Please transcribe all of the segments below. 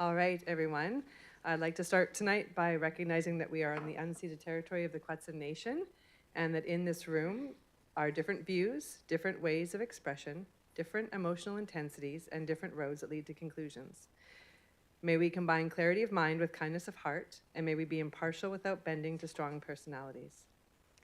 All right, everyone. I'd like to start tonight by recognizing that we are on the unceded territory of the Quetzal Nation, and that in this room are different views, different ways of expression, different emotional intensities, and different roads that lead to conclusions. May we combine clarity of mind with kindness of heart, and may we be impartial without bending to strong personalities.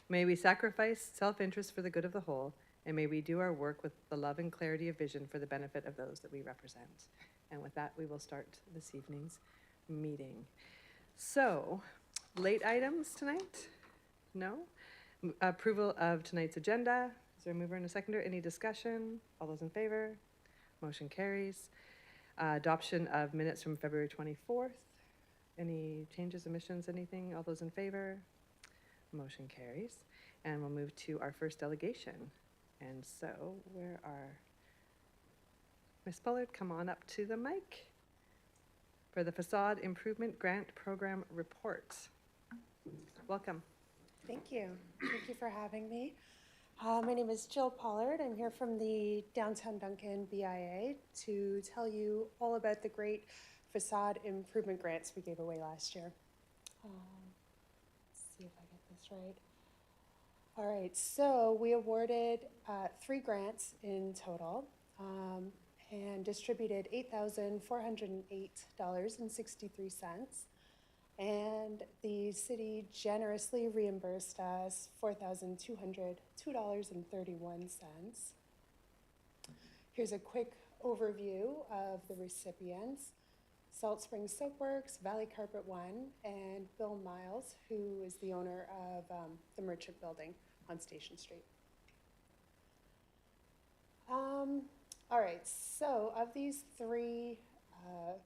May we sacrifice self-interest for the good of the whole, and may we do our work with the love and clarity of vision for the benefit of those that we represent. And with that, we will start this evening's meeting. So, late items tonight? No? Approval of tonight's agenda. Is there a mover and a seconder? Any discussion? All those in favor? Motion carries. Adoption of minutes from February 24th. Any changes, omissions, anything? All those in favor? Motion carries. And we'll move to our first delegation. And so, where are Ms. Bullard, come on up to the mic for the Facade Improvement Grant Program Report. Welcome. Thank you. Thank you for having me. My name is Jill Pollard. I'm here from the Downtown Duncan BIA to tell you all about the great facade improvement grants we gave away last year. Let's see if I get this right. All right, so we awarded 3 grants in total. And distributed $8,408.63. And the city generously reimbursed us $4,202.31. Here's a quick overview of the recipients. Salt Springs Soapworks, Valley Carpet One, and Bill Miles, who is the owner of the Merchant Building on Station Street. All right, so of these 3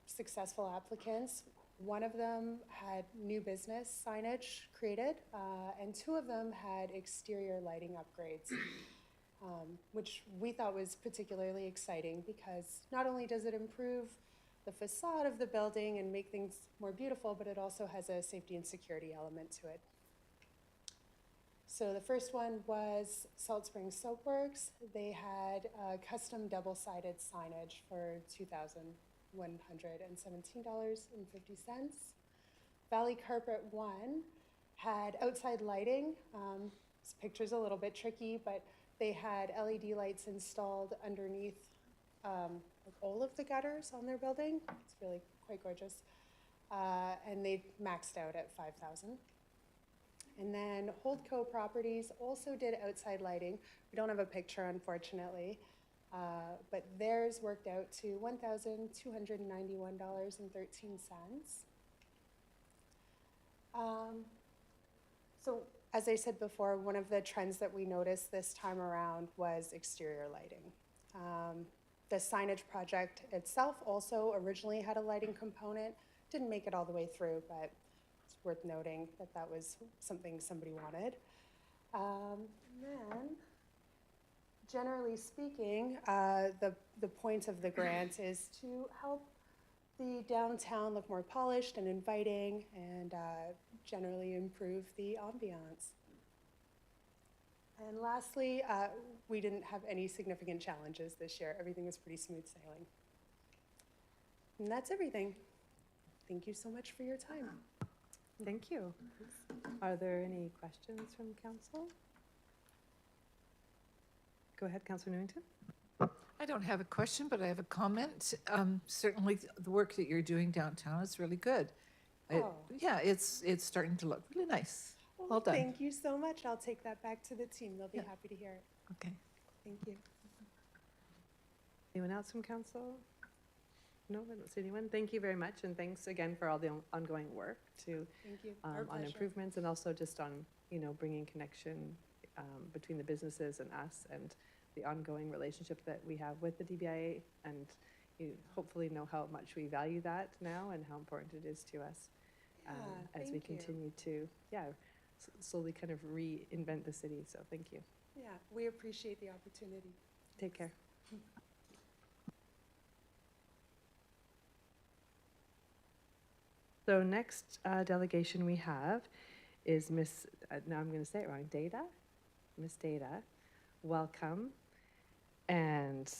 successful applicants, one of them had new business signage created, and 2 of them had exterior lighting upgrades, which we thought was particularly exciting because not only does it improve the facade of the building and make things more beautiful, but it also has a safety and security element to it. So the first one was Salt Springs Soapworks. They had custom double-sided signage for $2,117.50. Valley Carpet One had outside lighting. This picture's a little bit tricky, but they had LED lights installed underneath all of the gutters on their building. It's really quite gorgeous. And they maxed out at $5,000. And then Holdco Properties also did outside lighting. We don't have a picture, unfortunately, but theirs worked out to $1,291.13. So as I said before, one of the trends that we noticed this time around was exterior lighting. The signage project itself also originally had a lighting component. Didn't make it all the way through, but it's worth noting that that was something somebody wanted. Then, generally speaking, the point of the grant is to help the downtown look more polished and inviting and generally improve the ambiance. And lastly, we didn't have any significant challenges this year. Everything was pretty smooth sailing. And that's everything. Thank you so much for your time. Thank you. Are there any questions from council? Go ahead, Councillor Newington. I don't have a question, but I have a comment. Certainly, the work that you're doing downtown is really good. Yeah, it's starting to look really nice. Well done. Thank you so much. I'll take that back to the team. They'll be happy to hear it. Okay. Thank you. Anyone else from council? No, I don't see anyone. Thank you very much, and thanks again for all the ongoing work to Thank you. on improvements, and also just on bringing connection between the businesses and us, and the ongoing relationship that we have with the DBIA, and you hopefully know how much we value that now and how important it is to us as we continue to slowly kind of reinvent the city. So thank you. Yeah, we appreciate the opportunity. Take care. So next delegation we have is Miss, now I'm going to say it wrong, Daether. Miss Daether, welcome. And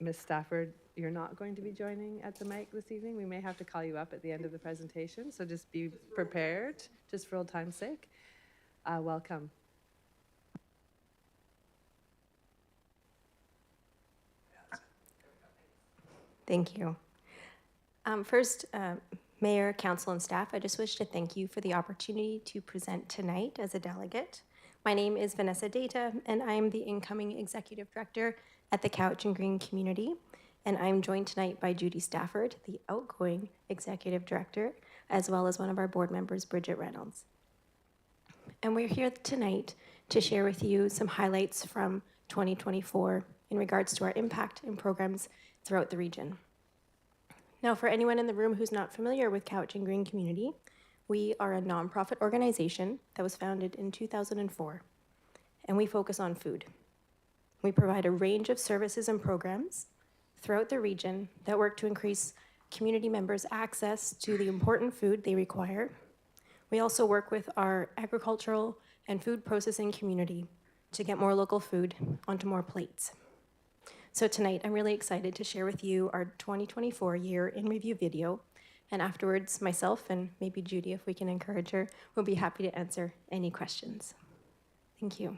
Ms. Stafford, you're not going to be joining at the mic this evening. We may have to call you up at the end of the presentation, so just be prepared, just for old time's sake. Welcome. Thank you. First, Mayor, Council, and staff, I just wish to thank you for the opportunity to present tonight as a delegate. My name is Vanessa Daether, and I am the incoming Executive Director at the Cowichan Green Community. And I'm joined tonight by Judy Stafford, the outgoing Executive Director, as well as one of our board members, Bridget Reynolds. And we're here tonight to share with you some highlights from 2024 in regards to our impact and programs throughout the region. Now, for anyone in the room who's not familiar with Cowichan Green Community, we are a nonprofit organization that was founded in 2004, and we focus on food. We provide a range of services and programs throughout the region that work to increase community members' access to the important food they require. We also work with our agricultural and food processing community to get more local food onto more plates. So tonight, I'm really excited to share with you our 2024 year in review video. And afterwards, myself and maybe Judy, if we can encourage her, will be happy to answer any questions. Thank you.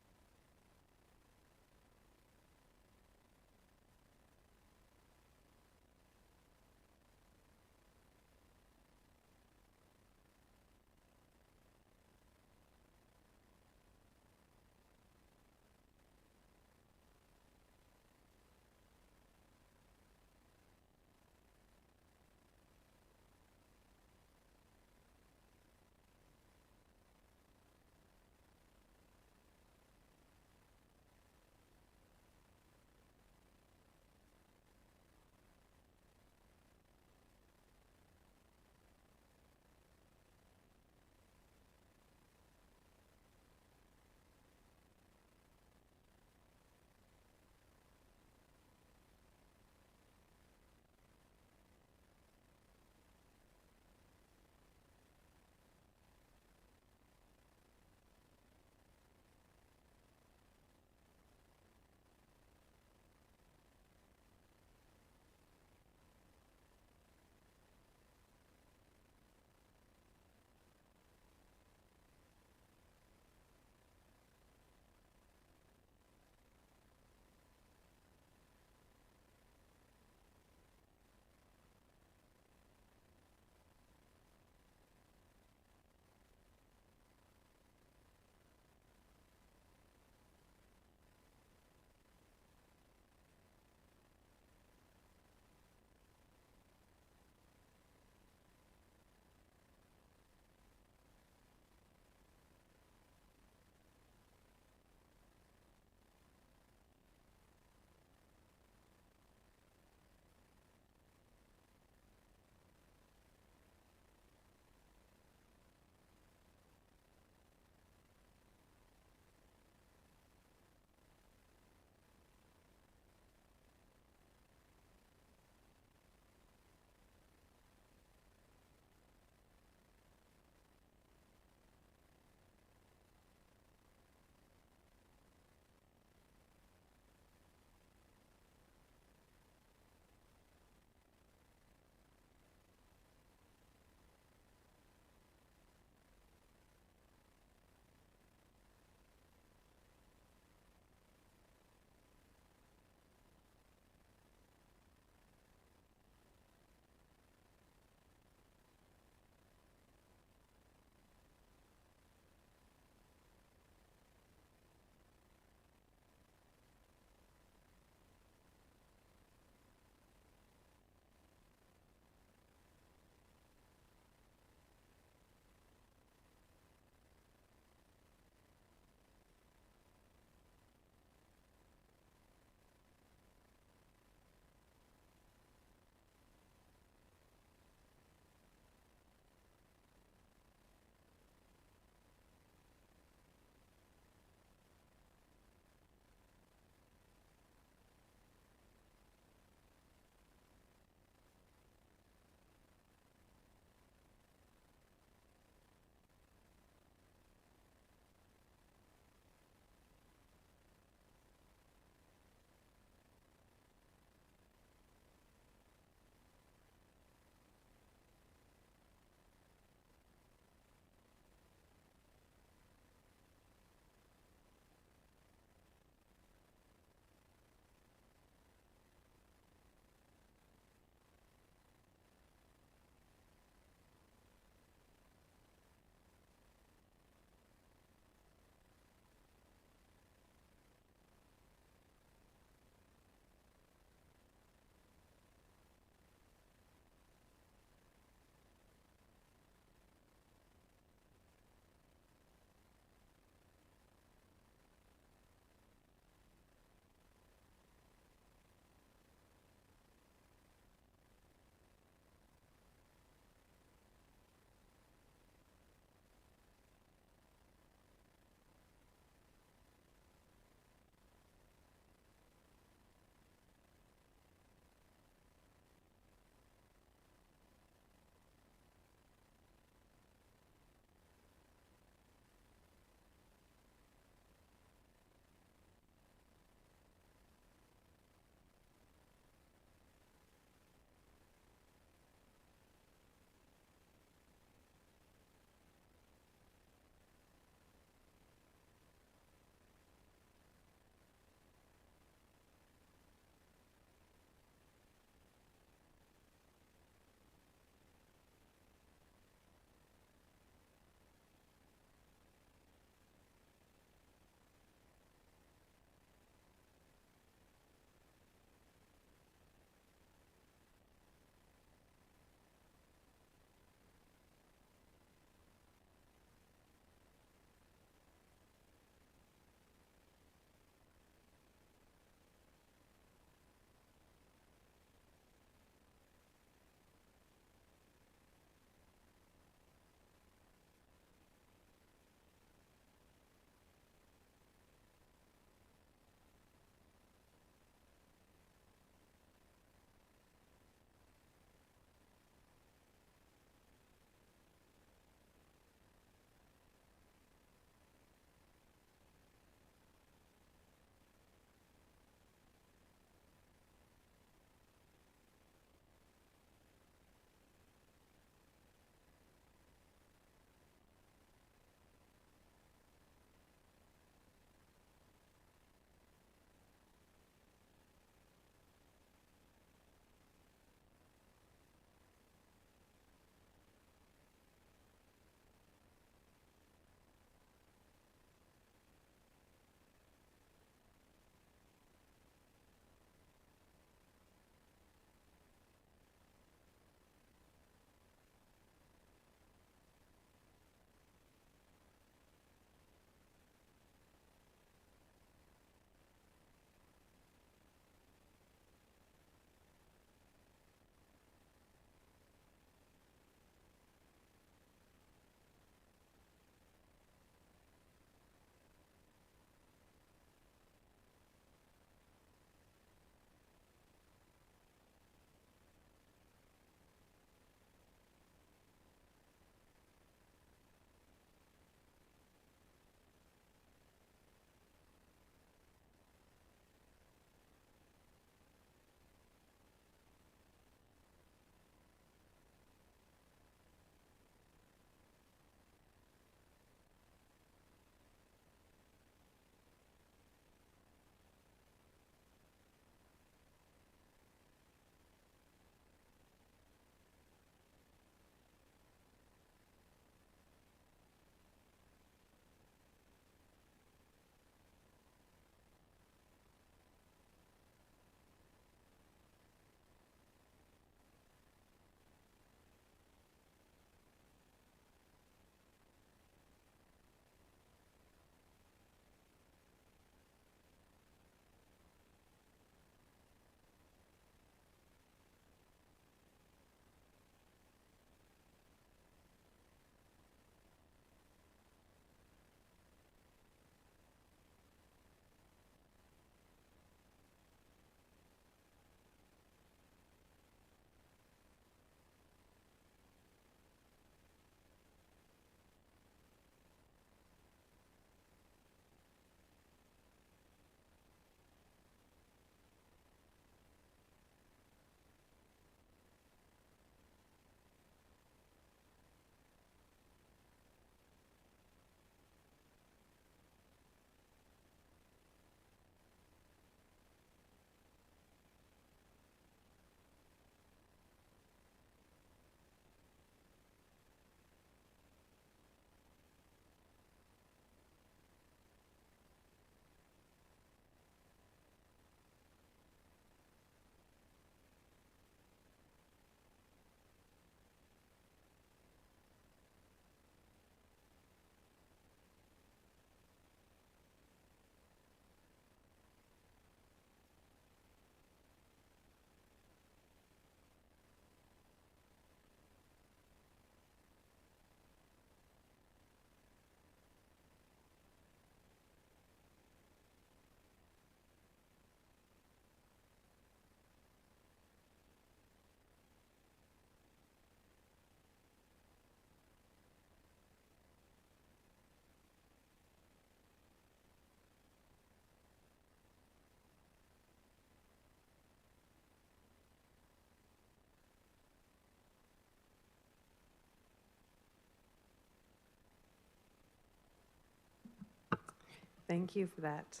Thank you for that.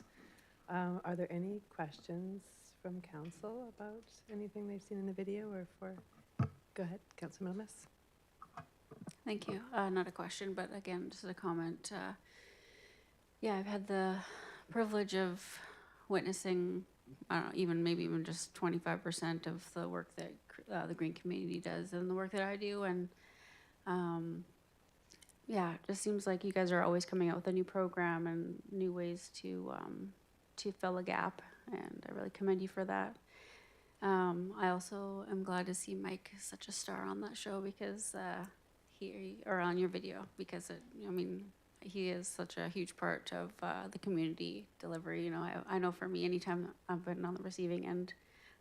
Are there any questions from council about anything they've seen in the video or for, go ahead, Councilor Millis. Thank you. Not a question, but again, just a comment. Yeah, I've had the privilege of witnessing, I don't know, maybe even just 25% of the work that the green community does and the work that I do. And yeah, it just seems like you guys are always coming out with a new program and new ways to fill a gap. And I really commend you for that. I also am glad to see Mike such a star on that show because or on your video, because he is such a huge part of the community delivery. You know, I know for me, anytime I've been on the receiving end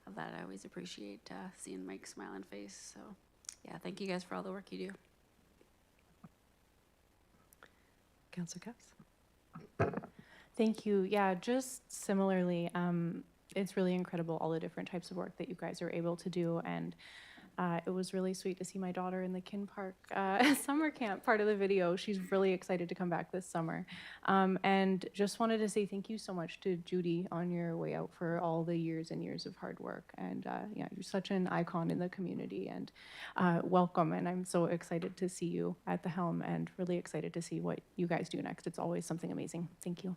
of that, I always appreciate seeing Mike's smiling face. So yeah, thank you guys for all the work you do. Councilor Cups. Thank you. Yeah, just similarly, it's really incredible all the different types of work that you guys are able to do. And it was really sweet to see my daughter in the Kin Park summer camp part of the video. She's really excited to come back this summer. And just wanted to say thank you so much to Judy on your way out for all the years and years of hard work. And yeah, you're such an icon in the community, and welcome. And I'm so excited to see you at the helm and really excited to see what you guys do next. It's always something amazing. Thank you.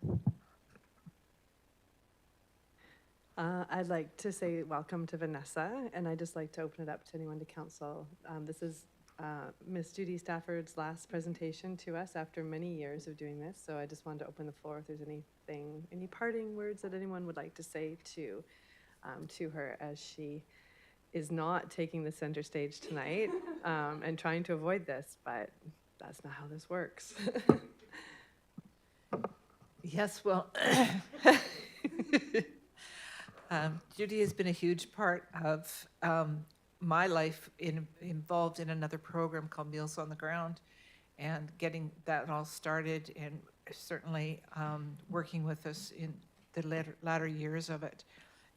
I'd like to say welcome to Vanessa, and I'd just like to open it up to anyone to council. This is Miss Judy Stafford's last presentation to us after many years of doing this, so I just wanted to open the floor if there's any parting words that anyone would like to say to her, as she is not taking the center stage tonight and trying to avoid this, but that's not how this works. Yes, well, Judy has been a huge part of my life involved in another program called Meals on the Ground, and getting that all started, and certainly working with us in the latter years of it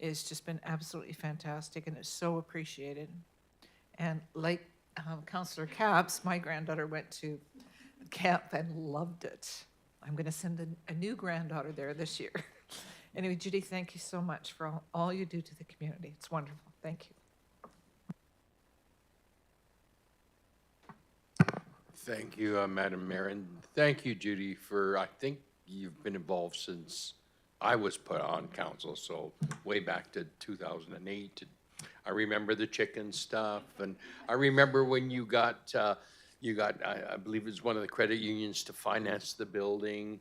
has just been absolutely fantastic, and it's so appreciated. And like Councillor Capps, my granddaughter went to camp and loved it. I'm going to send a new granddaughter there this year. Anyway, Judy, thank you so much for all you do to the community. It's wonderful. Thank you. Thank you, Madam Mayor, and thank you, Judy, for, I think you've been involved since I was put on council, so way back to 2008. I remember the chicken stuff, and I remember when you got, I believe it was one of the credit unions to finance the building,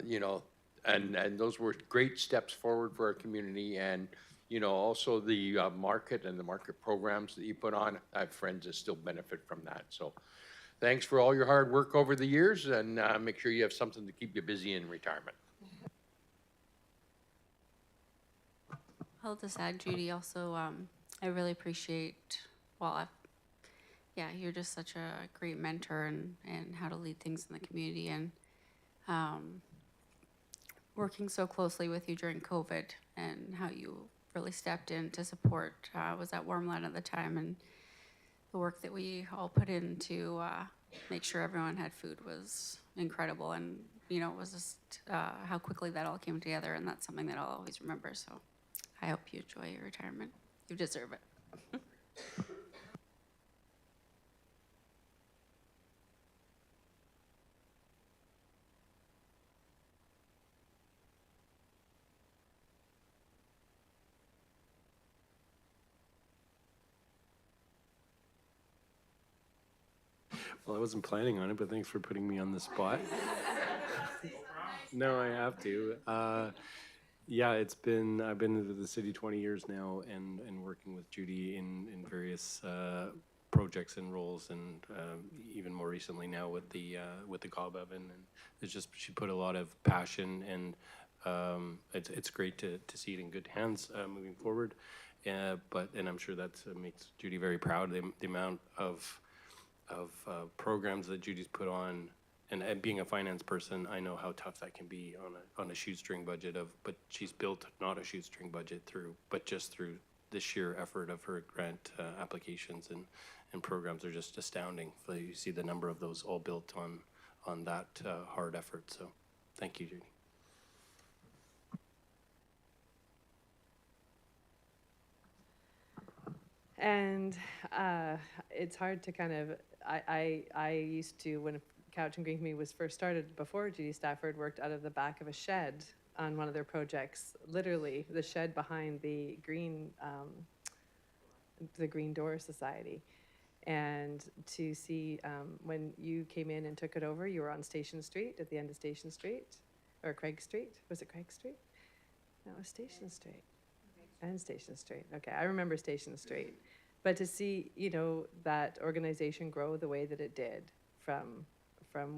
you know, and those were great steps forward for our community. And, you know, also the market and the market programs that you put on, I have friends that still benefit from that. So thanks for all your hard work over the years, and make sure you have something to keep you busy in retirement. I'll just add, Judy, also, I really appreciate, yeah, you're just such a great mentor and how to lead things in the community, and working so closely with you during COVID and how you really stepped in to support, was at Warmland at the time, and the work that we all put in to make sure everyone had food was incredible. And, you know, it was just how quickly that all came together, and that's something that I'll always remember. So I hope you enjoy your retirement. You deserve it. Well, I wasn't planning on it, but thanks for putting me on the spot. No, I have to. Yeah, I've been with the city 20 years now, and working with Judy in various projects and roles, and even more recently now with the cob oven. And it's just, she put a lot of passion, and it's great to see it in good hands moving forward. And I'm sure that makes Judy very proud. The amount of programs that Judy's put on, and being a finance person, I know how tough that can be on a shoestring budget but she's built not a shoestring budget just through the sheer effort of her grant applications and programs are just astounding. So you see the number of those all built on that hard effort. So thank you, Judy. And it's hard to kind of, I used to, when Cowichan Green Committee was first started, before Judy Stafford worked out of the back of a shed on one of their projects, literally the shed behind the Green Door Society. And to see when you came in and took it over, you were on Station Street, at the end of Station Street, or Craig Street. Was it Craig Street? No, it was Station Street. And Station Street. Okay, I remember Station Street. But to see, you know, that organization grow the way that it did from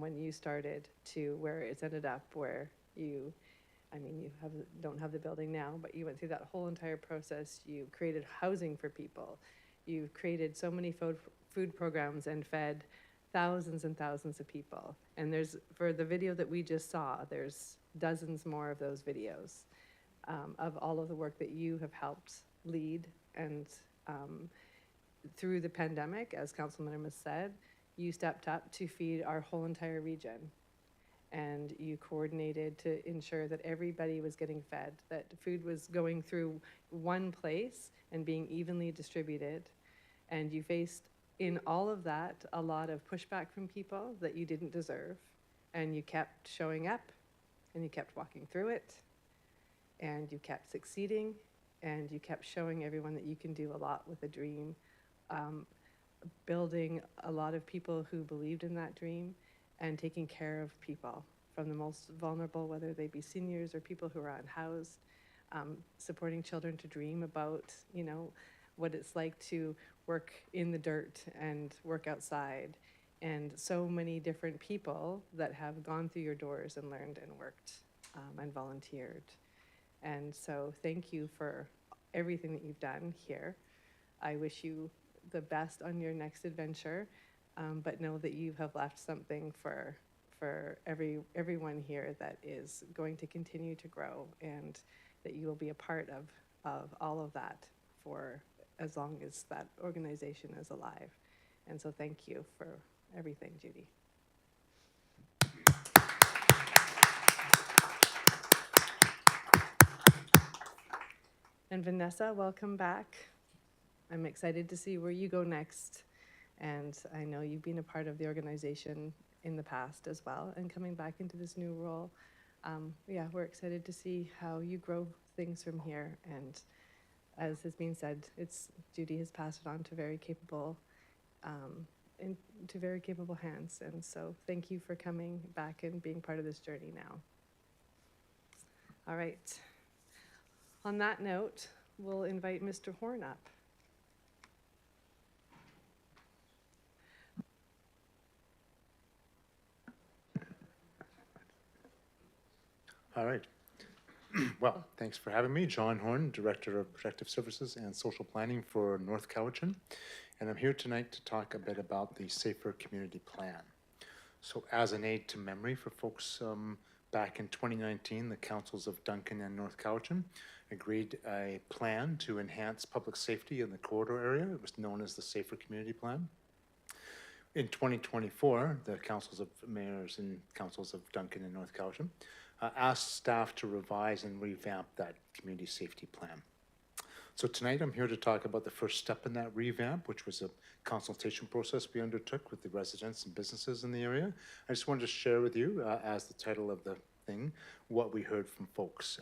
when you started to where it's ended up, where you, I mean, you don't have the building now, but you went through that whole entire process. You created housing for people. You've created so many food programs and fed thousands and thousands of people. And there's, for the video that we just saw, there's dozens more of those videos of all of the work that you have helped lead. And through the pandemic, as Councilman Amos said, you stepped up to feed our whole entire region. And you coordinated to ensure that everybody was getting fed, that food was going through one place and being evenly distributed. And you faced, in all of that, a lot of pushback from people that you didn't deserve. And you kept showing up, and you kept walking through it, and you kept succeeding, and you kept showing everyone that you can do a lot with a dream, building a lot of people who believed in that dream, and taking care of people, from the most vulnerable, whether they be seniors or people who are unhoused, supporting children to dream about, you know, what it's like to work in the dirt and work outside, and so many different people that have gone through your doors and learned and worked and volunteered. And so thank you for everything that you've done here. I wish you the best on your next adventure, but know that you have left something for everyone here that is going to continue to grow, and that you will be a part of all of that for as long as that organization is alive. And so thank you for everything, Judy. And Vanessa, welcome back. I'm excited to see where you go next. And I know you've been a part of the organization in the past as well, and coming back into this new role. Yeah, we're excited to see how you grow things from here. And as has been said, Judy has passed it on to very capable, into very capable hands. And so thank you for coming back and being part of this journey now. All right. On that note, we'll invite Mr. Horn up. All right. Well, thanks for having me. John Horn, Director of Protective Services and Social Planning for North Cowichan. And I'm here tonight to talk a bit about the Safer Community Plan. So as an aid to memory for folks, back in 2019, the councils of Duncan and North Cowichan agreed a plan to enhance public safety in the corridor area. It was known as the Safer Community Plan. In 2024, the councils of mayors and councils of Duncan and North Cowichan asked staff to revise and revamp that community safety plan. So tonight I'm here to talk about the first step in that revamp, which was a consultation process we undertook with the residents and businesses in the area. I just wanted to share with you, as the title of the thing, what we heard from folks.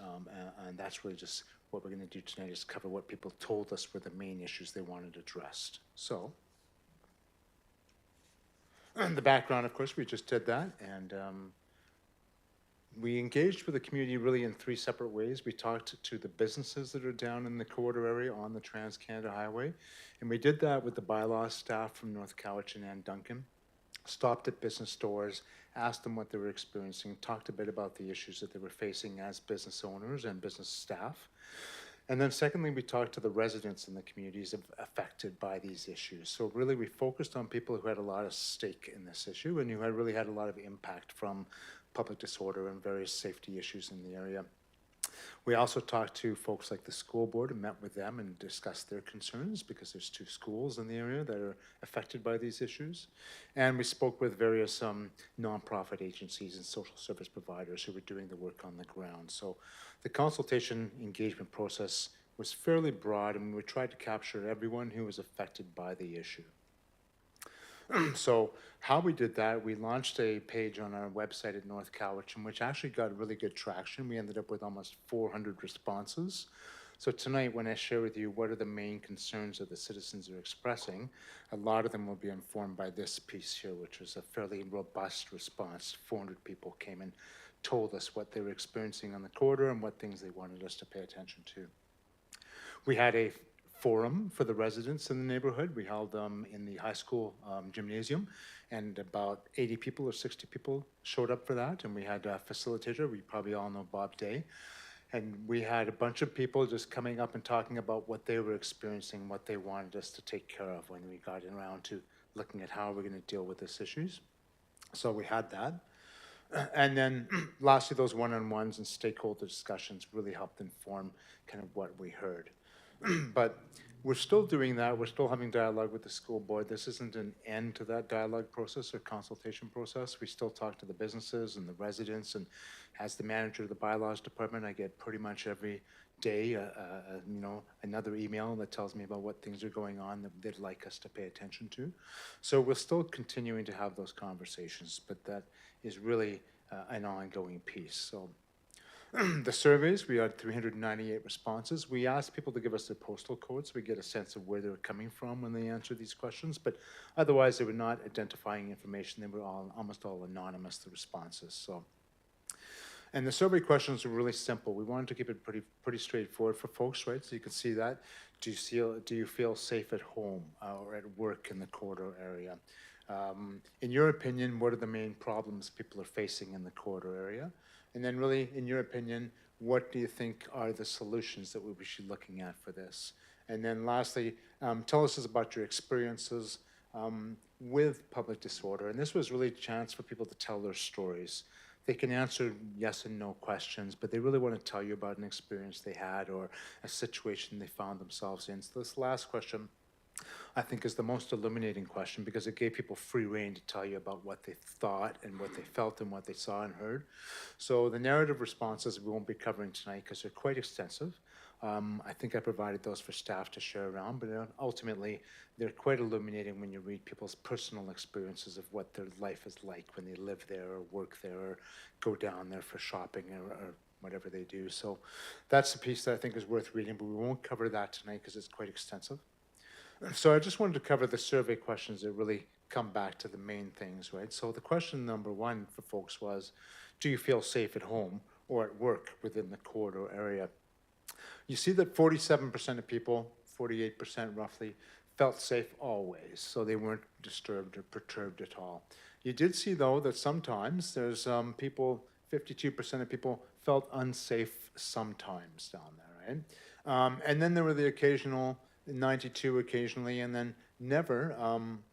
And that's really just what we're going to do tonight, is cover what people told us were the main issues they wanted addressed. So, the background, of course, we just did that. And we engaged with the community really in three separate ways. We talked to the businesses that are down in the corridor area on the Trans-Canada Highway. And we did that with the bylaw staff from North Cowichan and Duncan. Stopped at business stores, asked them what they were experiencing, talked a bit about the issues that they were facing as business owners and business staff. And then secondly, we talked to the residents in the communities affected by these issues. So really we focused on people who had a lot of stake in this issue and who had really had a lot of impact from public disorder and various safety issues in the area. We also talked to folks like the school board and met with them and discussed their concerns, because there's 2 schools in the area that are affected by these issues. And we spoke with various nonprofit agencies and social service providers who were doing the work on the ground. So the consultation engagement process was fairly broad, and we tried to capture everyone who was affected by the issue. So how we did that, we launched a page on our website at North Cowichan, which actually got really good traction. We ended up with almost 400 responses. So tonight, when I share with you what are the main concerns that the citizens are expressing, a lot of them will be informed by this piece here, which was a fairly robust response. 400 people came and told us what they were experiencing on the corridor and what things they wanted us to pay attention to. We had a forum for the residents in the neighborhood. We held them in the high school gymnasium, and about 80 people or 60 people showed up for that. And we had a facilitator. We probably all know Bob Day. And we had a bunch of people just coming up and talking about what they were experiencing, what they wanted us to take care of when we got around to looking at how we're going to deal with these issues. So we had that. And then lastly, those one-on-ones and stakeholder discussions really helped inform kind of what we heard. But we're still doing that. We're still having dialogue with the school board. This isn't an end to that dialogue process or consultation process. We still talk to the businesses and the residents. And as the manager of the bylaws department, I get pretty much every day, another email that tells me about what things are going on that they'd like us to pay attention to. So we're still continuing to have those conversations, but that is really an ongoing piece. So the surveys, we had 398 responses. We asked people to give us their postal codes so we get a sense of where they were coming from when they answered these questions, but otherwise they were not identifying information. They were almost all anonymous, the responses. So, and the survey questions were really simple. We wanted to keep it pretty straightforward for folks, right? So you can see that. Do you feel safe at home or at work in the corridor area? In your opinion, what are the main problems people are facing in the corridor area? And then really, in your opinion, what do you think are the solutions that we should be looking at for this? And then lastly, tell us about your experiences with public disorder. And this was really a chance for people to tell their stories. They can answer yes and no questions, but they really want to tell you about an experience they had or a situation they found themselves in. So this last question, I think, is the most illuminating question because it gave people free rein to tell you about what they thought and what they felt and what they saw and heard. So the narrative responses we won't be covering tonight because they're quite extensive. I think I provided those for staff to share around, but ultimately they're quite illuminating when you read people's personal experiences of what their life is like when they live there or work there or go down there for shopping or whatever they do. So that's the piece that I think is worth reading, but we won't cover that tonight because it's quite extensive. So I just wanted to cover the survey questions that really come back to the main things, right? So the question number one for folks was, do you feel safe at home or at work within the corridor area? You see that 47% of people, 48% roughly, felt safe always, so they weren't disturbed or perturbed at all. You did see, though, that sometimes there's people, 52% of people felt unsafe sometimes down there, right? And then there were the occasional 92 occasionally, and then never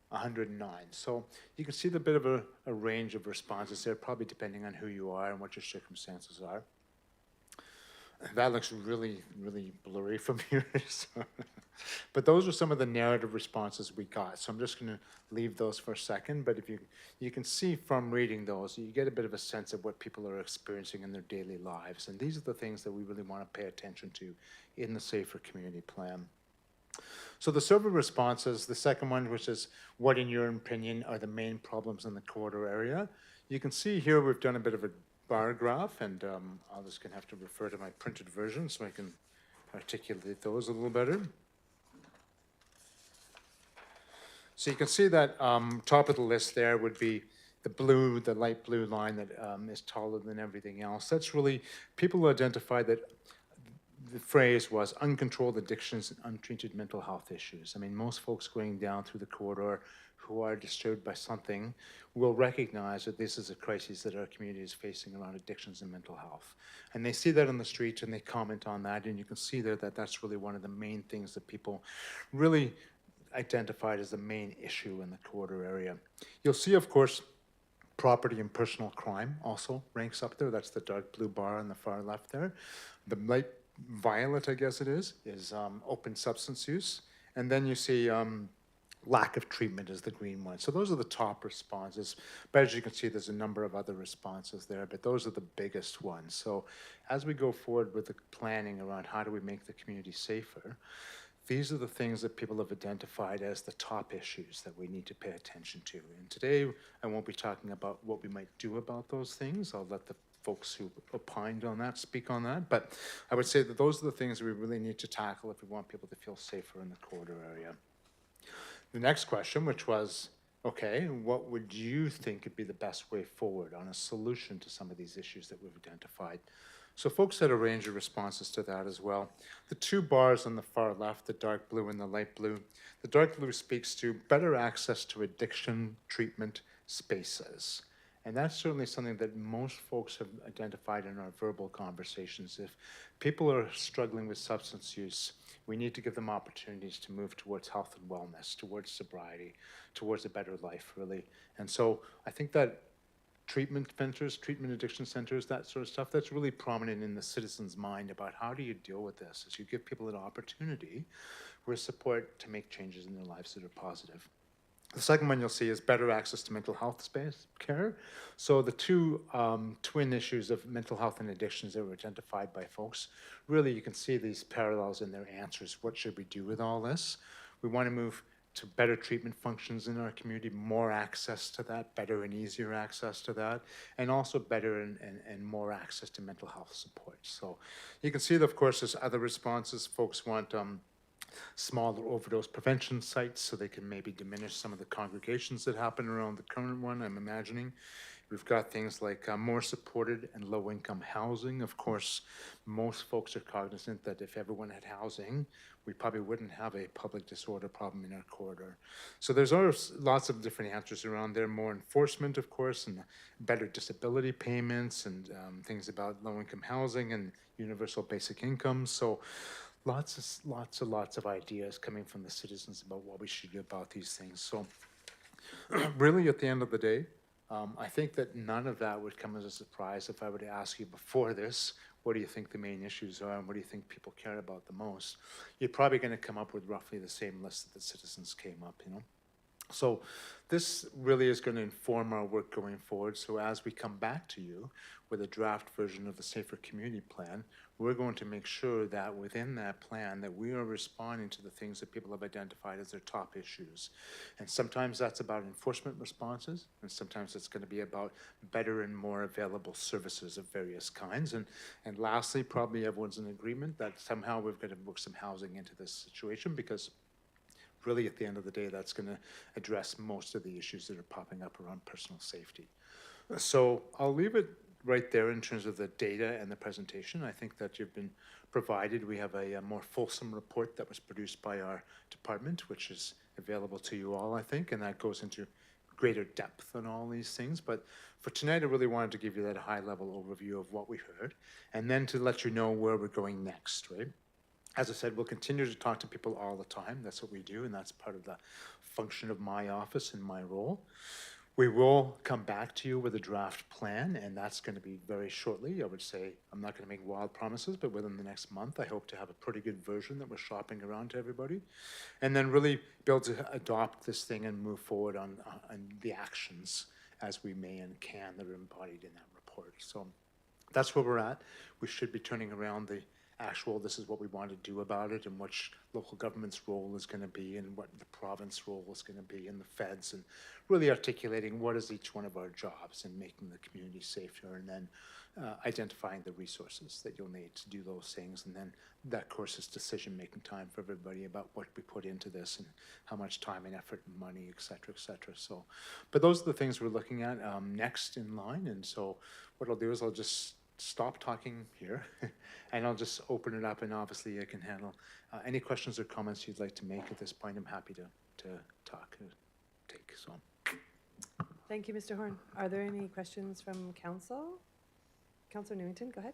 109. So you can see the bit of a range of responses there, probably depending on who you are and what your circumstances are. That looks really, really blurry from here. So. But those are some of the narrative responses we got. So I'm just going to leave those for a second. But if you can see from reading those, you get a bit of a sense of what people are experiencing in their daily lives. And these are the things that we really want to pay attention to in the Safer Community Plan. So the survey responses, the second one, which is what, in your opinion, are the main problems in the corridor area? You can see here we've done a bit of a bar graph, and I'll just gonna have to refer to my printed version so I can articulate those a little better. So you can see that top of the list there would be the light blue line that is taller than everything else. That's really, people identify that the phrase was uncontrolled addictions and untreated mental health issues. I mean, most folks going down through the corridor who are disturbed by something will recognize that this is a crisis that our community is facing around addictions and mental health. And they see that on the street and they comment on that, and you can see there that that's really one of the main things that people really identified as the main issue in the corridor area. You'll see, of course, property and personal crime also ranks up there. That's the dark blue bar on the far left there. The light violet, I guess it is open substance use. And then you see lack of treatment is the green one. So those are the top responses. But as you can see, there's a number of other responses there, but those are the biggest ones. So as we go forward with the planning around how do we make the community safer, these are the things that people have identified as the top issues that we need to pay attention to. And today, I won't be talking about what we might do about those things. I'll let the folks who opined on that speak on that. But I would say that those are the things we really need to tackle if we want people to feel safer in the corridor area. The next question, which was, okay, what would you think would be the best way forward on a solution to some of these issues that we've identified? So folks had a range of responses to that as well. The two bars on the far left, the dark blue and the light blue, the dark blue speaks to better access to addiction treatment spaces. And that's certainly something that most folks have identified in our verbal conversations. If people are struggling with substance use, we need to give them opportunities to move towards health and wellness, towards sobriety, towards a better life, really. And so I think that treatment centers, treatment addiction centers, that sort of stuff, that's really prominent in the citizen's mind about how do you deal with this as you give people an opportunity with support to make changes in their lives that are positive. The second one you'll see is better access to mental health space care. So the two twin issues of mental health and addictions that were identified by folks, really you can see these parallels in their answers. What should we do with all this? We want to move to better treatment functions in our community, more access to that, better and easier access to that, and also better and more access to mental health support. So you can see that, of course, there's other responses. Folks want smaller overdose prevention sites so they can maybe diminish some of the congregations that happen around the current one, I'm imagining. We've got things like more supported and low-income housing. Of course, most folks are cognizant that if everyone had housing, we probably wouldn't have a public disorder problem in our corridor. So there's lots of different answers around there. More enforcement, of course, and better disability payments, and things about low-income housing and universal basic income. So lots of ideas coming from the citizens about what we should do about these things. So really, at the end of the day, I think that none of that would come as a surprise if I were to ask you before this, what do you think the main issues are and what do you think people care about the most? You're probably going to come up with roughly the same list that the citizens came up, you know? So this really is going to inform our work going forward. So as we come back to you with a draft version of the Safer Community Plan, we're going to make sure that within that plan that we are responding to the things that people have identified as their top issues. And sometimes that's about enforcement responses, and sometimes it's going to be about better and more available services of various kinds. And lastly, probably everyone's in agreement that somehow we've got to work some housing into this situation, because really, at the end of the day, that's going to address most of the issues that are popping up around personal safety. So I'll leave it right there in terms of the data and the presentation. I think that you've been provided. We have a more fulsome report that was produced by our department, which is available to you all, I think, and that goes into greater depth on all these things. But for tonight, I really wanted to give you that high-level overview of what we heard, and then to let you know where we're going next, right? As I said, we'll continue to talk to people all the time. That's what we do, and that's part of the function of my office and my role. We will come back to you with a draft plan, and that's going to be very shortly. I would say I'm not going to make wild promises, but within the next month, I hope to have a pretty good version that we're shopping around to everybody, and then really be able to adopt this thing and move forward on the actions as we may and can that are embodied in that report. So that's where we're at. We should be turning around the actual, this is what we want to do about it, and what local government's role is going to be, and what the province role is going to be, and the feds, and really articulating what is each one of our jobs in making the community safer, and then identifying the resources that you'll need to do those things. And then that, of course, is decision-making time for everybody about what we put into this and how much time and effort and money, et cetera, et cetera. So, but those are the things we're looking at next in line. And so what I'll do is I'll just stop talking here and I'll just open it up, and obviously I can handle any questions or comments you'd like to make at this point. I'm happy to talk and take. So Thank you, Mr. Horn. Are there any questions from council? Councilor Newington, go ahead.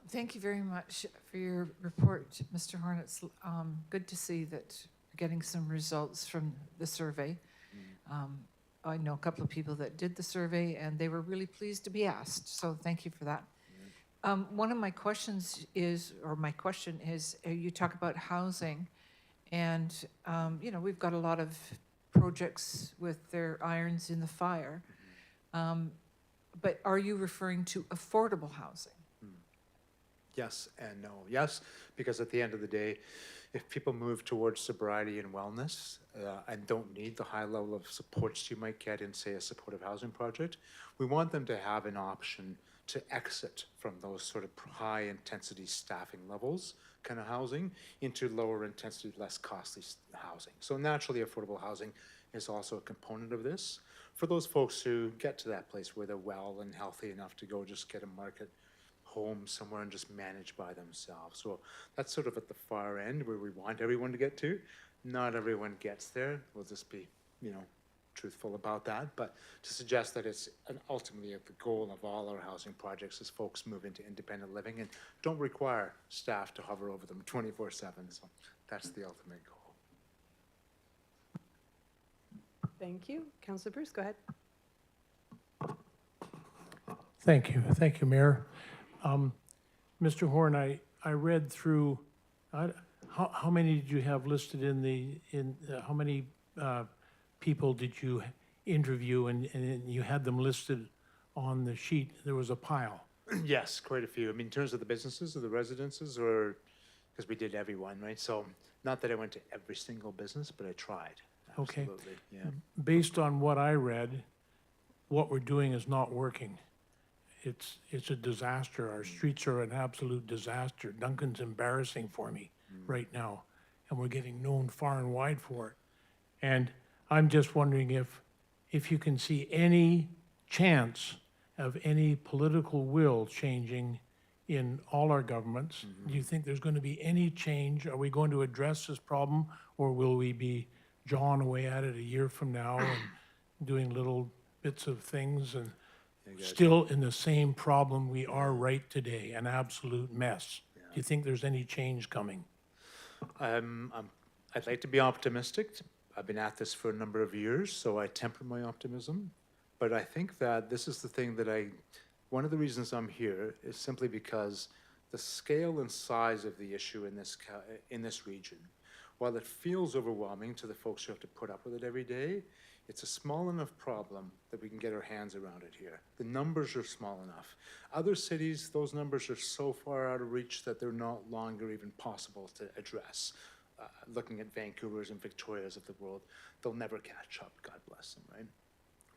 Thank you very much for your report, Mr. Horn. It's good to see that we're getting some results from the survey. I know a couple of people that did the survey, and they were really pleased to be asked, so thank you for that. One of my questions is, or my question is, you talk about housing, And, we've got a lot of projects with their irons in the fire. But are you referring to affordable housing? Yes and no. Yes, because at the end of the day, if people move towards sobriety and wellness and don't need the high level of supports you might get in, say, a supportive housing project, we want them to have an option to exit from those sort of high intensity staffing levels kind of housing into lower intensity, less costly housing. So naturally, affordable housing is also a component of this. For those folks who get to that place where they're well and healthy enough to go just get a market home somewhere and just manage by themselves. So that's sort of at the far end where we want everyone to get to. Not everyone gets there. We'll just be, truthful about that. But to suggest that it's ultimately the goal of all our housing projects is folks move into independent living and don't require staff to hover over them 24/7. So that's the ultimate goal. Thank you. Councillor Bruce, go ahead. Thank you, Mayor. Mr. Horn, I read through, how many did you have listed how many people did you interview and you had them listed on the sheet? There was a pile. Yes, quite a few. I mean, in terms of the businesses or the residences, or because we did everyone, right? So not that I went to every single business, but I tried. Okay. Absolutely, yeah. Based on what I read, what we're doing is not working. It's a disaster. Our streets are an absolute disaster. Duncan's embarrassing for me right now, and we're getting known far and wide for it. And I'm just wondering if you can see any chance of any political will changing in all our governments. Do you think there's going to be any change? Are we going to address this problem, or will we be jawing away at it a year from now and doing little bits of things and still in the same problem we are right today, an absolute mess? Do you think there's any change coming? I'd like to be optimistic. I've been at this for a number of years, so I temper my optimism. But I think that this is the thing that one of the reasons I'm here is simply because the scale and size of the issue in this region, while it feels overwhelming to the folks who have to put up with it every day, it's a small enough problem that we can get our hands around it here. The numbers are small enough. Other cities, those numbers are so far out of reach that they're no longer even possible to address. Looking at Vancouver's and Victoria's of the world, they'll never catch up, God bless them, right?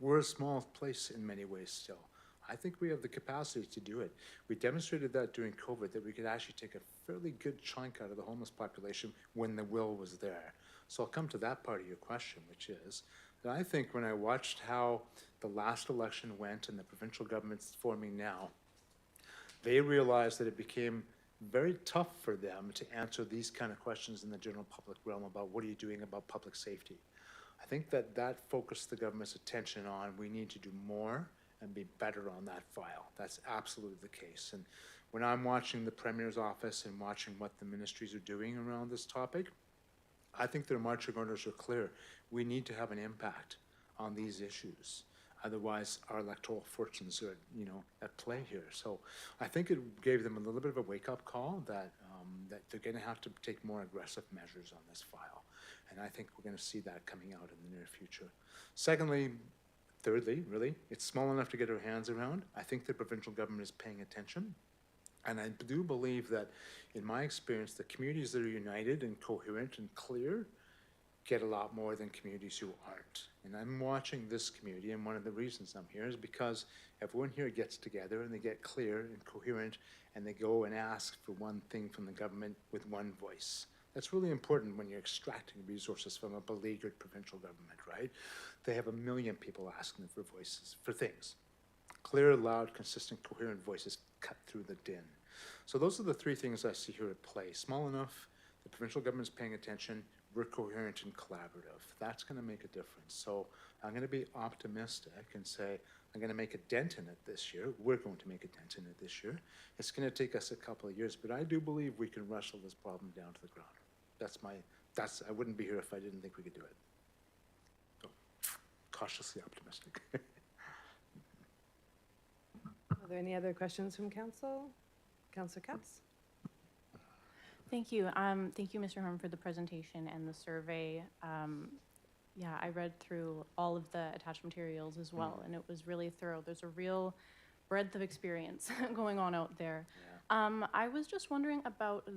We're a small place in many ways still. I think we have the capacity to do it. We demonstrated that during COVID, that we could actually take a fairly good chunk out of the homeless population when the will was there. So I'll come to that part of your question, which is that I think when I watched how the last election went and the provincial government's forming now, they realized that it became very tough for them to answer these kind of questions in the general public realm about what are you doing about public safety. I think that focused the government's attention on we need to do more and be better on that file. That's absolutely the case. And when I'm watching the Premier's office and watching what the ministries are doing around this topic, I think their marching orders are clear. We need to have an impact on these issues. Otherwise, our electoral fortunes are, at play here. So I think it gave them a little bit of a wake-up call that they're going to have to take more aggressive measures on this file. And I think we're going to see that coming out in the near future. Thirdly, really, it's small enough to get our hands around. I think the provincial government is paying attention. And I do believe that, in my experience, the communities that are united and coherent and clear get a lot more than communities who aren't. And I'm watching this community, and one of the reasons I'm here is because everyone here gets together and they get clear and coherent, and they go and ask for one thing from the government with one voice. That's really important when you're extracting resources from a beleaguered provincial government, right? They have 1 million people asking them for voices, for things. Clear, loud, consistent, coherent voices cut through the din. So those are the three things I see here at play. Small enough, the provincial government's paying attention, we're coherent and collaborative. That's going to make a difference. So I'm going to be optimistic and say, I'm going to make a dent in it this year. We're going to make a dent in it this year. It's going to take us a couple of years, but I do believe we can wrestle this problem down to the ground. I wouldn't be here if I didn't think we could do it. So, cautiously optimistic. Are there any other questions from council? Councillor Katz? thank you. Thank you, Mr. Horn, for the presentation and the survey. Yeah, I read through all of the attached materials as well, and it was really thorough. There's a real breadth of experience going on out there. I was just wondering about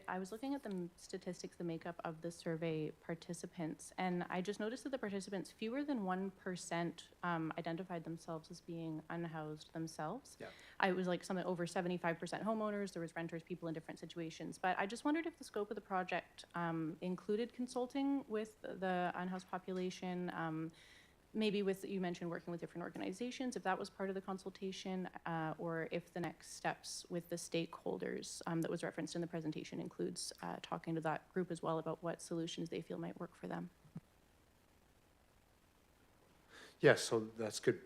I was looking at the statistics, the makeup of the survey participants, and I just noticed that the participants, fewer than 1% identified themselves as being unhoused themselves. Yeah. I was like something over 75% homeowners, there was renters, people in different situations, but I just wondered if the scope of the project included consulting with the unhoused population, maybe with, you mentioned working with different organizations, if that was part of the consultation, or if the next steps with the stakeholders that was referenced in the presentation includes talking to that group as well about what solutions they feel might work for them. Yes, so that's good.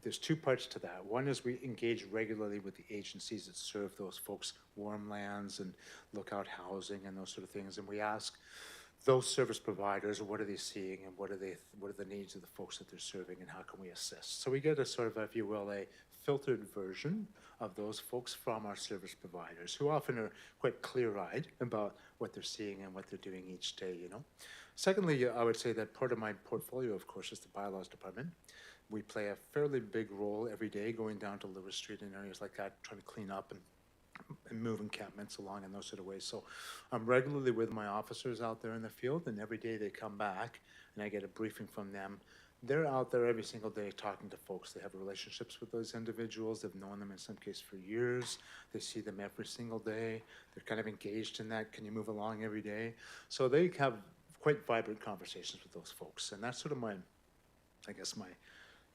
There's two parts to that. One is we engage regularly with the agencies that serve those folks, warm lands and lookout housing and those sort of things, and we ask those service providers, what are they seeing and what are the needs of the folks that they're serving and how can we assist? So we get a sort of, if you will, a filtered version of those folks from our service providers, who often are quite clear-eyed about what they're seeing and what they're doing each day, you know. Secondly, I would say that part of my portfolio, of course, is the bylaws department. We play a fairly big role every day going down to Lewis Street and areas like that, trying to clean up and move encampments along in those sort of ways. So I'm regularly with my officers out there in the field, and every day they come back and I get a briefing from them. They're out there every single day talking to folks. They have relationships with those individuals. They've known them in some case for years. They see them every single day. They're kind of engaged in that. Can you move along every day? So they have quite vibrant conversations with those folks. And that's sort of my, I guess, my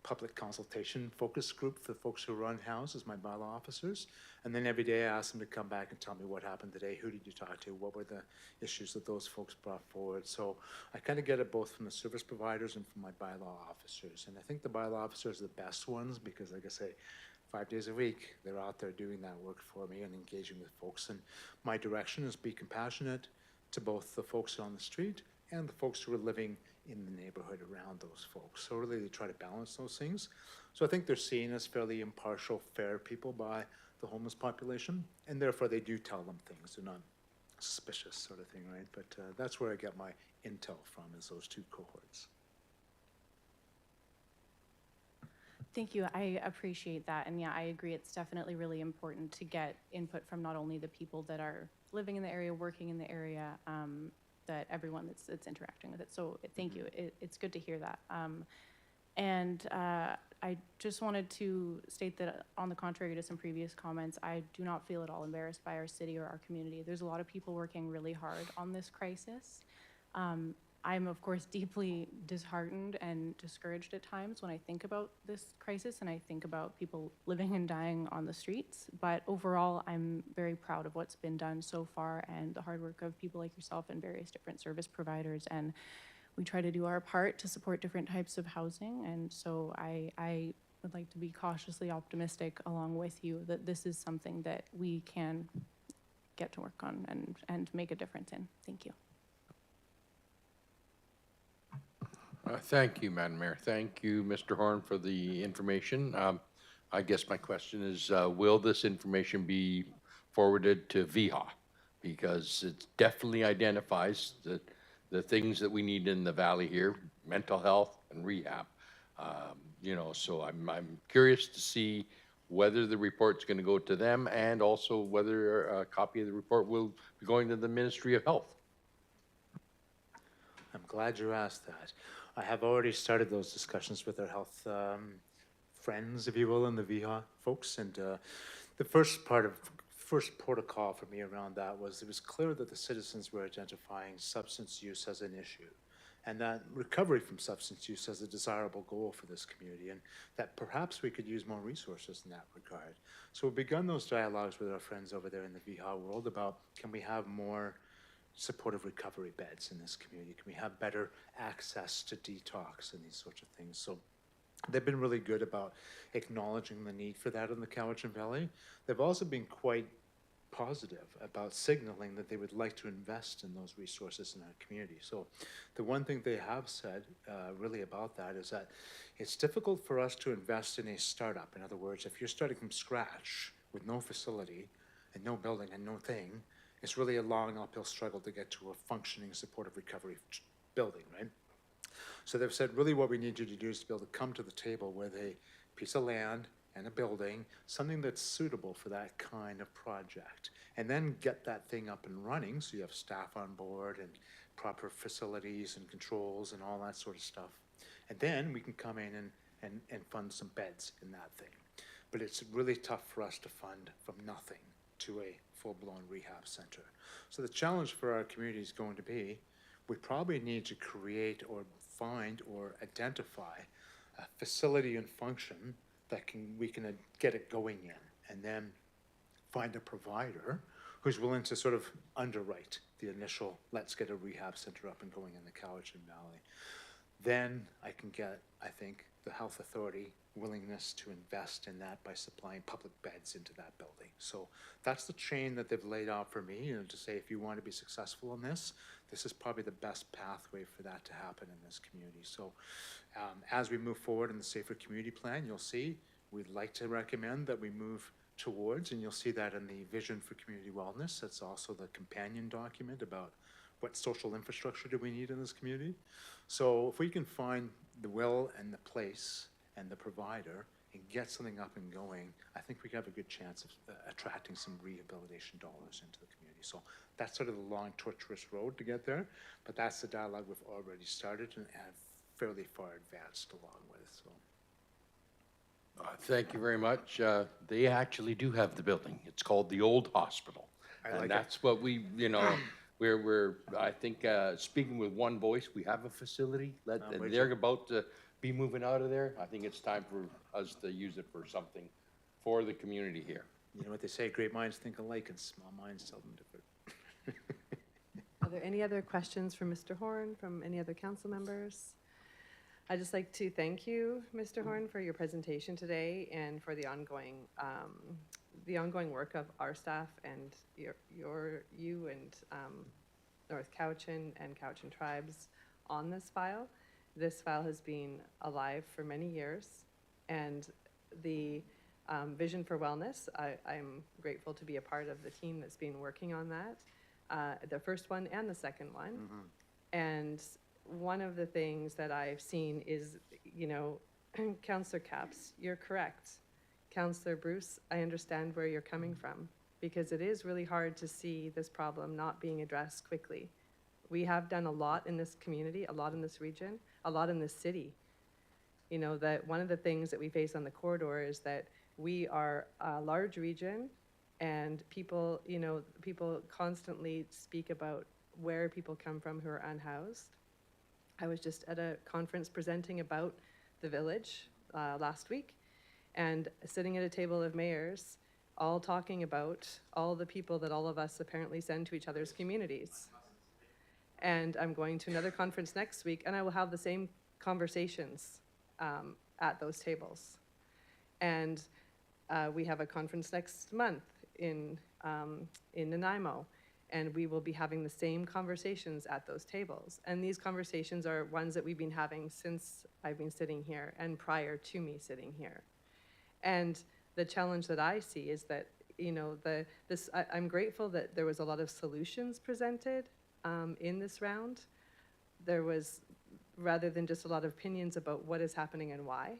public consultation focus group for the folks who run houses, my bylaw officers. And then every day I ask them to come back and tell me what happened today, who did you talk to, what were the issues that those folks brought forward. So I kind of get it both from the service providers and from my bylaw officers. And I think the bylaw officers are the best ones because, like I say, 5 days a week, they're out there doing that work for me and engaging with folks. And my direction is be compassionate to both the folks on the street and the folks who are living in the neighborhood around those folks. So really they try to balance those things. So I think they're seen as fairly impartial, fair people by the homeless population, and therefore they do tell them things. They're not suspicious sort of thing, right? But that's where I get my intel from, is those two cohorts. Thank you. I appreciate that. And yeah, I agree. It's definitely really important to get input from not only the people that are living in the area, working in the area, that everyone that's interacting with it. So thank you. It's good to hear that. I just wanted to state that on the contrary to some previous comments, I do not feel at all embarrassed by our city or our community. There's a lot of people working really hard on this crisis. I'm, of course, deeply disheartened and discouraged at times when I think about this crisis and I think about people living and dying on the streets. But overall, I'm very proud of what's been done so far and the hard work of people like yourself and various different service providers. And we try to do our part to support different types of housing. And so I would like to be cautiously optimistic along with you that this is something that we can get to work on and make a difference in. Thank you. Thank you, Madam Mayor. Thank you, Mr. Horn, for the information. I guess my question is, will this information be forwarded to VHA? Because it definitely identifies the things that we need in the valley here, mental health and rehab. You know, so I'm curious to see whether the report's going to go to them and also whether a copy of the report will be going to the Ministry of Health. I'm glad you asked that. I have already started those discussions with our health friends, if you will, and the VHA folks. And the first protocol for me around that was it was clear that the citizens were identifying substance use as an issue, and that recovery from substance use as a desirable goal for this community, and that perhaps we could use more resources in that regard. So we've begun those dialogues with our friends over there in the VHA world about, can we have more supportive recovery beds in this community? Can we have better access to detox and these sorts of things? So they've been really good about acknowledging the need for that in the Cowichan Valley. They've also been quite positive about signaling that they would like to invest in those resources in our community. So the one thing they have said really about that is that it's difficult for us to invest in a startup. In other words, if you're starting from scratch with no facility and no building and no thing, it's really a long uphill struggle to get to a functioning supportive recovery building, right? So they've said, really what we need you to do is to be able to come to the table with a piece of land and a building, something that's suitable for that kind of project. And then get that thing up and running so you have staff on board and proper facilities and controls and all that sort of stuff. And then we can come in and fund some beds in that thing. But it's really tough for us to fund from nothing to a full-blown rehab center. So the challenge for our community is going to be, we probably need to create or find or identify a facility and function that we can get it going in, and then find a provider who's willing to sort of underwrite the initial, let's get a rehab center up and going in the Cowichan Valley. Then I can get, I think, the health authority willingness to invest in that by supplying public beds into that building. So that's the chain that they've laid out for me, to say, if you want to be successful in this, this is probably the best pathway for that to happen in this community. So as we move forward in the Safer Community Plan, you'll see we'd like to recommend that we move towards, and you'll see that in the Vision for Community Wellness. That's also the companion document about what social infrastructure do we need in this community. So if we can find the will and the place and the provider and get something up and going, I think we have a good chance of attracting some rehabilitation dollars into the community. So that's sort of the long, tortuous road to get there, but that's the dialogue we've already started and have fairly far advanced along with. So. Thank you very much. They actually do have the building. It's called the Old Hospital. like And it. that's what we, we're, I think, speaking with one voice, we have a facility. with They're about to be moving out of there. I think it's time for us to use it for something for the community here. You know what they say, great minds think alike and small minds seldom differ. Are there any other questions for Mr. Horn from any other council members? I'd just like to thank you, Mr. Horn, for your presentation today and for the ongoing work of our staff and you and North Cowichan and Cowichan tribes on this file. This file has been alive for many years, and the Vision for Wellness, I'm grateful to be a part of the team that's been working on that, the first one and the second one. And one of the things that I've seen is, Councillor Capps, you're correct. Councillor Bruce, I understand where you're coming from, because it is really hard to see this problem not being addressed quickly. We have done a lot in this community, a lot in this region, a lot in this city. That one of the things that we face on the corridor is that we are a large region, and people constantly speak about where people come from who are unhoused. I was just at a conference presenting about the village last week, and sitting at a table of mayors, all talking about all the people that all of us apparently send to each other's communities. And I'm going to another conference next week, and I will have the same conversations at those tables. And we have a conference next month in Nanaimo, and we will be having the same conversations at those tables. And these conversations are ones that we've been having since I've been sitting here and prior to me sitting here. And the challenge that I see is that, I'm grateful that there was a lot of solutions presented in this round. There was, rather than just a lot of opinions about what is happening and why.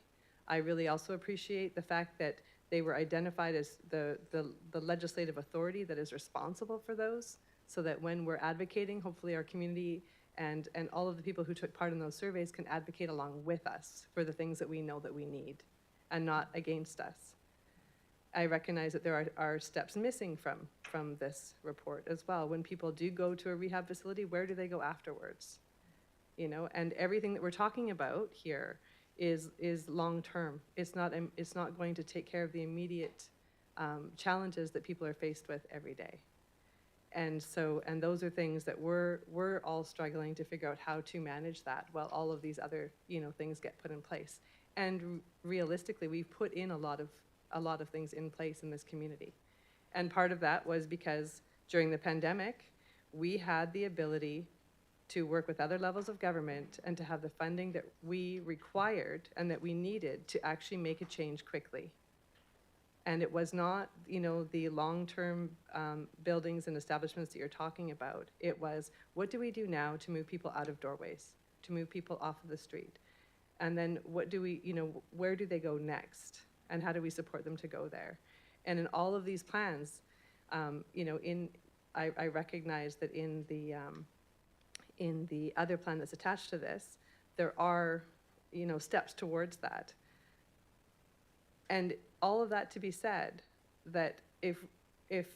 I really also appreciate the fact that they were identified as the legislative authority that is responsible for those, so that when we're advocating, hopefully our community and all of the people who took part in those surveys can advocate along with us for the things that we know that we need and not against us. I recognize that there are steps missing from this report as well. When people do go to a rehab facility, where do they go afterwards? And everything that we're talking about here is long-term. It's not going to take care of the immediate challenges that people are faced with every day. And those are things that we're all struggling to figure out how to manage that while all of these other, things get put in place. And realistically, we've put in a lot of things in place in this community. And part of that was because during the pandemic, we had the ability to work with other levels of government and to have the funding that we required and that we needed to actually make a change quickly. And it was not, the long-term buildings and establishments that you're talking about. It was, what do we do now to move people out of doorways, to move people off of the street? And then what do we, where do they go next? And how do we support them to go there? And in all of these plans, I recognize that in the other plan that's attached to this, there are, steps towards that. And all of that to be said, that if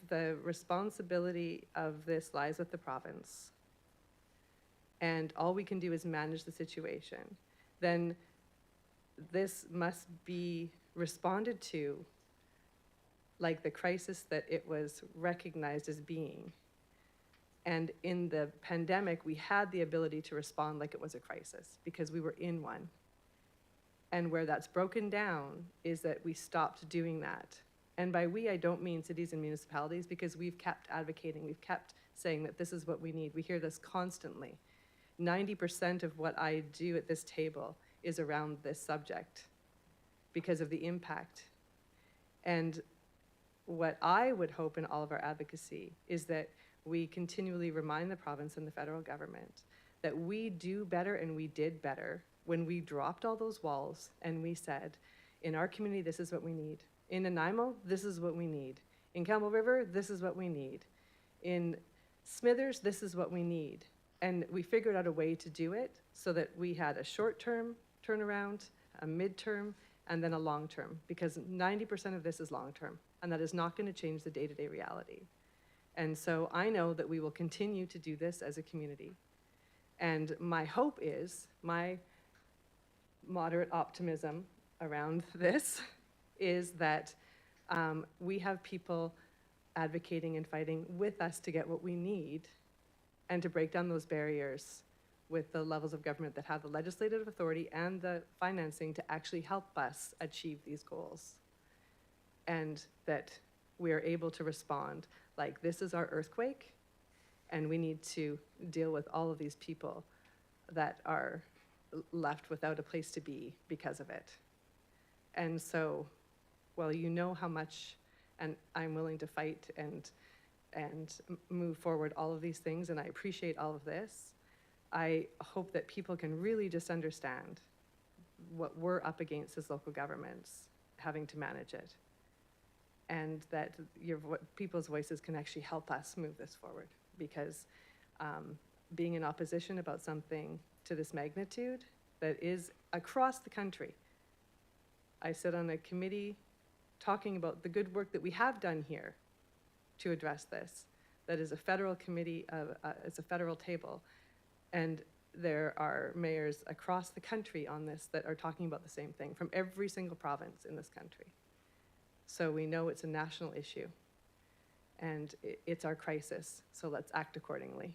the responsibility of this lies with the province, and all we can do is manage the situation, then this must be responded to like the crisis that it was recognized as being. And in the pandemic, we had the ability to respond like it was a crisis because we were in one. And where that's broken down is that we stopped doing that. And by we, I don't mean cities and municipalities, because we've kept advocating, we've kept saying that this is what we need. We hear this constantly. 90% of what I do at this table is around this subject because of the impact. And what I would hope in all of our advocacy is that we continually remind the province and the federal government that we do better and we did better when we dropped all those walls and we said, in our community, this is what we need. In Nanaimo, this is what we need. In Campbell River, this is what we need. In Smithers, this is what we need. And we figured out a way to do it so that we had a short-term turnaround, a mid-term, and then a long-term, because 90% of this is long-term, and that is not going to change the day-to-day reality. And so I know that we will continue to do this as a community. And my hope is, my moderate optimism around this is that we have people advocating and fighting with us to get what we need and to break down those barriers with the levels of government that have the legislative authority and the financing to actually help us achieve these goals. And that we are able to respond like, this is our earthquake, and we need to deal with all of these people that are left without a place to be because of it. And so, well, you know how much, and I'm willing to fight and move forward all of these things, and I appreciate all of this. I hope that people can really just understand what we're up against as local governments, having to manage it, and that people's voices can actually help us move this forward, because being in opposition about something to this magnitude that is across the country. I sit on a committee talking about the good work that we have done here to address this. That is a federal committee, it's a federal table. And there are mayors across the country on this that are talking about the same thing from every single province in this country. So we know it's a national issue, and it's our crisis, so let's act accordingly.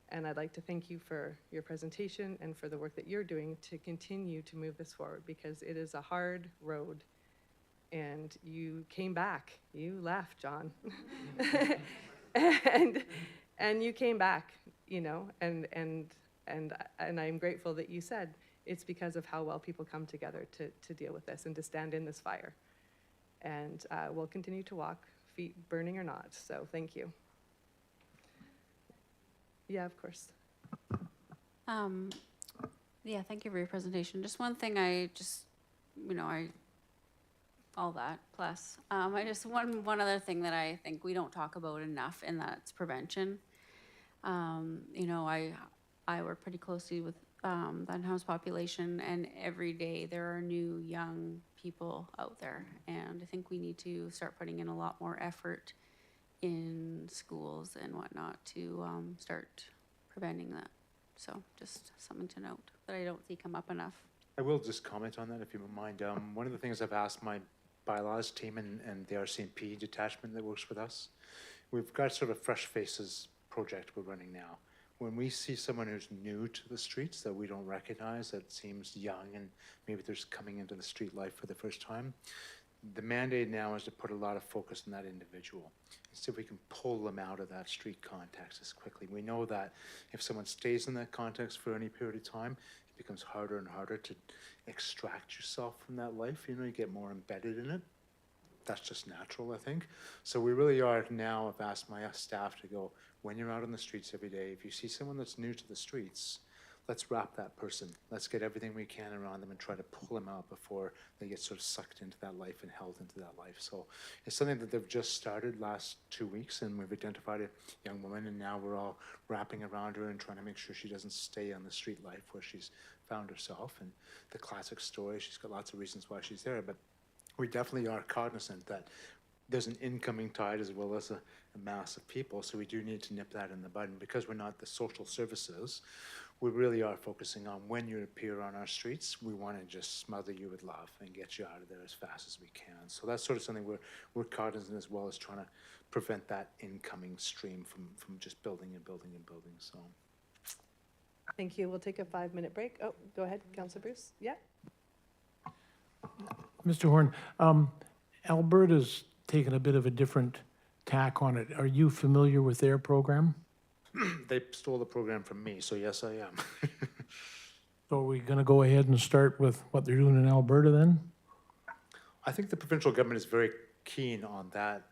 And I'd like to thank you for your presentation and for the work that you're doing to continue to move this forward, because it is a hard road. And you came back. You left, John. and you came back, and I'm grateful that you said it's because of how well people come together to deal with this and to stand in this fire. And we'll continue to walk, feet burning or not. So thank you. Yeah, of course. Yeah, thank you for your presentation. Just one thing all that plus one other thing that I think we don't talk about enough, and that's prevention. I work pretty closely with the unhoused population, and every day there are new young people out there, and I think we need to start putting in a lot more effort in schools and whatnot to start preventing that. So just something to note that I don't see come up enough. I will just comment on that, if you don't mind. One of the things I've asked my bylaws team and the RCMP detachment that works with us, we've got sort of Fresh Faces project we're running now. When we see someone who's new to the streets that we don't recognize, that seems young and maybe they're just coming into the street life for the first time, the mandate now is to put a lot of focus on that individual and see if we can pull them out of that street context as quickly. We know that if someone stays in that context for any period of time, it becomes harder and harder to extract yourself from that life. You get more embedded in it. that's just natural, I think. So we really are now, I've asked my staff to go, when you're out on the streets every day, if you see someone that's new to the streets, let's wrap that person. Let's get everything we can around them and try to pull them out before they get sort of sucked into that life and held into that life. So it's something that they've just started last 2 weeks, and we've identified a young woman, and now we're all wrapping around her and trying to make sure she doesn't stay on the street life where she's found herself. And the classic story, she's got lots of reasons why she's there, but we definitely are cognizant that there's an incoming tide as well as a mass of people, so we do need to nip that in the bud. And because we're not the social services, we really are focusing on when you appear on our streets, we want to just smother you with love and get you out of there as fast as we can. So that's sort of something we're cognizant, as well as trying to prevent that incoming stream from just building and building and building. So Thank you. We'll take a 5-minute break. Oh, go ahead, Councillor Bruce. Yeah. Mr. Horn, Alberta's taken a bit of a different tack on it. Are you familiar with their program? they stole the program from me, so yes, I am. So are we going to go ahead and start with what they're doing in Alberta then? I think the provincial government is very keen on that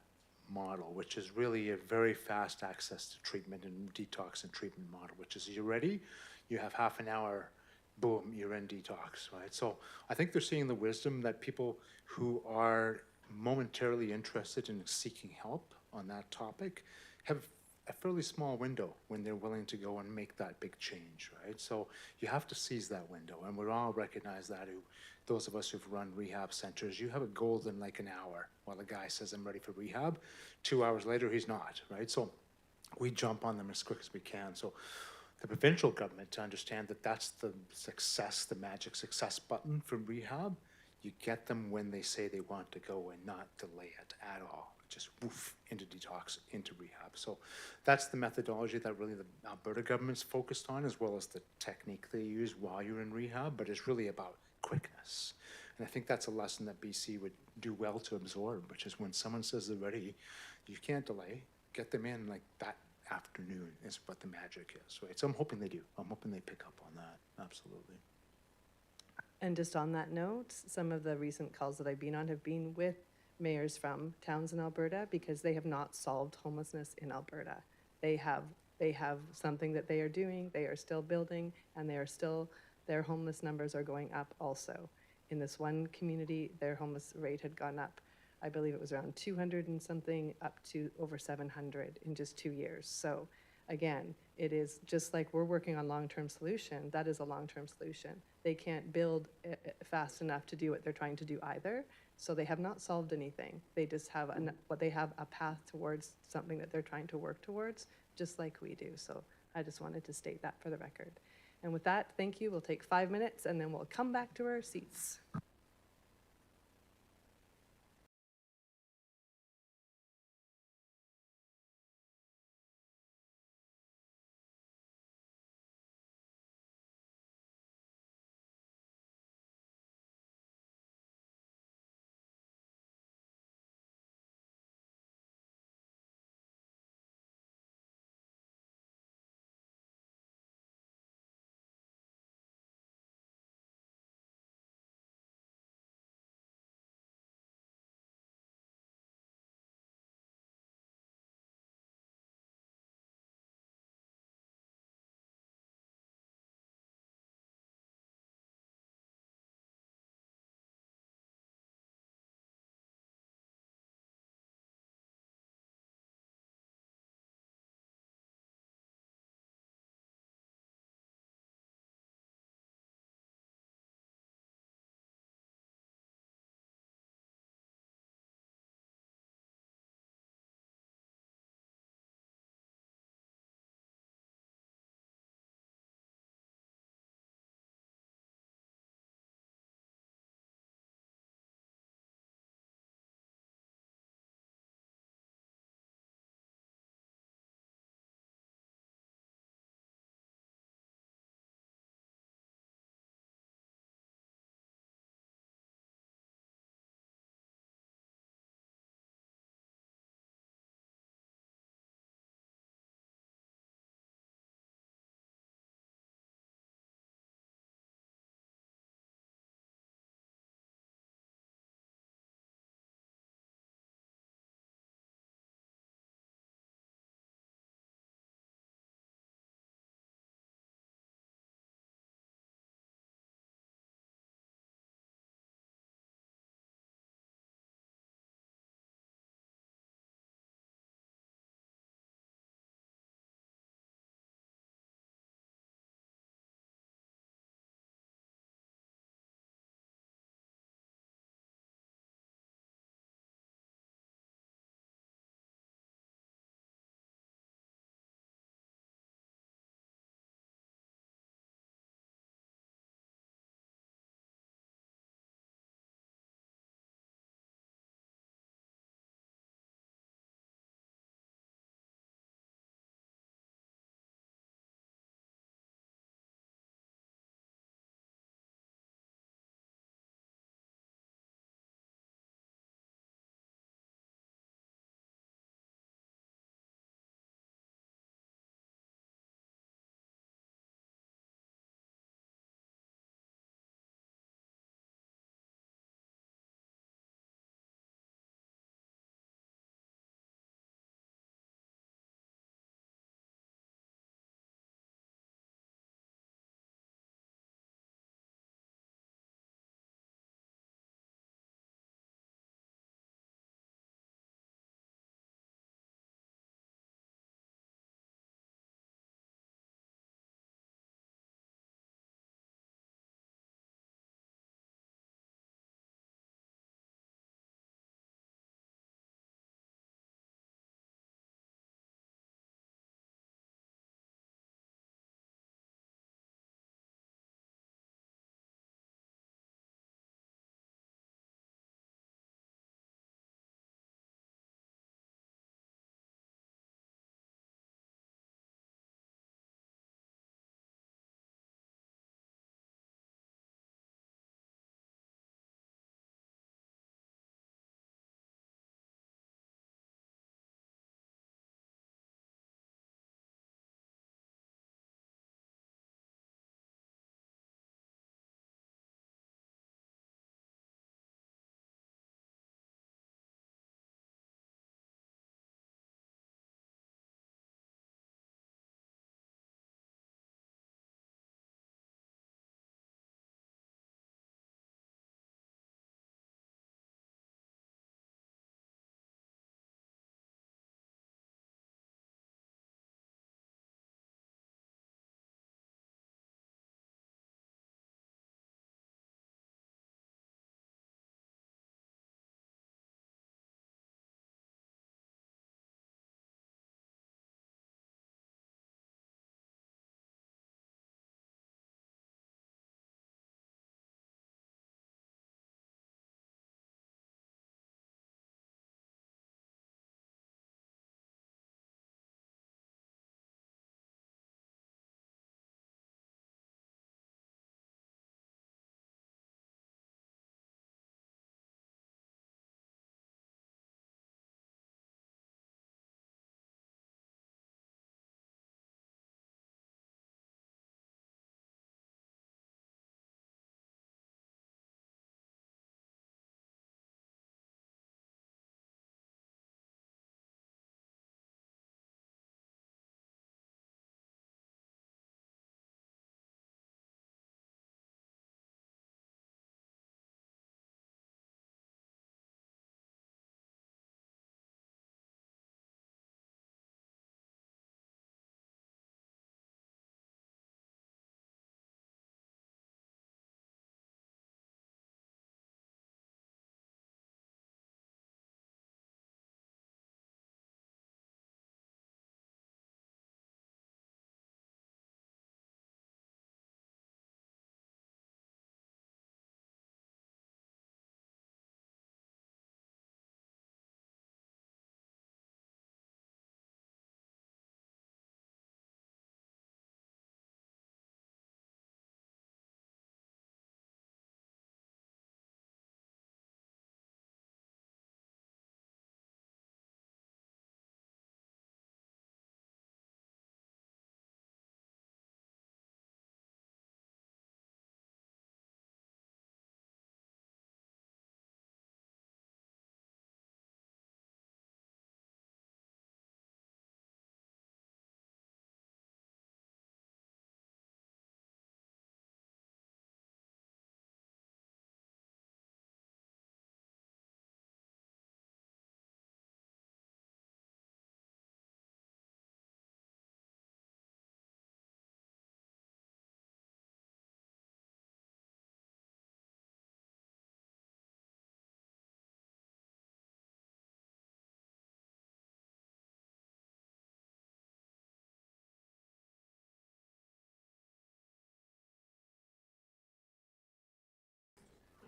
model, which is really a very fast access to treatment and detox and treatment model, which is you're ready, you have half an hour, boom, you're in detox, right? So I think they're seeing the wisdom that people who are momentarily interested in seeking help on that topic have a fairly small window when they're willing to go and make that big change, right? So you have to seize that window, and we all recognize that. Those of us who've run rehab centers, you have a golden like an hour while a guy says, I'm ready for rehab. 2 hours later, he's not, right? So we jump on them as quick as we can. So the provincial government, to understand that that's the success, the magic success button for rehab, you get them when they say they want to go and not delay it at all. Just woof into detox, into rehab. So that's the methodology that really the Alberta government's focused on, as well as the technique they use while you're in rehab, but it's really about quickness. And I think that's a lesson that BC would do well to absorb, which is when someone says they're ready, you can't delay, get them in like that afternoon is what the magic is, right? So I'm hoping they do. I'm hoping they pick up on that, absolutely. And just on that note, some of the recent calls that I've been on have been with mayors from towns in Alberta, because they have not solved homelessness in Alberta. They have something that they are doing, they are still building, and their homeless numbers are going up also. In this one community, their homeless rate had gone up, I believe it was around 200 and something, up to over 700 in just 2 years. So again, it is just like we're working on long-term solution, that is a long-term solution. They can't build fast enough to do what they're trying to do either. So they have not solved anything. They just have they have a path towards something that they're trying to work towards, just like we do. So I just wanted to state that for the record. And with that, thank you. We'll take 5 minutes and then we'll come back to our seats.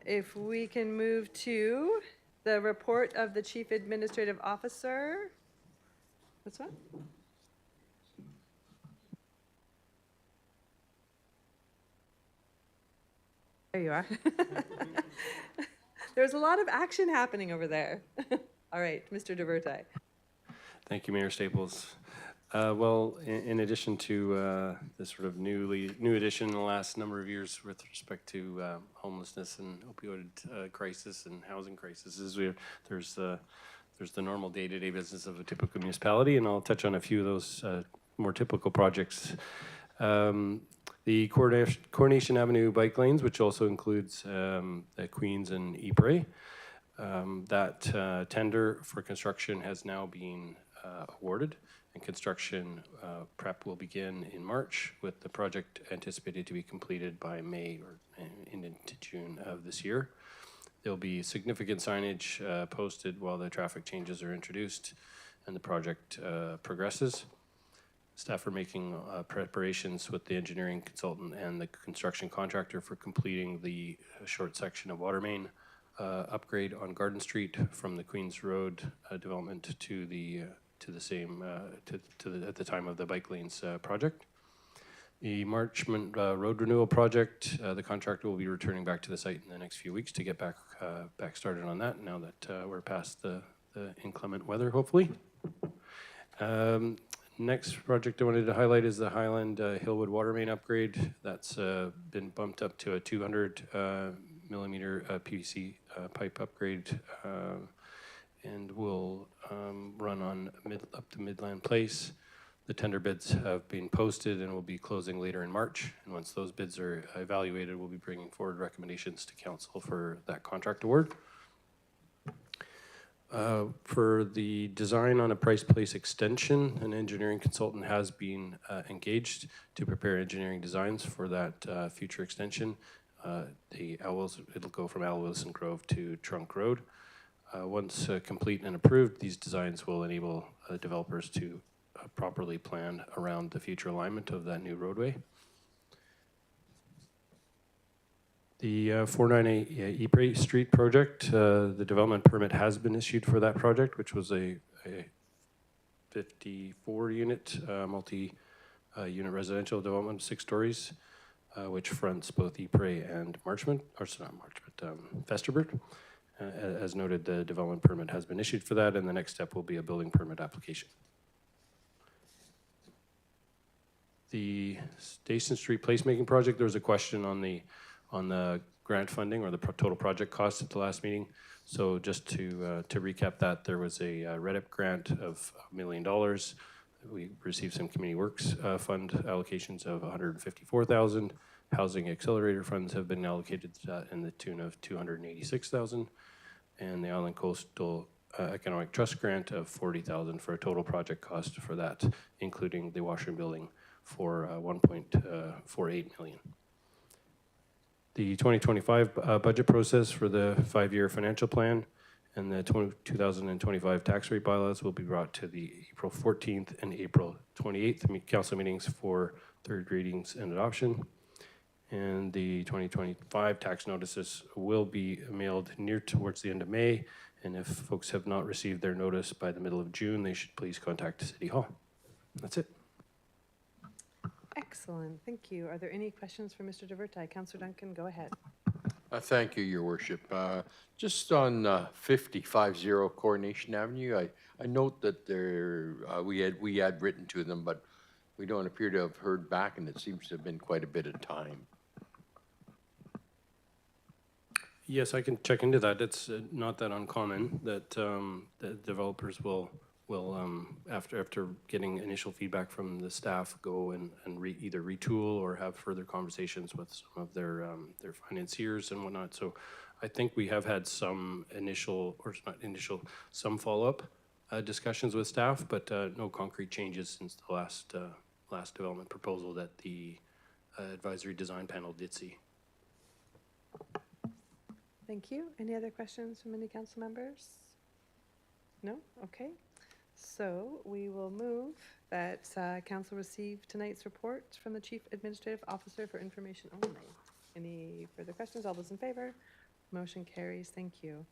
If we can move to the report of the Chief Administrative Officer. What's that? There you are. There's a lot of action happening over there. All right, Mr. DeVerte. Thank you, Mayor Staples. Well, in addition to this sort of new addition in the last number of years with respect to homelessness and opioid crisis and housing crisis, there's the normal day-to-day business of a typical municipality, and I'll touch on a few of those more typical projects. The Coronation Avenue bike lanes, which also includes the Queens and Ypres. That tender for construction has now been awarded, and construction prep will begin in March, with the project anticipated to be completed by May or into June of this year. There'll be significant signage posted while the traffic changes are introduced and the project progresses. Staff are making preparations with the engineering consultant and the construction contractor for completing the short section of water main upgrade on Garden Street from the Queens Road development to the at the time of the bike lanes project. The Marchmont Road Renewal Project, the contractor will be returning back to the site in the next few weeks to get back started on that now that we're past the inclement weather, hopefully. Next project I wanted to highlight is the Highland Hillwood water main upgrade. That's been bumped up to a 200 millimeter PVC pipe upgrade and will run on up to Midland Place. The tender bids have been posted and will be closing later in March. And once those bids are evaluated, we'll be bringing forward recommendations to council for that contract award. For the design on a Price Place extension, an engineering consultant has been engaged to prepare engineering designs for that future extension. It'll go from Al Wilson Grove to Trunk Road. Once complete and approved, these designs will enable developers to properly plan around the future alignment of that new roadway. The 498 Ypres Street project, the development permit has been issued for that project, which was a 54-unit multi-unit residential development, 6 stories, which fronts both Ypres and Festerbert. As noted, the development permit has been issued for that, and the next step will be a building permit application. The Station Street placemaking project, there was a question on the grant funding or the total project cost at the last meeting. So just to recap that, there was a REDIP grant of $1 million. We received some community works fund allocations of $154,000. Housing accelerator funds have been allocated to that in the tune of $286,000. And the Island Coastal Economic Trust grant of $40,000 for a total project cost for that, including the washroom building, for $1.48 million. The 2025 budget process for the 5-year financial plan and the 2025 tax rate bylaws will be brought to the April 14th and April 28th council meetings for third readings and adoption. And the 2025 tax notices will be mailed near towards the end of May. And if folks have not received their notice by the middle of June, they should please contact City Hall. That's it. Excellent, thank you. Are there any questions for Mr. DeVerte? Councillor Duncan, go ahead. Thank you, Your Worship. Just on 5050 Coronation Avenue, I note that there we had written to them, but we don't appear to have heard back, and it seems to have been quite a bit of time. Yes, I can check into that. It's not that uncommon that the developers will after getting initial feedback from the staff, go and either retool or have further conversations with some of their financiers and whatnot. So I think we have had some some follow-up discussions with staff, but no concrete changes since the last development proposal that the advisory design panel did see. Thank you. Any other questions from any council members? No? Okay. So we will move that council receive tonight's report from the Chief Administrative Officer for information only. Any further questions? All those in favor? Motion carries. Thank you.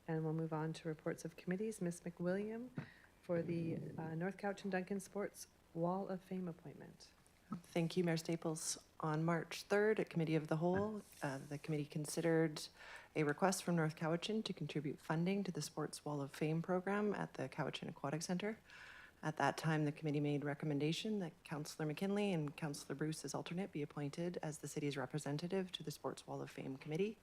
And we'll move on to reports of committees. Ms. McWilliam for the North Cowichan Duncan Sports Wall of Fame appointment. Thank you, Mayor Staples. On March 3rd, at Committee of the Whole, the committee considered a request from North Cowichan to contribute funding to the Sports Wall of Fame program at the Cowichan Aquatic Center. At that time, the committee made recommendation that Councillor McKinley and Councillor Bruce as alternate be appointed as the city's representative to the Sports Wall of Fame committee,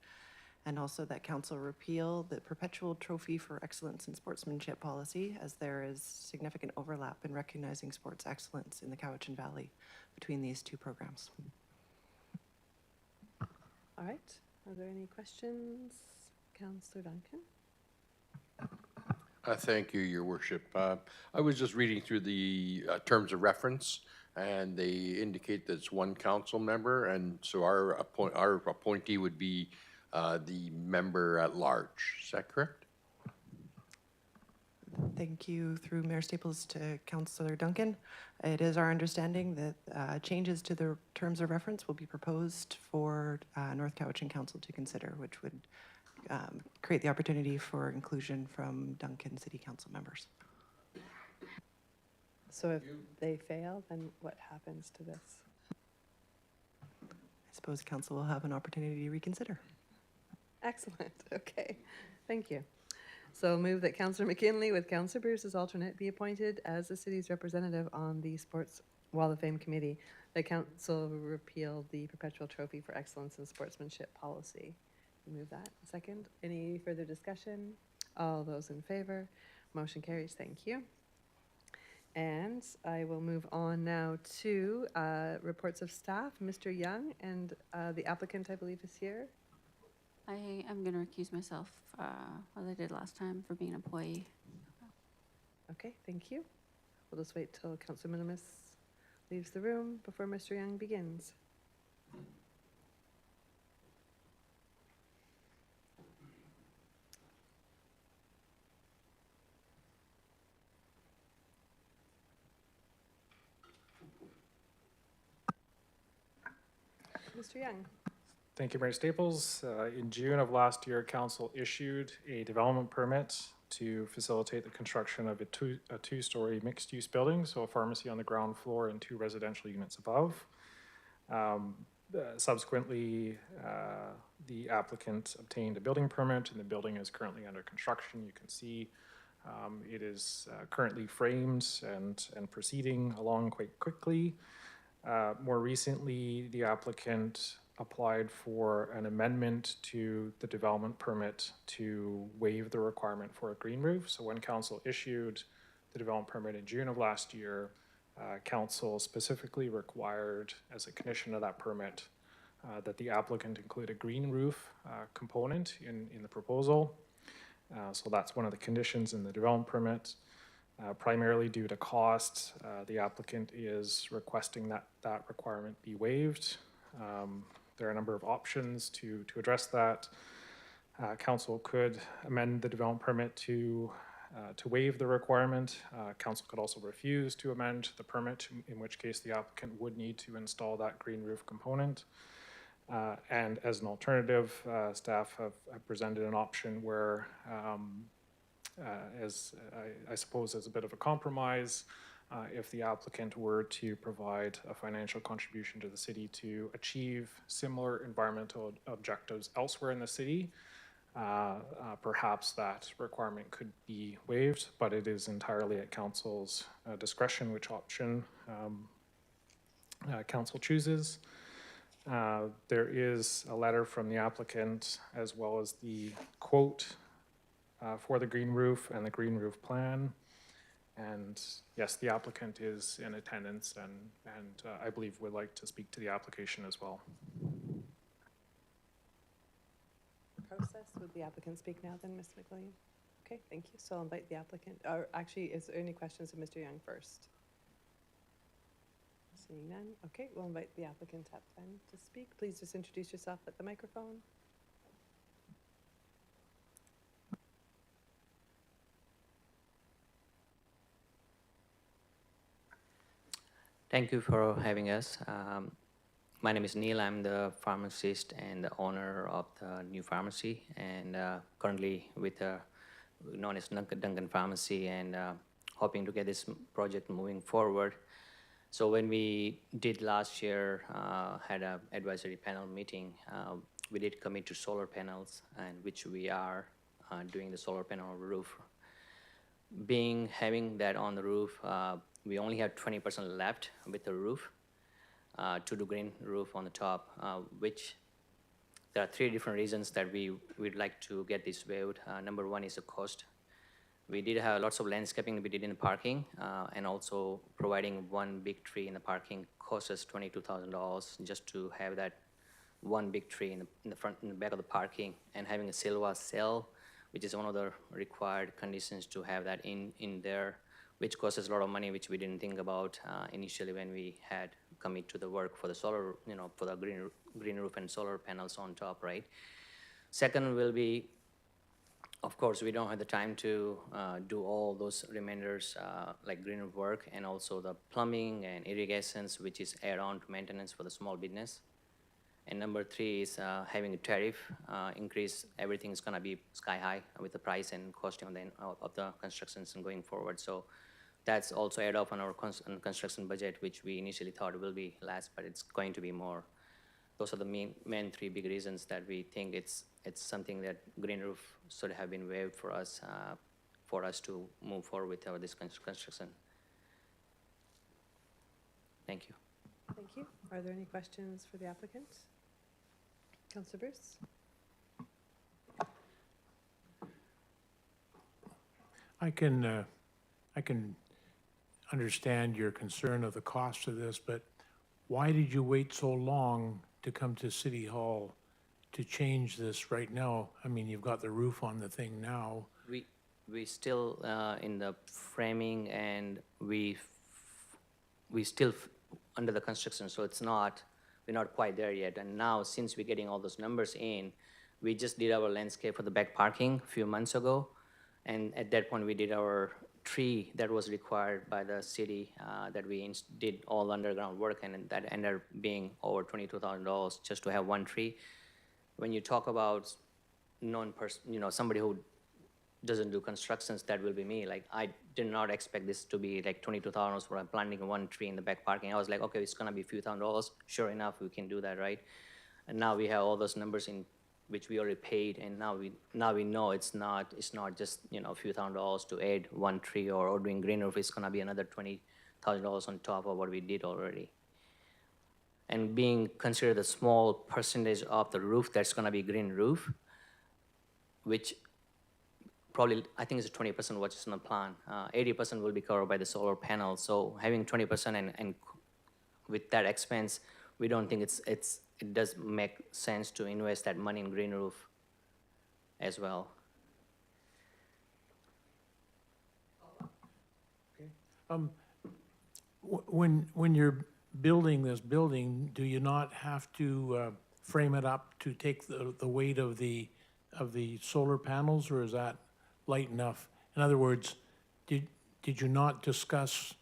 and also that council repeal the perpetual trophy for excellence in sportsmanship policy, as there is significant overlap in recognizing sports excellence in the Cowichan Valley between these two programs. All right. Are there any questions? Councillor Duncan? Thank you, Your Worship. I was just reading through the terms of reference, and they indicate that it's one council member, and so our appointee would be the member at large. Is that correct? Thank you through Mayor Staples to Councillor Duncan. It is our understanding that changes to the terms of reference will be proposed for North Cowichan Council to consider, which would create the opportunity for inclusion from Duncan City Council members. So if they fail, then what happens to this? I suppose council will have an opportunity to reconsider. Excellent. Okay. Thank you. So move that Councillor McKinley with Councillor Bruce as alternate be appointed as the city's representative on the Sports Wall of Fame committee. The council repeal the perpetual trophy for excellence in sportsmanship policy. Move that. Second. Any further discussion? All those in favor? Motion carries. Thank you. And I will move on now to reports of staff. Mr. Young, and the applicant, I believe, is here. I am going to recuse myself, as I did last time, for being an employee. Okay, thank you. We'll just wait till Councillor Minimus leaves the room before Mr. Young begins. Mr. Young. Thank you, Mayor Staples. In June of last year, Council issued a development permit to facilitate the construction of a two-story mixed-use building, so a pharmacy on the ground floor and 2 residential units above. Subsequently, the applicant obtained a building permit, and the building is currently under construction. You can see it is currently framed and proceeding along quite quickly. More recently, the applicant applied for an amendment to the development permit to waive the requirement for a green roof. So when council issued the development permit in June of last year, council specifically required as a condition of that permit that the applicant include a green roof component in the proposal. So that's one of the conditions in the development permit. Primarily due to cost, the applicant is requesting that that requirement be waived. There are a number of options to address that. Council could amend the development permit to waive the requirement. Council could also refuse to amend the permit, in which case the applicant would need to install that green roof component. And as an alternative, staff have presented an option where, I suppose as a bit of a compromise, if the applicant were to provide a financial contribution to the city to achieve similar environmental objectives elsewhere in the city, perhaps that requirement could be waived, but it is entirely at council's discretion which option council chooses. There is a letter from the applicant as well as the quote for the green roof and the green roof plan. And yes, the applicant is in attendance and I believe would like to speak to the application as well. Process, would the applicant speak now then, Ms. McWilliam? Okay, thank you. So I'll invite the applicant, or actually, is there any questions of Mr. Young first? Seeing none, okay, we'll invite the applicant up then to speak. Please just introduce yourself at the microphone. Thank you for having us. My name is Neil. I'm the pharmacist and the owner of the new pharmacy, and currently with known as Duncan Pharmacy, and hoping to get this project moving forward. So when we did last year, had an advisory panel meeting, we did commit to solar panels, and which we are doing the solar panel on the roof. Having that on the roof, we only have 20% left with the roof to do green roof on the top, which there are 3 different reasons that we'd like to get this waived. Number 1 is the cost. We did have lots of landscaping we did in the parking, and also providing 1 big tree in the parking cost us $22,000 just to have that 1 big tree in the front, in the back of the parking, and having a silver cell, which is one of the required conditions to have that in there, which costs us a lot of money, which we didn't think about initially when we had commit to the work for the solar, for the green roof and solar panels on top, right? Second will be, of course, we don't have the time to do all those remainders like green roof work, and also the plumbing and irrigations, which is add-on to maintenance for the small business. And number 3 is having a tariff increase. Everything is gonna be sky high with the price and costing of the constructions and going forward. So that's also add up on our construction budget, which we initially thought will be less, but it's going to be more. Those are the main 3 big reasons that we think it's something that green roof should have been waived for us to move forward with this construction. Thank you. Thank you. Are there any questions for the applicant? Councillor Bruce? I can understand your concern of the cost of this, but why did you wait so long to come to City Hall to change this right now? I mean, you've got the roof on the thing now. We still in the framing, and we still under the construction, so we're not quite there yet. And now, since we're getting all those numbers in, we just did our landscape for the back parking a few months ago, and at that point we did our tree that was required by the city, that we did all underground work, and that ended up being over $22,000 just to have 1 tree. When you talk about somebody who doesn't do constructions, that will be me. Like, I did not expect this to be like $22,000 for planting 1 tree in the back parking. I was like, okay, it's gonna be a few $1,000s. Sure enough, we can do that, right? And now we have all those numbers in which we already paid, and now we know it's not just a few $1,000s to add 1 tree or doing green roof. It's gonna be another $20,000 on top of what we did already. And being considered a small percentage of the roof that's gonna be green roof, which probably, I think it's 20% what is in the plan. 80% will be covered by the solar panel. So having 20% and with that expense, we don't think it does make sense to invest that money in green roof as well. When you're building this building, do you not have to frame it up to take the weight of the solar panels, or is that light enough? In other words, did you not discuss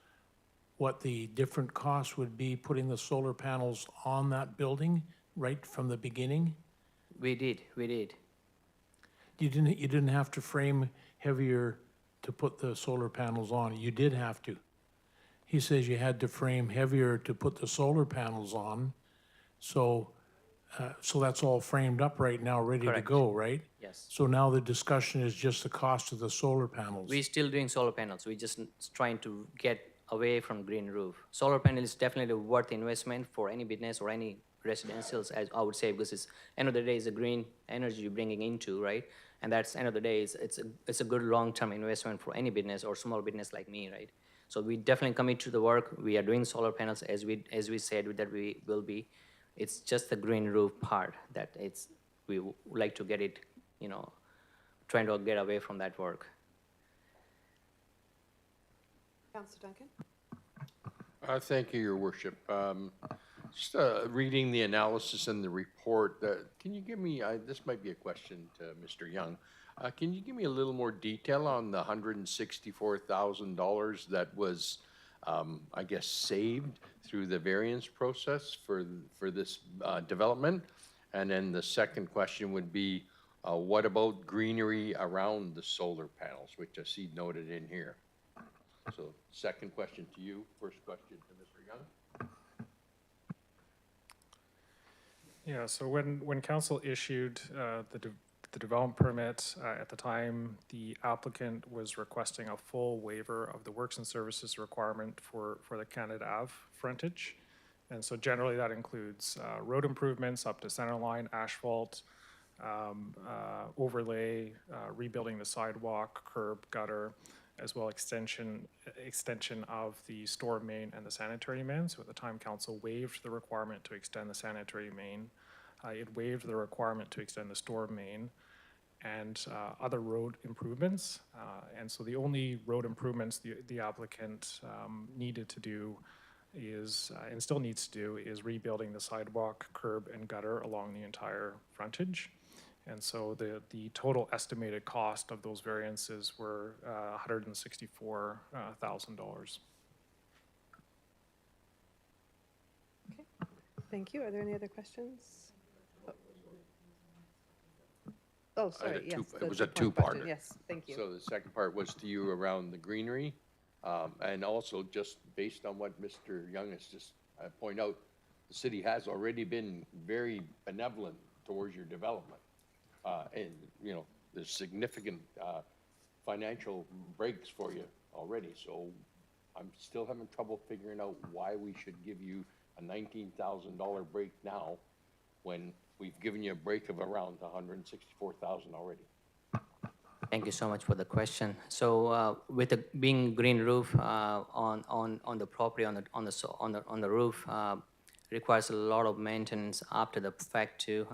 what the different costs would be putting the solar panels on that building right from the beginning? We did. You didn't have to frame heavier to put the solar panels on. You did have to. He says you had to frame heavier to put the solar panels on. So that's all framed up right now, ready to Correct. go, right? Yes. So now the discussion is just the cost of the solar panels. We're still doing solar panels. We're just trying to get away from green roof. Solar panel is definitely worth investment for any business or any residentials, as I would say, because it's end of the day is a green energy you're bringing into, right? And that's end of the day it's a good long-term investment for any business or small business like me, right? So we definitely commit to the work. We are doing solar panels as we said that we will be. It's just the green roof part that we would like to get it, trying to get away from that work. Councillor Duncan? Thank you, Your Worship. Just reading the analysis and the report, can you give me, this might be a question to Mr. Young, can you give me a little more detail on the $164,000 that was I guess, saved through the variance process for this development? And then the second question would be, what about greenery around the solar panels, which I see noted in here? So second question to you, first question to Mr. Young. Yeah, so when council issued the development permit, at the time, the applicant was requesting a full waiver of the works and services requirement for the Canada Ave frontage. And so generally that includes road improvements up to center line, asphalt, overlay, rebuilding the sidewalk, curb, gutter, as well extension of the storm main and the sanitary main. So at the time, council waived the requirement to extend the sanitary main. It waived the requirement to extend the storm main and other road improvements. And so the only road improvements the applicant needed to do is, and still needs to do, is rebuilding the sidewalk, curb, and gutter along the entire frontage. And so the total estimated cost of those variances were $164,000. Thank you. Are there any other questions? Oh, sorry, yes. It was a two-part two-parter. question. Yes, thank you. So the second part was to you around the greenery, and also just based on what Mr. Young has just pointed out, the city has already been very benevolent towards your development. And, you know, there's significant financial breaks for you already, so I'm still having trouble figuring out why we should give you a $19,000 break now when we've given you a break of around $164,000 already. Thank you so much for the question. So with it being green roof on the property on the roof requires a lot of maintenance after the fact too,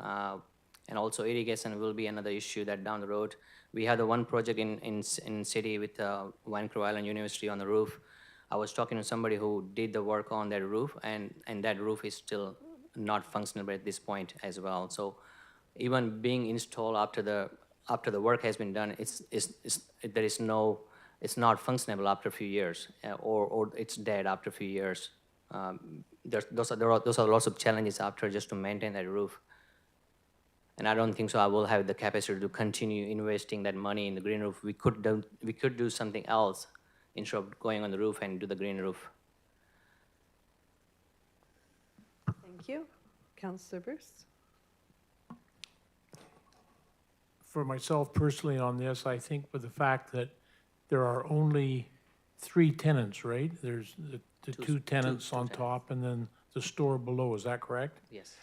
and also irrigation will be another issue that down the road. We have the one project in city with Vancouver Island University on the roof. I was talking to somebody who did the work on that roof, and that roof is still not functional at this point as well. So even being installed after the work has been done, it's not functionable after a few years, or it's dead after a few years. Those are lots of challenges after just to maintain that roof. And I don't think so I will have the capacity to continue investing that money in the green roof. We could do something else instead of going on the roof and do the green roof. Thank you. Councillor Bruce? For myself personally on this, I think with the fact that there are only 3 tenants, right? There's the two tenants on top and then the store below, is that correct? Yes.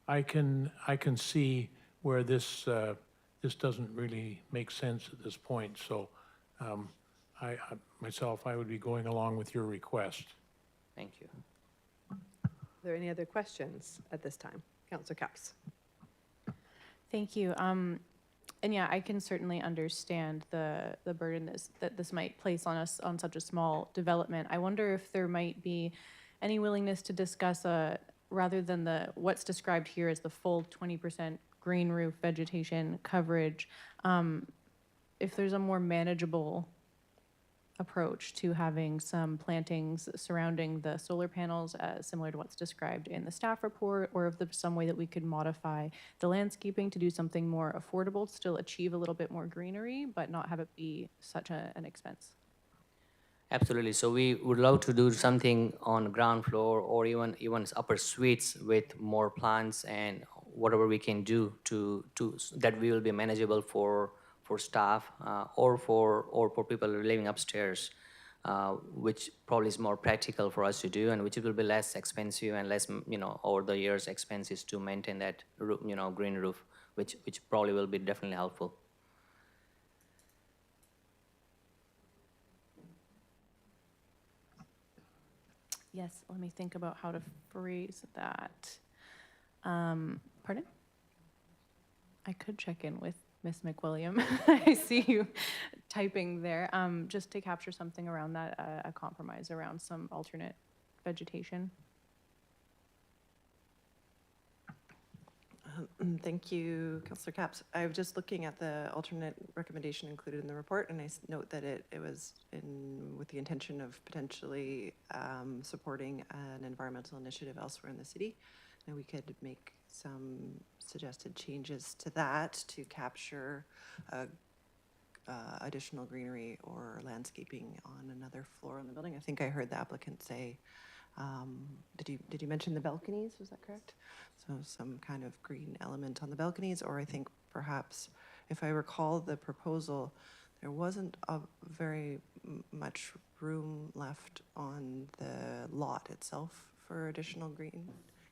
I can see where this doesn't really make sense at this point. So I would be going along with your request. Thank you. Are there any other questions at this time? Councillor Caps? Thank you. And yeah, I can certainly understand the burden that this might place on us on such a small development. I wonder if there might be any willingness to discuss rather than what's described here as the full 20% green roof vegetation coverage, if there's a more manageable approach to having some plantings surrounding the solar panels, similar to what's described in the staff report, or if there's some way that we could modify the landscaping to do something more affordable, to still achieve a little bit more greenery, but not have it be such an expense. Absolutely. So we would love to do something on the ground floor or even upper suites with more plants and whatever we can do to that we will be manageable for staff or for people living upstairs, which probably is more practical for us to do, and which will be less expensive and less, over the years expenses to maintain that green roof, which probably will be definitely helpful. Yes, let me think about how to phrase that. Pardon? I could check in with Ms. McWilliam. I see you typing there. Just to capture something around that, a compromise around some alternate vegetation. Thank you, Councillor Capps. I was just looking at the alternate recommendation included in the report, and I note that it was with the intention of potentially supporting an environmental initiative elsewhere in the city. And we could make some suggested changes to that to capture additional greenery or landscaping on another floor in the building. I think I heard the applicant say, did you mention the balconies? Was that correct? So some kind of green element on the balconies, or I think perhaps, if I recall the proposal, there wasn't very much room left on the lot itself for additional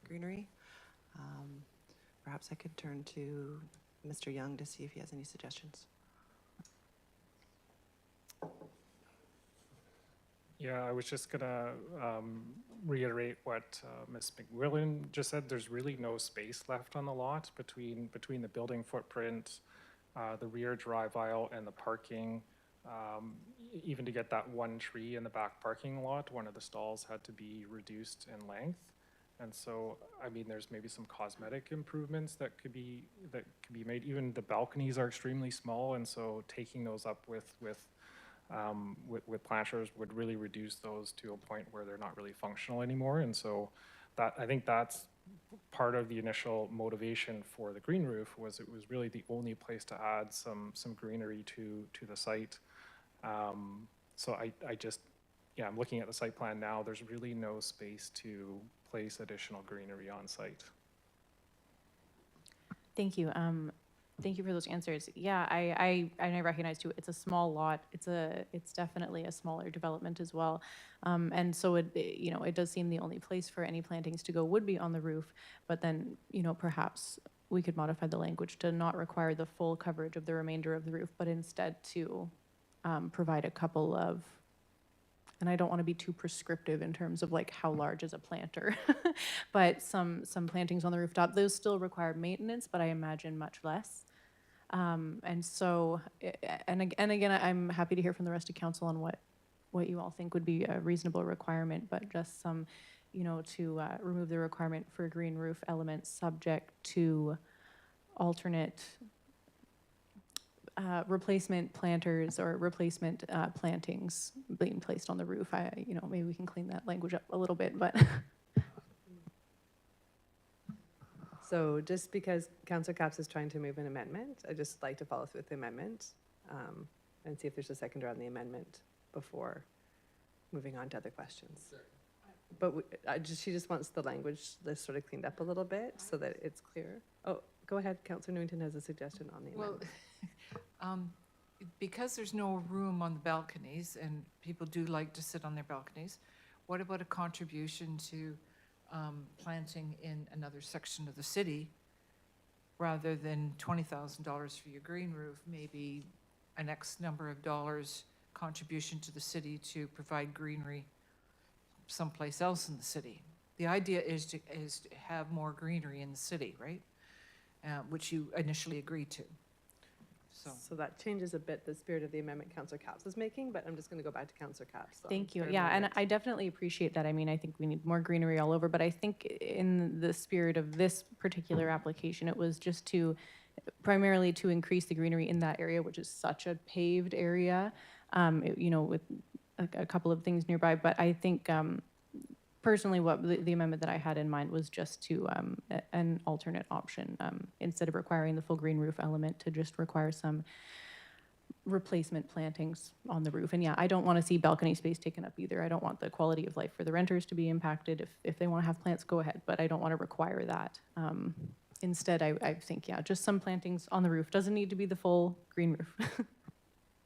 greenery. Perhaps I could turn to Mr. Young to see if he has any suggestions. Yeah, I was just gonna reiterate what Ms. McWillan just said. There's really no space left on the lot between the building footprint, the rear drive aisle, and the parking. Even to get that one tree in the back parking lot, one of the stalls had to be reduced in length. And so, I mean, there's maybe some cosmetic improvements that could be made. Even the balconies are extremely small, and so taking those up with planters would really reduce those to a point where they're not really functional anymore. And so that, I think that's part of the initial motivation for the green roof, was it was really the only place to add some greenery to the site. So I just, yeah, I'm looking at the site plan now. There's really no space to place additional greenery on site. Thank you. Thank you for those answers. Yeah, I recognize too, it's a small lot. It's definitely a smaller development as well. And so it does seem the only place for any plantings to go would be on the roof, but then, perhaps we could modify the language to not require the full coverage of the remainder of the roof, but instead to provide a couple of, and I don't want to be too prescriptive in terms of like how large is a planter, but some plantings on the rooftop, those still require maintenance, but I imagine much less. And so, and again, I'm happy to hear from the rest of council on what you all think would be a reasonable requirement, but just some, to remove the requirement for green roof elements subject to alternate replacement planters or replacement plantings being placed on the roof. Maybe we can clean that language up a little bit, but. So just because Councillor Capps is trying to move an amendment, I'd just like to follow through with the amendment and see if there's a seconder on the amendment before moving on to other questions. But she just wants the language list sort of cleaned up a little bit so that it's clear. Oh, go ahead. Councillor Newington has a suggestion on the amendment. Well, because there's no room on the balconies and people do like to sit on their balconies, what about a contribution to planting in another section of the city rather than $20,000 for your green roof, maybe an X number of dollars contribution to the city to provide greenery someplace else in the city. The idea is to have more greenery in the city, right? Which you initially agreed to. So that changes a bit the spirit of the amendment Councillor Capps is making, but I'm just going to go back to Councillor Capps. Thank you. Yeah, and I definitely appreciate that. I mean, I think we need more greenery all over, but I think in the spirit of this particular application, it was just primarily to increase the greenery in that area, which is such a paved area, with a couple of things nearby. But I think personally, what the amendment that I had in mind was just to an alternate option, instead of requiring the full green roof element, to just require some replacement plantings on the roof. And yeah, I don't want to see balcony space taken up either. I don't want the quality of life for the renters to be impacted. If they want to have plants, go ahead, but I don't want to require that. Instead, I think, yeah, just some plantings on the roof. Doesn't need to be the full green roof.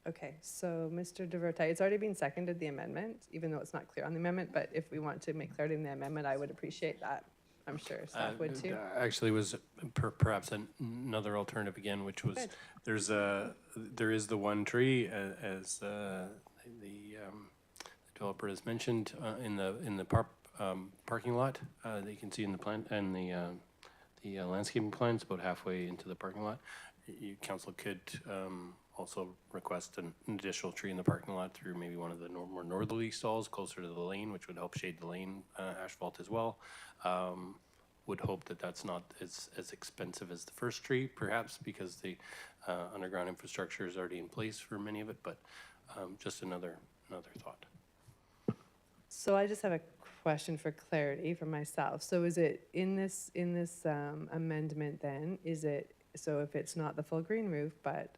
Okay, so Mr. DeVertai, it's already been seconded, the amendment, even though it's not clear on the amendment, but if we want to make clarity in the amendment, I would appreciate that. I'm sure staff would too. Actually, was perhaps another alternative again, which was there is the one tree as the developer has mentioned in the parking lot that you can see in the plan and the landscaping plans about halfway into the parking lot. Council could also request an additional tree in the parking lot through maybe one of the more northerly stalls closer to the lane, which would help shade the lane asphalt as well. would hope that that's not as expensive as the first tree, perhaps because the underground infrastructure is already in place for many of it, but just another thought. So I just have a question for clarity for myself. So is it in this amendment then, is it, so if it's not the full green roof, but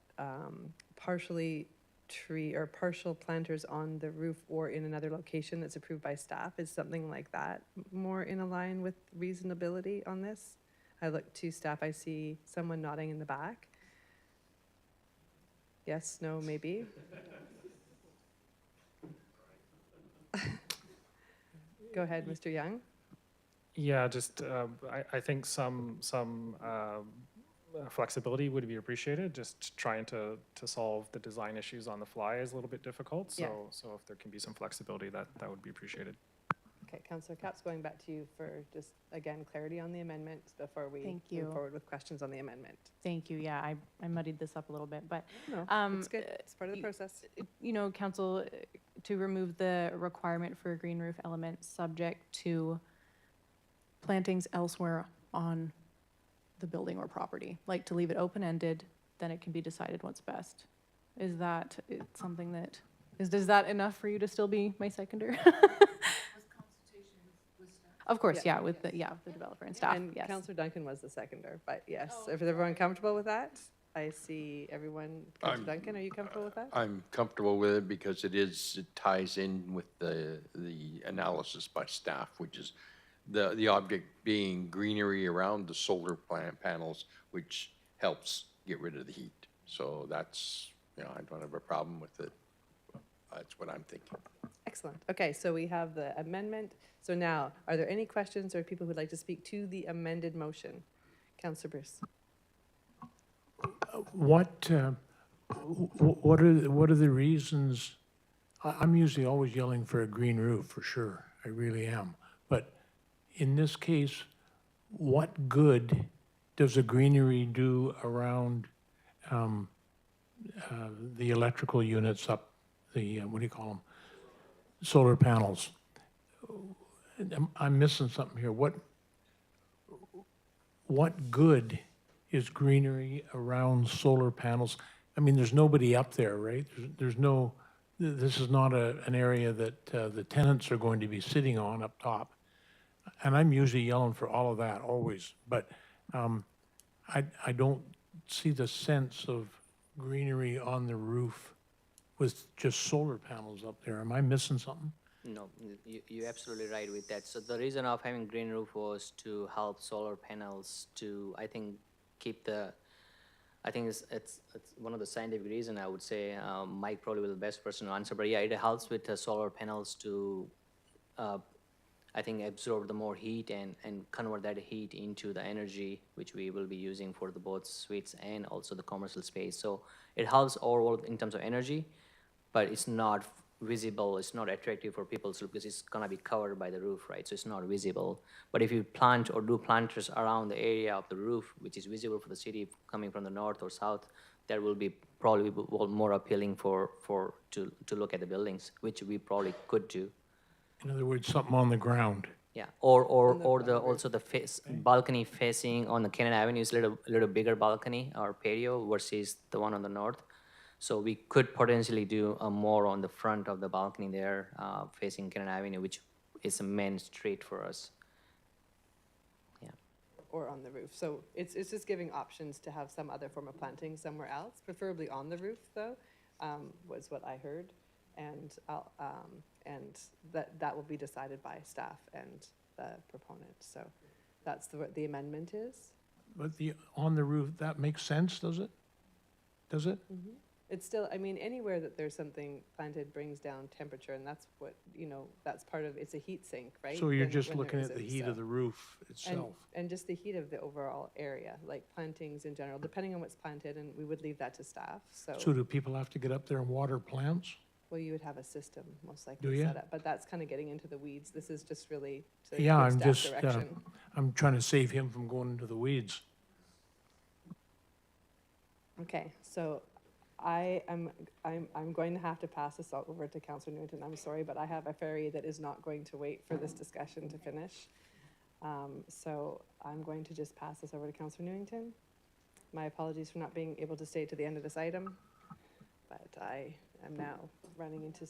partially tree or partial planters on the roof or in another location that's approved by staff, is something like that more in line with reasonability on this? I look to staff, I see someone nodding in the back. Yes, no, maybe? Go ahead, Mr. Young. Yeah, just, I think some flexibility would be appreciated. Just trying to solve the design issues on the fly is a little bit difficult. Yeah. So if there can be some flexibility, that would be appreciated. Okay, Councillor Capps, going back to you for just, again, clarity on the amendment before we Thank move you. forward with questions on the amendment. Thank you. Yeah, I muddied this up a little bit, but No, it's good. It's part of the you- process. you know, council, to remove the requirement for a green roof element subject to plantings elsewhere on the building or property, like to leave it open-ended, then it can be decided what's best. Is that something that, is that enough for you to still be my seconder? Of course, Yeah. yeah, with the developer and staff, And yes. Councillor Duncan was the seconder, but yes, is everyone comfortable with that? I see everyone, Councillor Duncan, are you comfortable with that? I'm comfortable with it because it ties in with the analysis by staff, which is the object being greenery around the solar panels, which helps get rid of the heat. So that's, I don't have a problem with it. That's what I'm thinking. Excellent. Okay, so we have the amendment. So now, are there any questions or people who'd like to speak to the amended motion? Councillor Bruce. What are the reasons? I'm usually always yelling for a green roof, for sure. I really am. But in this case, what good does a greenery do around the electrical units up the, what do you call them? Solar panels. I'm missing something here. What good is greenery around solar panels? I mean, there's nobody up there, right? There's no, this is not an area that the tenants are going to be sitting on up top. And I'm usually yelling for all of that, always. But I don't see the sense of greenery on the roof with just solar panels up there. Am I missing something? No, you're absolutely right with that. So the reason of having green roof was to help solar panels to, I think, keep the, I think it's one of the scientific reason, I would say. Mike probably will be the best person to answer, but yeah, it helps with the solar panels to, I think, absorb the more heat and convert that heat into the energy which we will be using for the both suites and also the commercial space. So it helps overall in terms of energy, but it's not visible, it's not attractive for people because it's gonna be covered by the roof, right? So it's not visible. But if you plant or do planters around the area of the roof, which is visible for the city coming from the north or south, that will be probably more appealing to look at the buildings, which we probably could do. In other words, something on the ground. Yeah, or also the balcony facing on the Cannon Avenue is a little bigger balcony or patio versus the one on the north. So we could potentially do more on the front of the balcony there, facing Cannon Avenue, which is a main street for us. Yeah. Or on the roof. So it's just giving options to have some other form of planting somewhere else, preferably on the roof, though, was what I heard. And that will be decided by staff and the proponent. So that's what the amendment is. But on the roof, that makes sense, does it? Does it? Mm-hmm. It's still, I mean, anywhere that there's something planted brings down temperature, and that's what, that's part of, it's a heat sink, right? So you're when- just when there looking at the isn't, heat so. of the roof itself? And just the heat of the overall area, like plantings in general, depending on what's planted, and we would leave that to staff, So do people have to get up there and water plants? Well, you would have a system, most Do likely, ya? set up, but that's kind of getting into the weeds. This is just really to Yeah, give I'm staff just, direction. I'm trying to save him from going into the weeds. Okay, so I'm going to have to pass this over to Councillor Newton. I'm sorry, but I have a ferry that is not going to wait for this discussion to finish. So I'm going to just pass this over to Councillor Newington. My apologies for not being able to stay to the end of this item, but I am now running into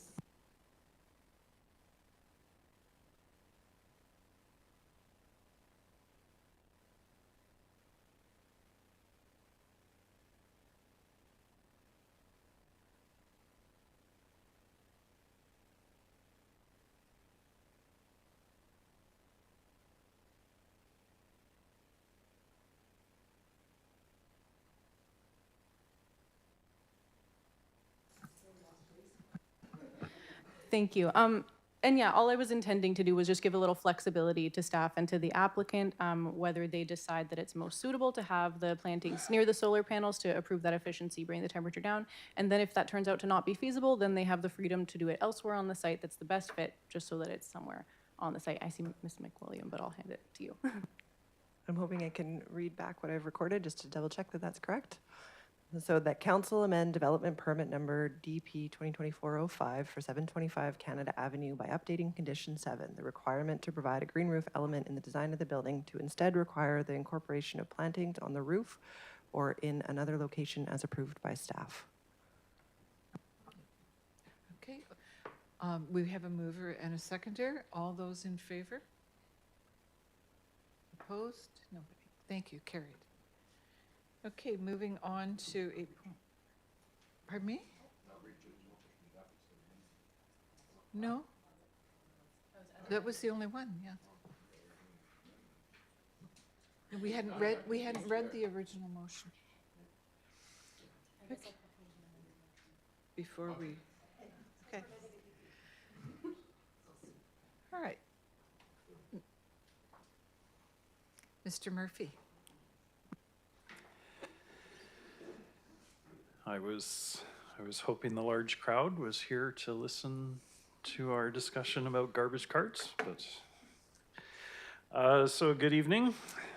Thank you. And yeah, all I was intending to do was just give a little flexibility to staff and to the applicant, whether they decide that it's most suitable to have the plantings near the solar panels to improve that efficiency, bring the temperature down. And then if that turns out to not be feasible, then they have the freedom to do it elsewhere on the site that's the best fit, just so that it's somewhere on the site. I see Ms. McWilliam, but I'll hand it to you. I'm hoping I can read back what I've recorded just to double check that that's correct. So that council amend development permit number DP 2024-05 for 725 Canada Avenue by updating condition 7, the requirement to provide a green roof element in the design of the building to instead require the incorporation of plantings on the roof or in another location as approved by staff. Okay. We have a mover and a seconder. All those in favor? Opposed? Nobody. Thank you. Carried. Okay, moving on to a, pardon me? No? That was the only one, yeah. And we hadn't read the original motion. Okay. Before we, okay. All right. Mr. Murphy. I was hoping the large crowd was here to listen to our discussion about garbage carts, but so good evening.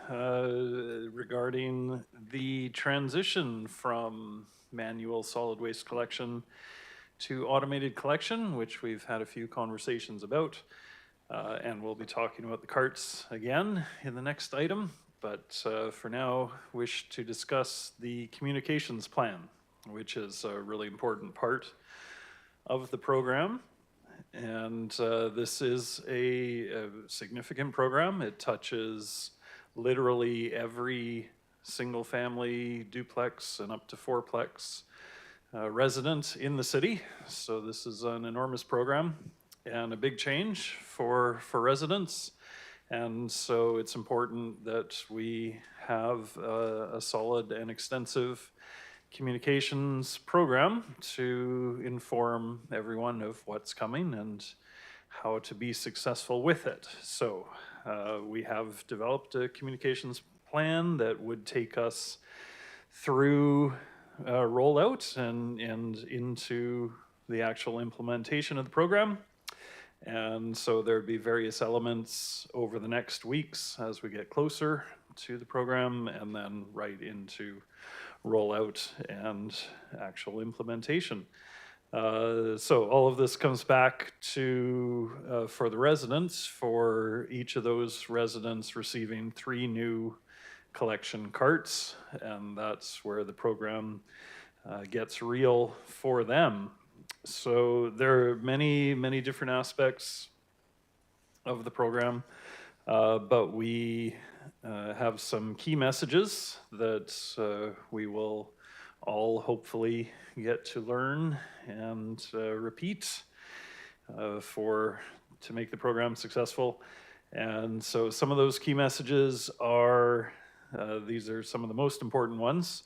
Regarding the transition from manual solid waste collection to automated collection, which we've had a few conversations about, and we'll be talking about the carts again in the next item. But for now, wish to discuss the communications plan, which is a really important part of the program. And this is a significant program. It touches literally every single family duplex and up to fourplex resident in the city. So this is an enormous program and a big change for residents. And so it's important that we have a solid and extensive communications program to inform everyone of what's coming and how to be successful with it. So we have developed a communications plan that would take us through rollout and into the actual implementation of the program. And so there'd be various elements over the next weeks as we get closer to the program, and then right into rollout and actual implementation. So all of this comes back to, for the residents, for each of those residents receiving 3 new collection carts, and that's where the program gets real for them. So there are many, many different aspects of the program, but we have some key messages that we will all hopefully get to learn and repeat to make the program successful. And so some of those key messages are, these are some of the most important ones.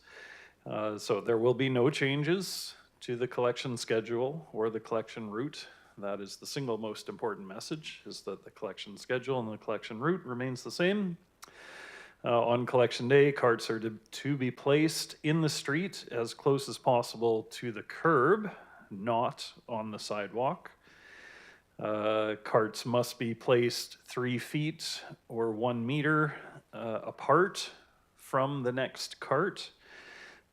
So there will be no changes to the collection schedule or the collection route. That is the single most important message, is that the collection schedule and the collection route remains the same. On collection day, carts are to be placed in the street as close as possible to the curb, not on the sidewalk. Carts must be placed 3 feet or 1 meter apart from the next cart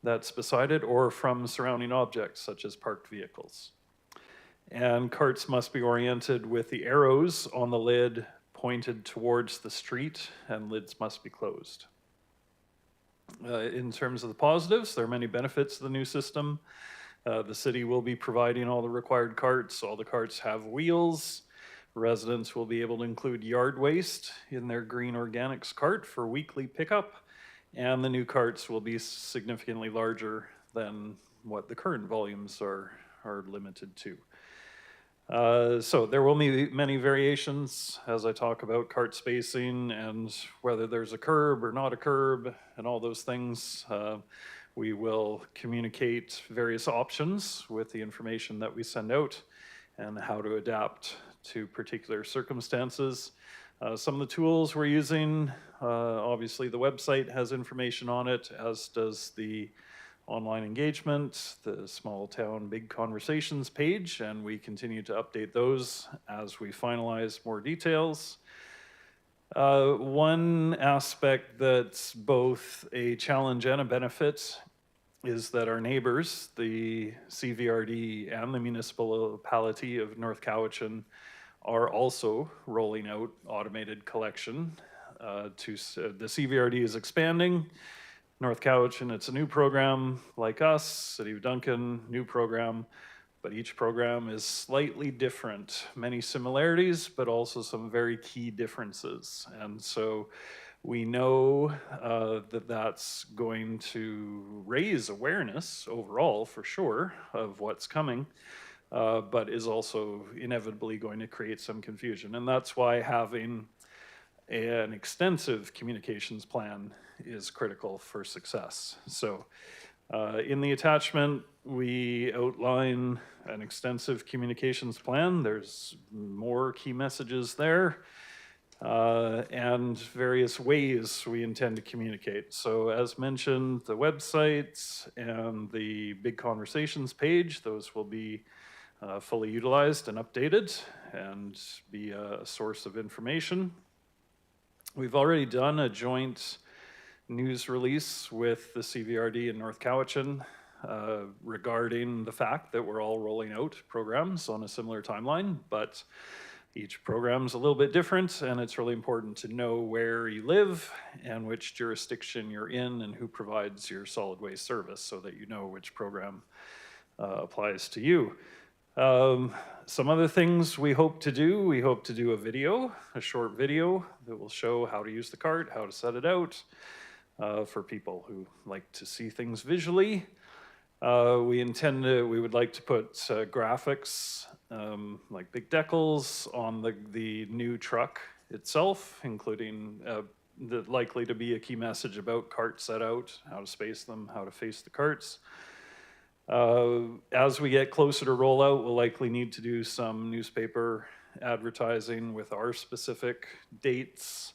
that's beside it, or from surrounding objects such as parked vehicles. And carts must be oriented with the arrows on the lid pointed towards the street, and lids must be closed. In terms of the positives, there are many benefits to the new system. The city will be providing all the required carts. All the carts have wheels. Residents will be able to include yard waste in their green organics cart for weekly pickup, and the new carts will be significantly larger than what the current volumes are limited to. So there will be many variations as I talk about cart spacing and whether there's a curb or not a curb and all those things. We will communicate various options with the information that we send out and how to adapt to particular circumstances. Some of the tools we're using, obviously the website has information on it, as does the online engagement, the small town big conversations page, and we continue to update those as we finalize more details. One aspect that's both a challenge and a benefit is that our neighbors, the CVRD and the municipality of North Cowichan, are also rolling out automated collection. The CVRD is expanding. North Cowichan, it's a new program like us, City of Duncan, new program, but each program is slightly different. Many similarities, but also some very key differences. And so we know that that's going to raise awareness overall, for sure, of what's coming, but is also inevitably going to create some confusion. And that's why having an extensive communications plan is critical for success. So in the attachment, we outline an extensive communications plan. There's more key messages there and various ways we intend to communicate. So as mentioned, the websites and the big conversations page, those will be fully utilized and updated and be a source of information. We've already done a joint news release with the CVRD in North Cowichan regarding the fact that we're all rolling out programs on a similar timeline, but each program's a little bit different, and it's really important to know where you live and which jurisdiction you're in and who provides your solid waste service so that you know which program applies to you. Some other things we hope to do a video, a short video that will show how to use the cart, how to set it out for people who like to see things visually. We would like to put graphics like big decals on the new truck itself, including likely to be a key message about cart set out, how to space them, how to face the carts. As we get closer to rollout, we'll likely need to do some newspaper advertising with our specific dates,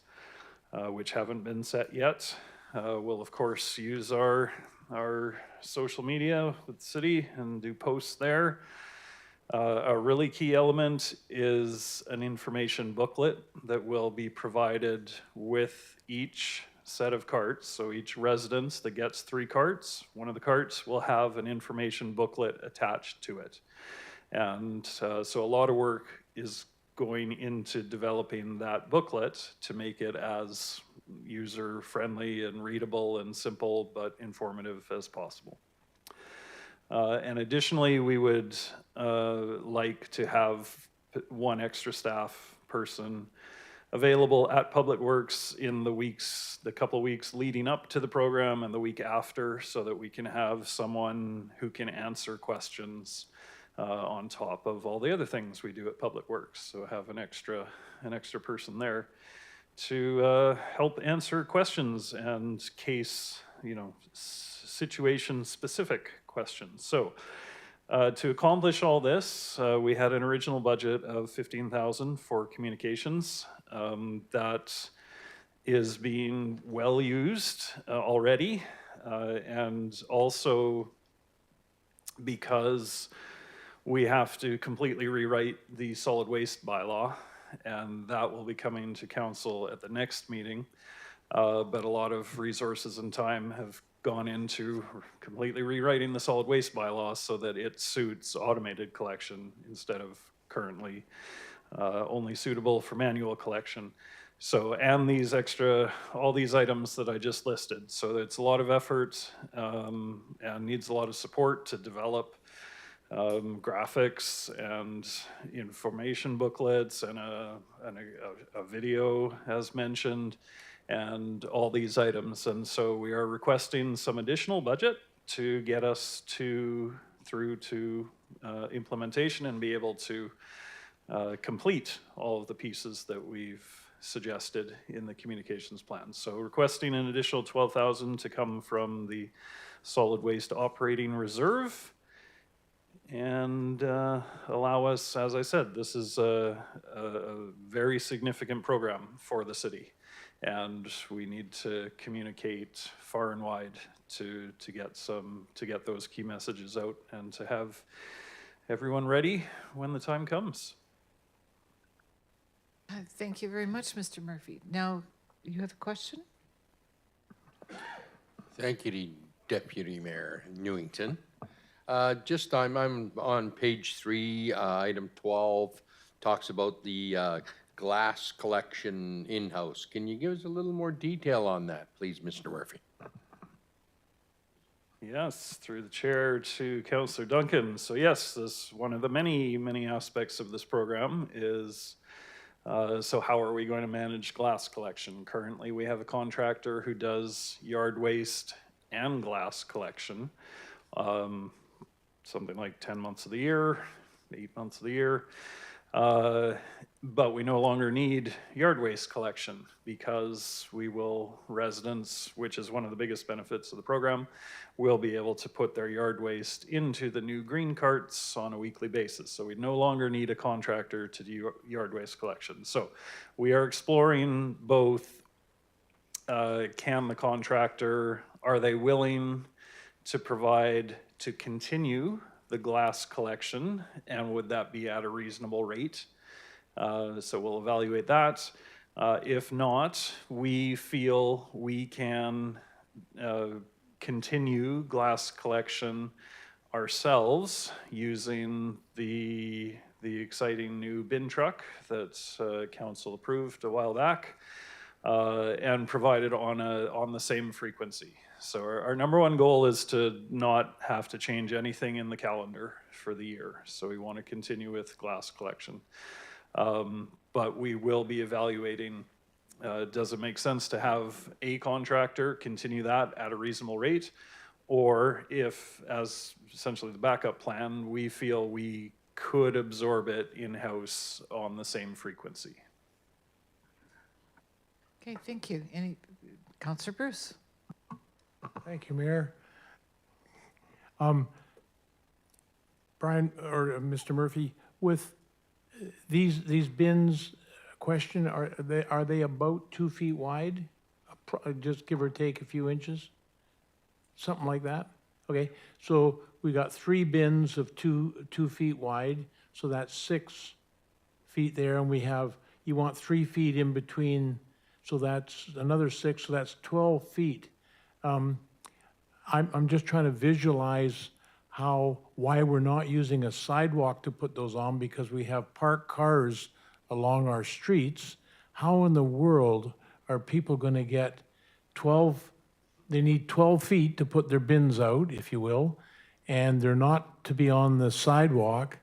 which haven't been set yet. We'll of course use our social media with the city and do posts there. A really key element is an information booklet that will be provided with each set of carts. So each residence that gets 3 carts, one of the carts will have an information booklet attached to it. And so a lot of work is going into developing that booklet to make it as user-friendly and readable and simple but informative as possible. And additionally, we would like to have one extra staff person available at Public Works in the couple weeks leading up to the program and the week after, so that we can have someone who can answer questions on top of all the other things we do at Public Works. So have an extra person there to help answer questions and case, situation specific questions. So to accomplish all this, we had an original budget of $15,000 for communications. That is being well used already, and also because we have to completely rewrite the solid waste bylaw, and that will be coming to council at the next meeting. But a lot of resources and time have gone into completely rewriting the solid waste bylaw so that it suits automated collection instead of currently only suitable for manual collection. So, and these extra, all these items that I just listed. So it's a lot of effort and needs a lot of support to develop graphics and information booklets and a video as mentioned, and all these items. And so we are requesting some additional budget to get us through to implementation and be able to complete all of the pieces that we've suggested in the communications plan. So requesting an additional 12,000 to come from the solid waste operating reserve and allow us, as I said, this is a very significant program for the city. And we need to communicate far and wide to get those key messages out and to have everyone ready when the time comes. Thank you very much, Mr. Murphy. Now, you have a question? Thank you to Deputy Mayor Newington. Just I'm on page 3, item 12, talks about the glass collection in-house. Can you give us a little more detail on that, please, Mr. Murphy? Yes, through the chair to Councillor Duncan. So yes, this one of the many aspects of this program is so how are we going to manage glass collection? Currently, we have a contractor who does yard waste and glass collection, something like 10 months of the year, 8 months of the year. But we no longer need yard waste collection because residents, which is one of the biggest benefits of the program, will be able to put their yard waste into the new green carts on a weekly basis. So we no longer need a contractor to do yard waste collection. So we are exploring both, can the contractor, are they willing to continue the glass collection, and would that be at a reasonable rate? So we'll evaluate that. If not, we feel we can continue glass collection ourselves using the exciting new bin truck that council approved a while back and provided on the same frequency. So our number one goal is to not have to change anything in the calendar for the year. So we want to continue with glass collection. But we will be evaluating, does it make sense to have a contractor continue that at a reasonable rate? Or if, as essentially the backup plan, we feel we could absorb it in-house on the same frequency. Okay, thank you. Councillor Bruce? Thank you, Mayor. Brian, or Mr. Murphy, with these bins, question, are they about 2 feet wide? Just give or take a few inches? Something like that? Okay, so we got 3 bins of 2 feet wide, so that's 6 feet there, and you want 3 feet in between, so that's another 6, so that's 12 feet. I'm just trying to visualize why we're not using a sidewalk to put those on, because we have parked cars along our streets. How in the world are people going to get they need 12 feet to put their bins out, if you will, and they're not to be on the sidewalk,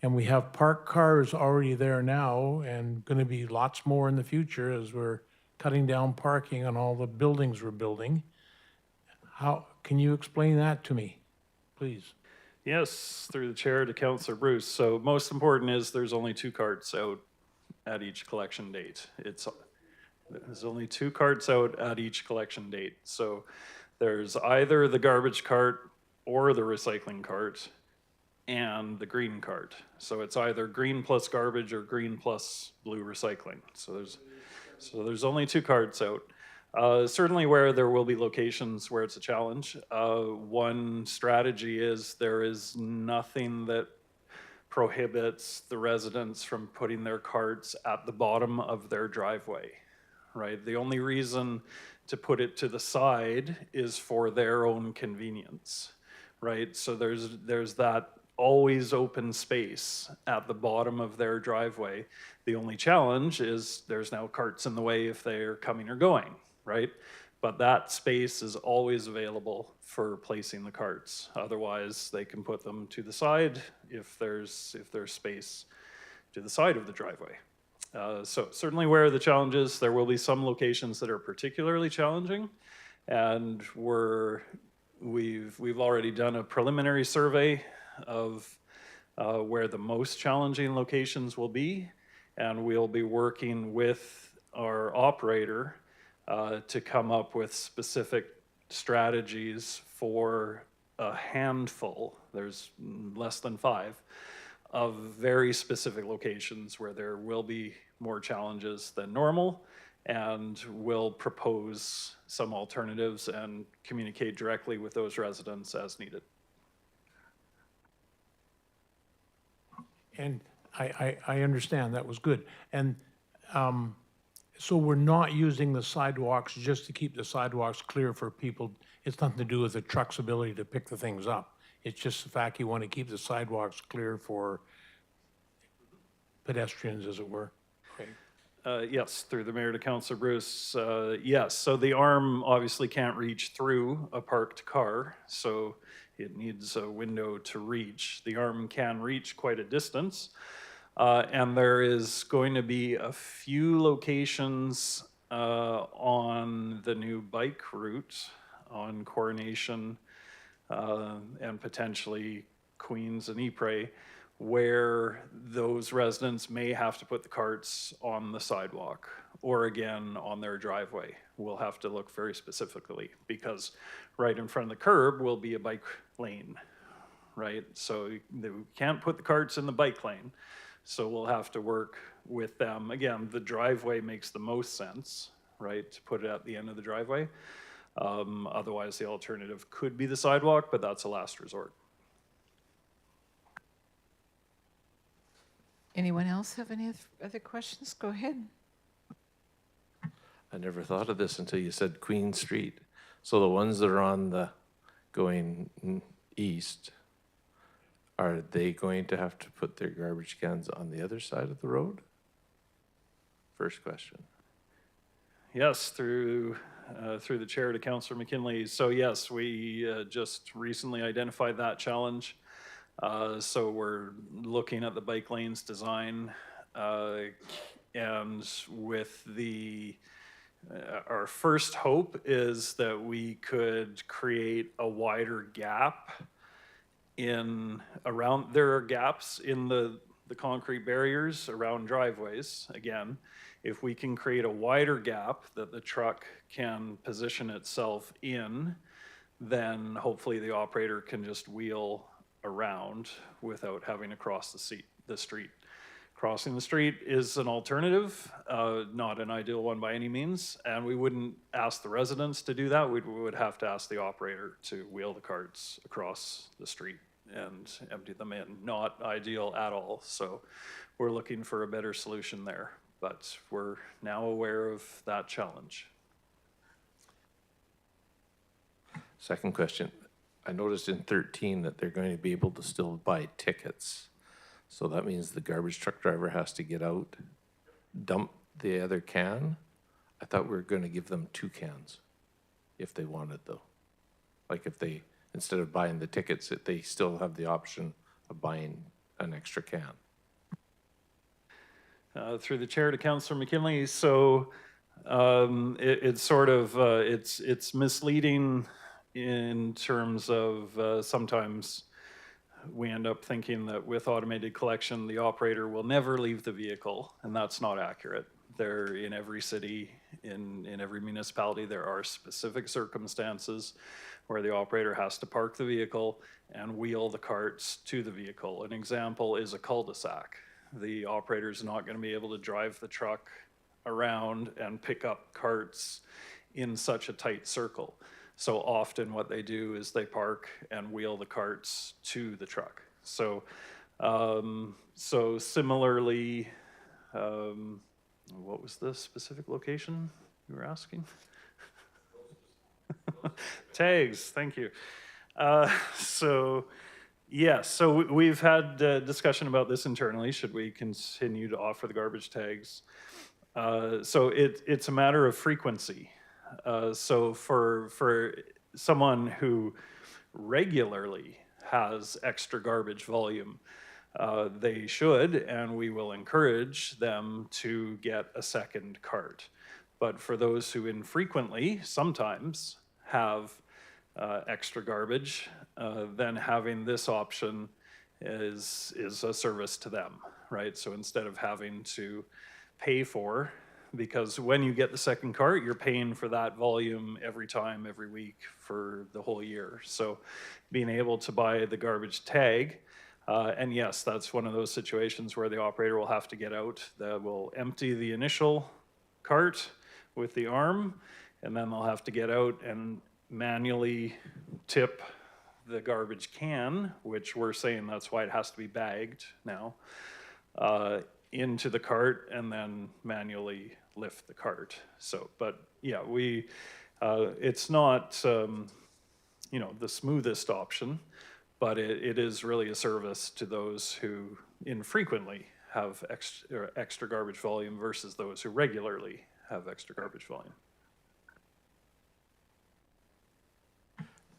and we have parked cars already there now and going to be lots more in the future as we're cutting down parking on all the buildings we're building. How can you explain that to me, please? Yes, through the chair to Councillor Bruce. So most important is there's only 2 carts out at each collection date. There's only 2 carts out at each collection date. So there's either the garbage cart or the recycling cart and the green cart. So it's either green plus garbage or green plus blue recycling. So there's only 2 carts out. Certainly where there will be locations where it's a challenge. One strategy is there is nothing that prohibits the residents from putting their carts at the bottom of their driveway, right? The only reason to put it to the side is for their own convenience, right? So there's that always open space at the bottom of their driveway. The only challenge is there's now carts in the way if they're coming or going, right? But that space is always available for placing the carts. Otherwise, they can put them to the side if there's space to the side of the driveway. So certainly aware of the challenges. There will be some locations that are particularly challenging, and we've already done a preliminary survey of where the most challenging locations will be, and we'll be working with our operator to come up with specific strategies for a handful, there's less than 5, of very specific locations where there will be more challenges than normal, and we'll propose some alternatives and communicate directly with those residents as needed. And I understand, that was good. And so we're not using the sidewalks just to keep the sidewalks clear for people. It's nothing to do with the truck's ability to pick the things up. It's just the fact you want to keep the sidewalks clear for pedestrians, as it were. Okay. Yes, through the mayor to Councillor Bruce, yes. So the arm obviously can't reach through a parked car, so it needs a window to reach. The arm can reach quite a distance, and there is going to be a few locations on the new bike route on Coronation and potentially Queens and Ypres, where those residents may have to put the carts on the sidewalk or again on their driveway. We'll have to look very specifically, because right in front of the curb will be a bike lane, right? So they can't put the carts in the bike lane. So we'll have to work with them. Again, the driveway makes the most sense, right, to put it at the end of the driveway. Otherwise, the alternative could be the sidewalk, but that's a last resort. Anyone else have any other questions? Go ahead. I never thought of this until you said Queen Street. So the ones that are on the going east, are they going to have to put their garbage cans on the other side of the road? First question. Yes, through the chair to Councillor McKinley. So yes, we just recently identified that challenge. So we're looking at the bike lanes design, and with our first hope is that we could create a wider gap there are gaps in the concrete barriers around driveways. Again, if we can create a wider gap that the truck can position itself in, then hopefully the operator can just wheel around without having to cross the street. Crossing the street is an alternative, not an ideal one by any means, and we wouldn't ask the residents to do that. We would have to ask the operator to wheel the carts across the street and empty them in. Not ideal at all, so we're looking for a better solution there, but we're now aware of that challenge. Second question. I noticed in 13 that they're going to be able to still buy tickets. So that means the garbage truck driver has to get out, dump the other can. I thought we were going to give them 2 cans if they wanted, though. Like if they, instead of buying the tickets, they still have the option of buying an extra can. Through the chair to Councillor McKinley. So it's sort of, it's misleading in terms of sometimes we end up thinking that with automated collection, the operator will never leave the vehicle, and that's not accurate. There, in every city, in every municipality, there are specific circumstances where the operator has to park the vehicle and wheel the carts to the vehicle. An example is a cul-de-sac. The operator is not going to be able to drive the truck around and pick up carts in such a tight circle. So often what they do is they park and wheel the carts to the truck. So, so similarly, what was the specific location you were asking? Tags, thank you. So Yes, so we've had discussion about this internally. Should we continue to offer the garbage tags? So it's a matter of frequency. So for someone who regularly has extra garbage volume, they should, and we will encourage them to get a second cart. But for those who infrequently, sometimes, have extra garbage, then having this option is a service to them, right? So instead of having to pay for, because when you get the second cart, you're paying for that volume every time, every week for the whole year. So being able to buy the garbage tag, and yes, that's one of those situations where the operator will have to get out, that will empty the initial cart with the arm, and then they'll have to get out and manually tip the garbage can, which we're saying that's why it has to be bagged now, into the cart and then manually lift the cart. So, but yeah, it's not, you know, the smoothest option, but it is really a service to those who infrequently have extra garbage volume versus those who regularly have extra garbage volume.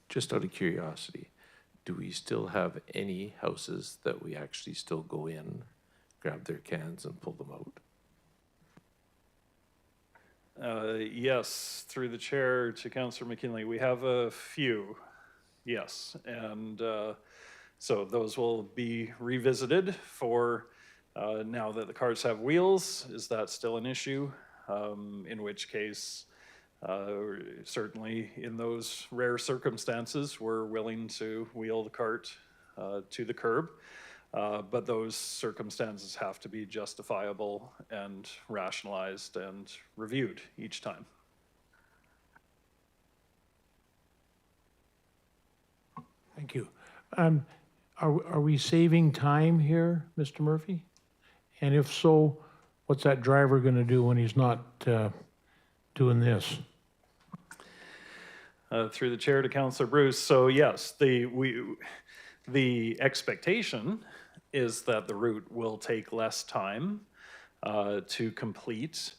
Just out of curiosity, do we still have any houses that we actually still go in, grab their cans and pull them out? Yes, through the chair to Councillor McKinley, we have a few, yes. And so those will be revisited for now that the carts have wheels. Is that still an issue? In which case, certainly in those rare circumstances, we're willing to wheel the cart to the curb. But those circumstances have to be justifiable and rationalized and reviewed each time. Thank you. Are we saving time here, Mr. Murphy? And if so, what's that driver going to do when he's not doing this? Through the chair to Councillor Bruce. So yes, the expectation is that the route will take less time to complete.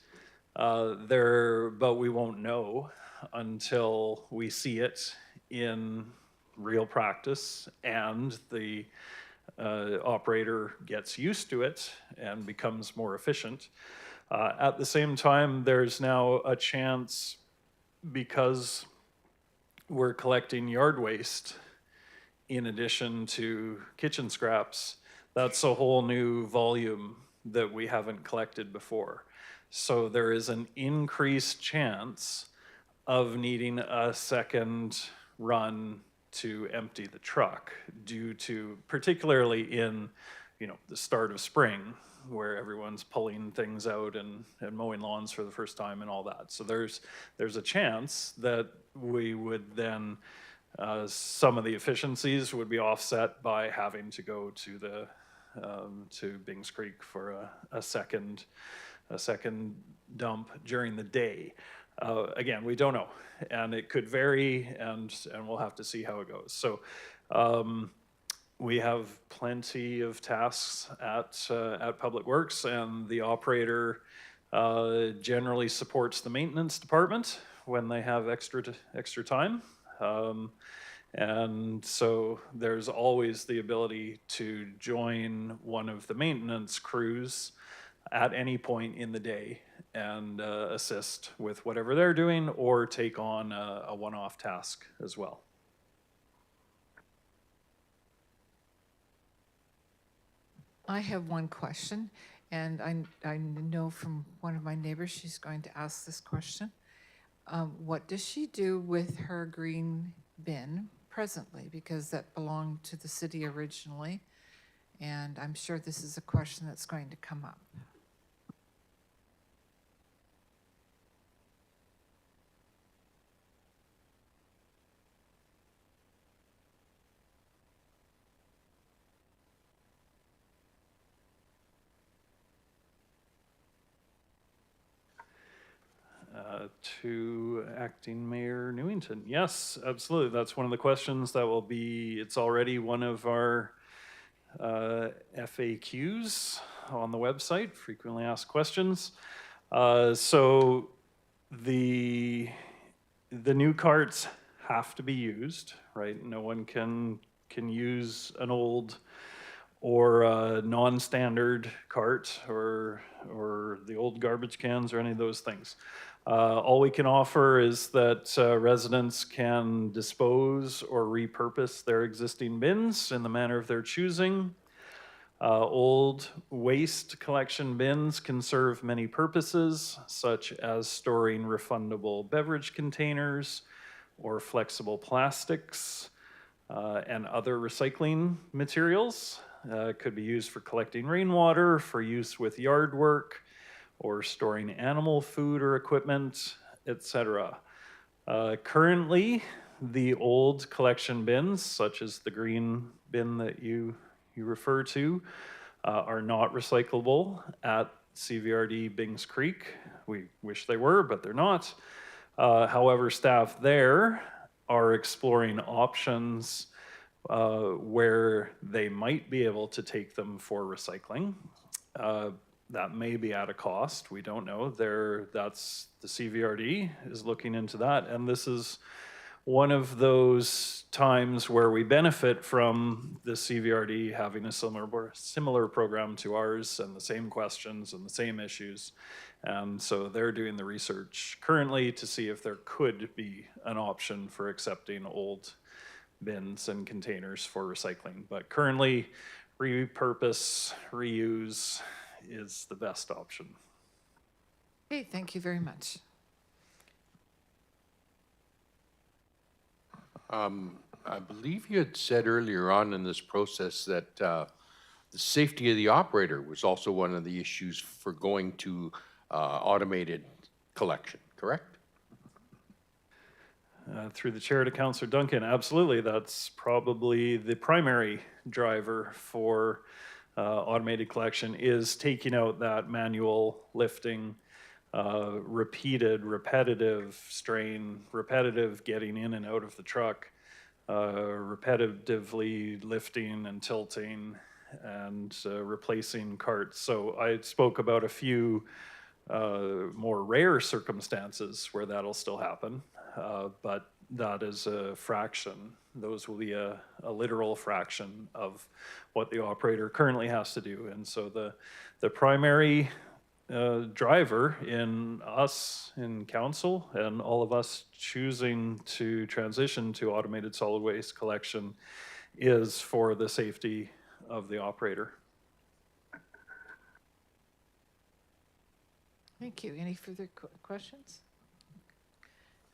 But we won't know until we see it in real practice and the operator gets used to it and becomes more efficient. At the same time, there's now a chance, because we're collecting yard waste in addition to kitchen scraps, that's a whole new volume that we haven't collected before. So there is an increased chance of needing a second run to empty the truck, due to, particularly in, you know, the start of spring, where everyone's pulling things out and mowing lawns for the first time and all that. So there's a chance that we would then, some of the efficiencies would be offset by having to go to the to Bings Creek for a second dump during the day. Again, we don't know, and it could vary, and we'll have to see how it goes. So we have plenty of tasks at Public Works, and the operator generally supports the maintenance department when they have extra time. And so there's always the ability to join one of the maintenance crews at any point in the day and assist with whatever they're doing, or take on a one-off task as well. I have one question, and I know from one of my neighbors she's going to ask this question. What does she do with her green bin presently? Because that belonged to the city originally, and I'm sure this is a question that's going to come up. to Acting Mayor Newington. Yes, absolutely. That's one of the questions that will be, it's already one of our FAQs on the website, frequently asked questions. So the new carts have to be used, right? No one can use an old or a non-standard cart or the old garbage cans or any of those things. All we can offer is that residents can dispose or repurpose their existing bins in the manner of their choosing. Old waste collection bins can serve many purposes, such as storing refundable beverage containers or flexible plastics and other recycling materials. Could be used for collecting rainwater, for use with yard work, or storing animal food or equipment, etc. Currently, the old collection bins, such as the green bin that you refer to, are not recyclable at CVRD Bings Creek. We wish they were, but they're not. However, staff there are exploring options where they might be able to take them for recycling. That may be at a cost. We don't know. That's the CVRD is looking into that, and this is one of those times where we benefit from the CVRD having a similar program to ours and the same questions and the same issues. And so they're doing the research currently to see if there could be an option for accepting old bins and containers for recycling. But currently, repurpose, reuse is the best option. Okay, thank you very much. I believe you had said earlier on in this process that the safety of the operator was also one of the issues for going to automated collection, correct? Through the chair to Councillor Duncan, absolutely. That's probably the primary driver for automated collection is taking out that manual lifting, repetitive strain, repetitive getting in and out of the truck, repetitively lifting and tilting and replacing carts. So I spoke about a few more rare circumstances where that'll still happen, but that is a fraction. Those will be a literal fraction of what the operator currently has to do. And so the primary driver in us, in council, and all of us choosing to transition to automated solid waste collection is for the safety of the operator. Thank you. Any further questions?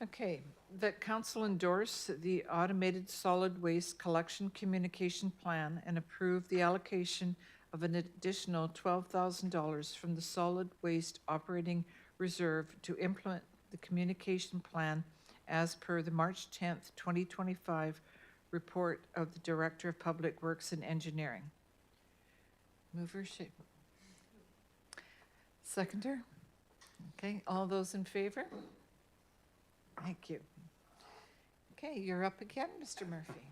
Okay, that council endorse the automated solid waste collection communication plan and approve the allocation of an additional $12,000 from the solid waste operating reserve to implement the communication plan as per the March 10th, 2025 report of the Director of Public Works and Engineering. Mover, seconder? Okay, all those in favor? Thank you. Okay, you're up again, Mr. Murphy.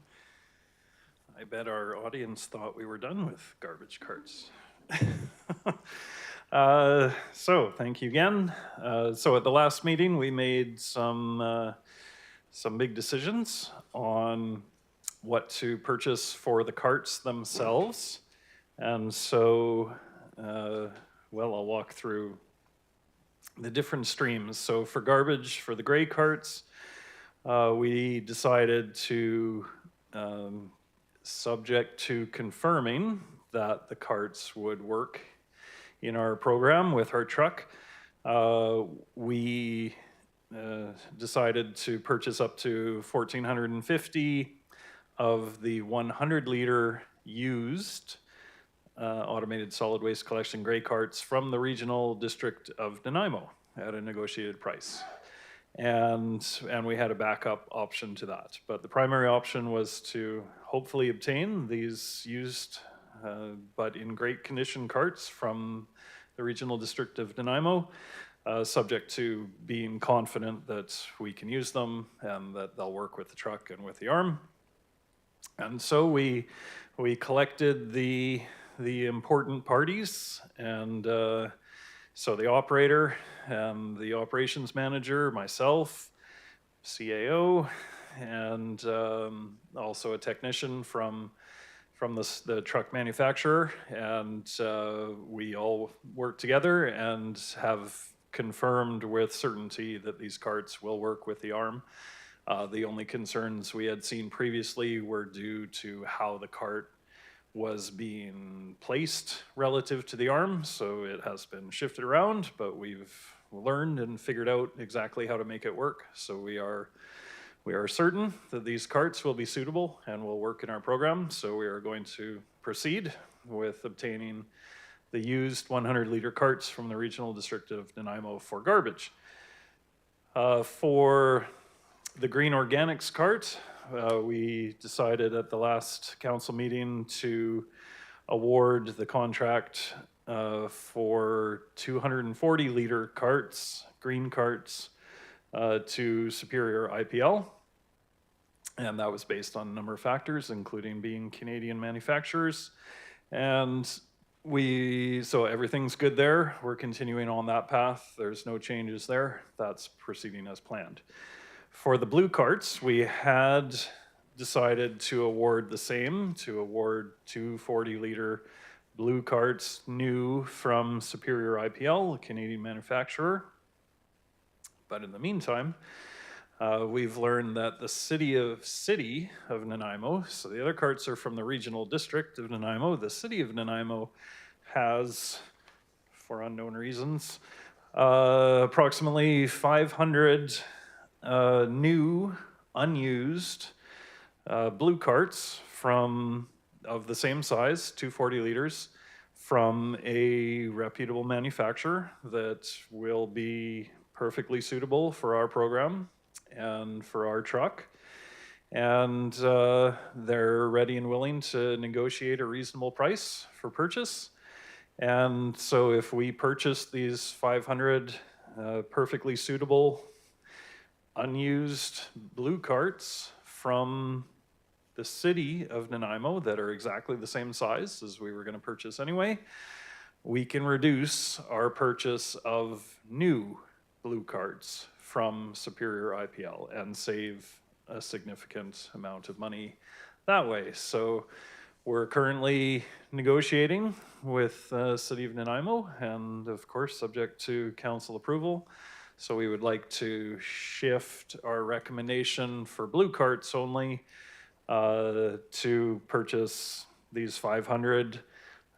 I bet our audience thought we were done with garbage carts. So thank you again. So at the last meeting, we made some big decisions on what to purchase for the carts themselves. And so, well, I'll walk through the different streams. So for garbage, for the gray carts, we decided to, subject to confirming that the carts would work in our program with our truck, we decided to purchase up to 1,450 of the 100-liter used automated solid waste collection gray carts from the regional district of Nanaimo at a negotiated price. And we had a backup option to that. But the primary option was to hopefully obtain these used but in great condition carts from the regional district of Nanaimo. subject to being confident that we can use them and that they'll work with the truck and with the arm. And so we collected the important parties, and so the operator and the operations manager, myself, CAO, and also a technician from the truck manufacturer, and we all work together and have confirmed with certainty that these carts will work with the arm. The only concerns we had seen previously were due to how the cart was being placed relative to the arm, so it has been shifted around, but we've learned and figured out exactly how to make it work. So we are certain that these carts will be suitable and will work in our program, so we are going to proceed with obtaining the used 100-liter carts from the Regional District of Nanaimo for garbage. For the Green Organics cart, we decided at the last council meeting to award the contract for 240-liter carts, green carts, to Superior IPL. And that was based on a number of factors, including being Canadian manufacturers. And so everything's good there. We're continuing on that path. There's no changes there. That's proceeding as planned. For the blue carts, we had decided to award the same, to award 2 40-liter blue carts new from Superior IPL, a Canadian manufacturer. But in the meantime, we've learned that the city of Nanaimo, so the other carts are from the Regional District of Nanaimo, the city of Nanaimo has, for unknown reasons, approximately 500 new, unused blue carts of the same size, 240 liters, from a reputable manufacturer that will be perfectly suitable for our program and for our truck. And they're ready and willing to negotiate a reasonable price for purchase. And so if we purchase these 500 perfectly suitable unused blue carts from the city of Nanaimo that are exactly the same size as we were going to purchase anyway, we can reduce our purchase of new blue carts from Superior IPL and save a significant amount of money that way. So we're currently negotiating with the city of Nanaimo, and of course subject to council approval. So we would like to shift our recommendation for blue carts only to purchase these 500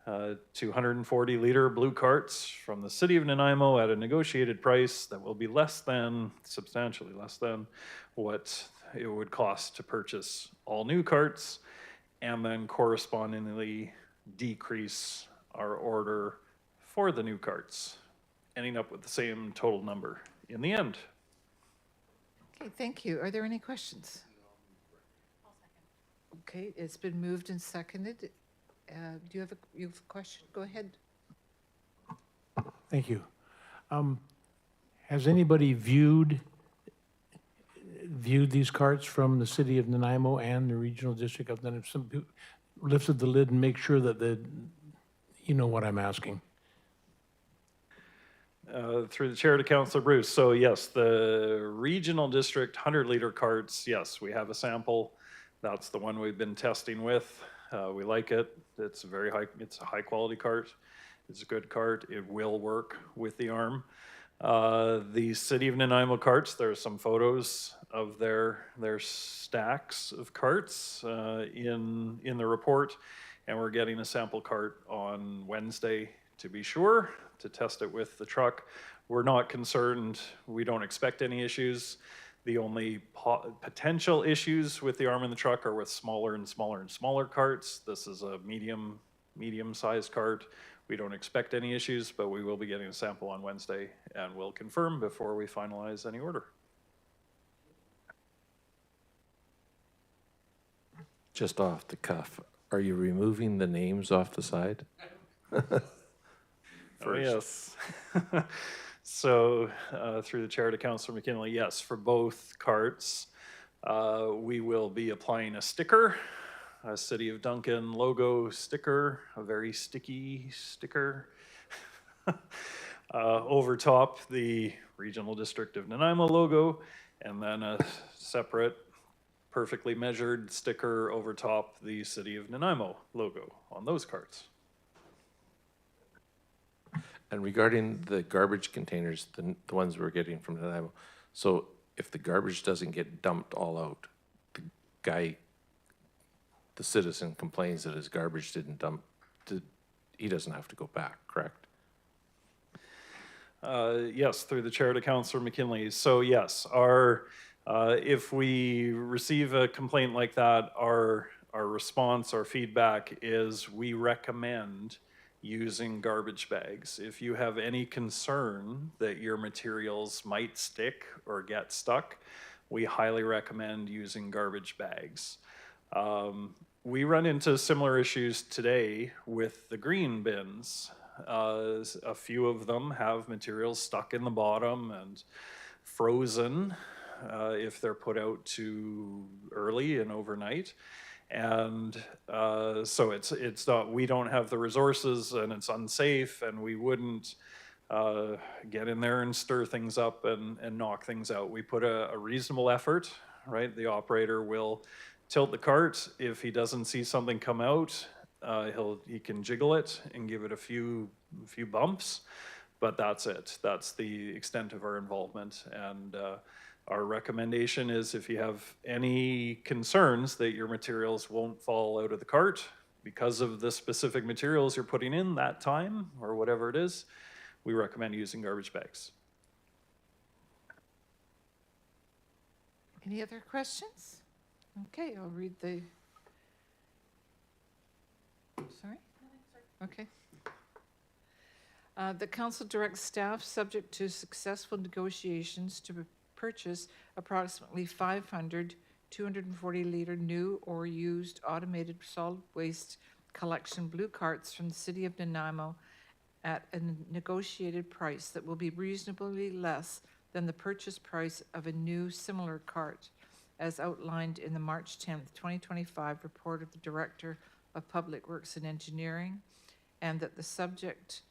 240-liter blue carts from the city of Nanaimo at a negotiated price that will be substantially less than what it would cost to purchase all new carts, and then correspondingly decrease our order for the new carts, ending up with the same total number in the end. Okay, thank you. Are there any questions? Okay, it's been moved and seconded. Do you have a question? Go ahead. Thank you. Has anybody viewed these carts from the city of Nanaimo and the regional district of Nanaimo? Some people lifted the lid and make sure that you know what I'm asking. Through the chair to Councillor Bruce. So yes, the regional district 100-liter carts, yes, we have a sample. That's the one we've been testing with. We like it. It's a high quality cart. It's a good cart. It will work with the arm. The city of Nanaimo carts, there are some photos of their stacks of carts in the report, and we're getting a sample cart on Wednesday to be sure, to test it with the truck. We're not concerned. We don't expect any issues. The only potential issues with the arm in the truck are with smaller and smaller and smaller carts. This is a medium-sized cart. We don't expect any issues, but we will be getting a sample on Wednesday, and we'll confirm before we finalize any order. Just off the cuff, are you removing the names off the side? Oh, yes. So through the chair to Councillor McKinley, yes, for both carts, we will be applying a sticker, a City of Duncan logo sticker, a very sticky sticker, over top the Regional District of Nanaimo logo, and then a separate, perfectly measured sticker over top the City of Nanaimo logo on those carts. And regarding the garbage containers, the ones we're getting from Nanaimo, so if the garbage doesn't get dumped all out, the citizen complains that his garbage didn't dump, he doesn't have to go back, correct? Yes, through the chair to Councillor McKinley. So yes, if we receive a complaint like that, our response, our feedback is we recommend using garbage bags. If you have any concern that your materials might stick or get stuck, we highly recommend using garbage bags. We run into similar issues today with the green bins. A few of them have materials stuck in the bottom and frozen if they're put out too early and overnight. And so it's not, we don't have the resources and it's unsafe, and we wouldn't get in there and stir things up and knock things out. We put a reasonable effort, right? The operator will tilt the cart. If he doesn't see something come out, he can jiggle it and give it a few bumps, but that's it. That's the extent of our involvement. And our recommendation is if you have any concerns that your materials won't fall out of the cart because of the specific materials you're putting in that time or whatever it is, we recommend using garbage bags. Any other questions? Okay, I'll read the. Sorry? Okay. The council directs staff, subject to successful negotiations, to purchase approximately 500 240-liter new or used automated solid waste collection blue carts from the City of Nanaimo at a negotiated price that will be reasonably less than the purchase price of a new similar cart, as outlined in the March 10th, 2025 report of the Director of Public Works and Engineering, and that the subject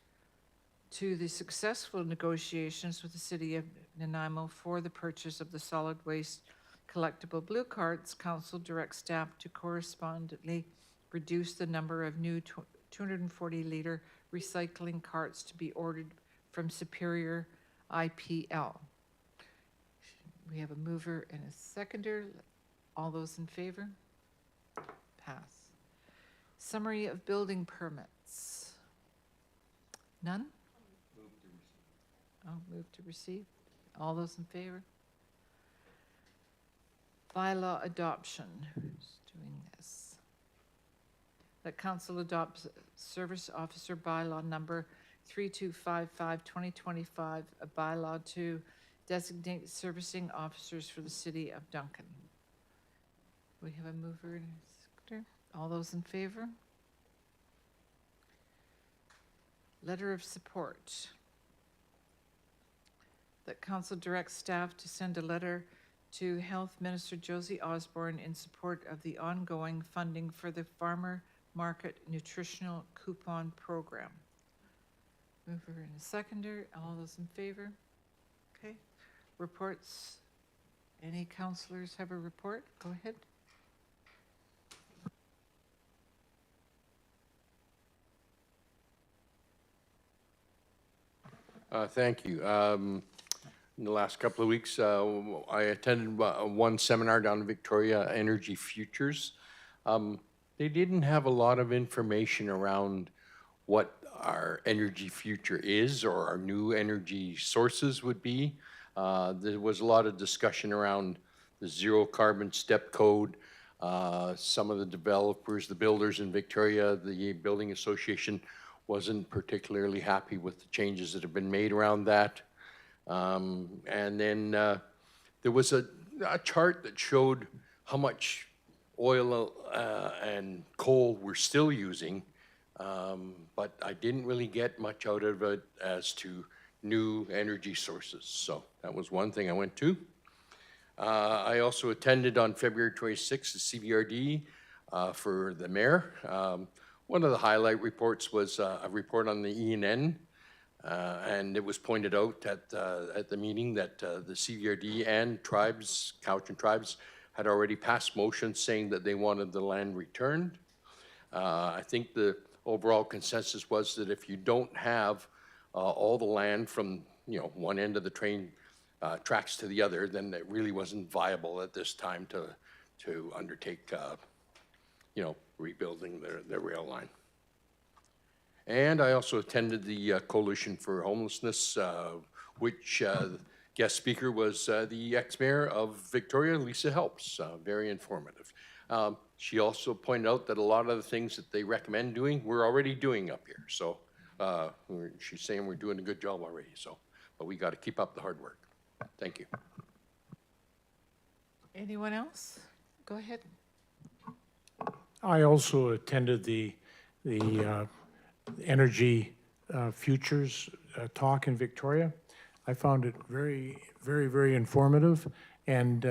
to the successful negotiations with the City of Nanaimo for the purchase of the solid waste collectible blue carts, council directs staff to correspondingly reduce the number of new 240-liter recycling carts to be ordered from Superior IPL. We have a mover and a seconder. All those in favor? Pass. Summary of building permits. None? Move to receive. All those in favor? Bylaw adoption. Who's doing this? That council adopts Service Officer Bylaw number 3255/2025, a bylaw to designate servicing officers for the City of Duncan. We have a mover and a seconder. All those in favor? Letter of support. That council directs staff to send a letter to Health Minister Josie Osborne in support of the ongoing funding for the Farmer Market Nutritional Coupon Program. Mover and a seconder. All those in favor? Okay. Reports. Any councillors have a report? Go ahead. Thank you. In the last couple of weeks, I attended one seminar down in Victoria, Energy Futures. They didn't have a lot of information around what our energy future is or our new energy sources would be. There was a lot of discussion around the zero carbon step code. Some of the developers, the builders in Victoria, the Building Association wasn't particularly happy with the changes that have been made around that. And then there was a chart that showed how much oil and coal we're still using, but I didn't really get much out of it as to new energy sources. So that was one thing I went to. I also attended on February 26th, the CVRD for the mayor. One of the highlight reports was a report on the ENN, and it was pointed out at the meeting that the CVRD and tribes, Cowichan tribes, had already passed motions saying that they wanted the land returned. I think the overall consensus was that if you don't have all the land from one end of the train tracks to the other, then it really wasn't viable at this time to undertake rebuilding the rail line. And I also attended the Coalition for Homelessness, which guest speaker was the ex-mayor of Victoria, Lisa Helps, very informative. She also pointed out that a lot of the things that they recommend doing, we're already doing up here. So she's saying we're doing a good job already. So, but we got to keep up the hard work. Thank you. Anyone else? Go ahead. I also attended the energy futures talk in Victoria. I found it very, very, very informative. And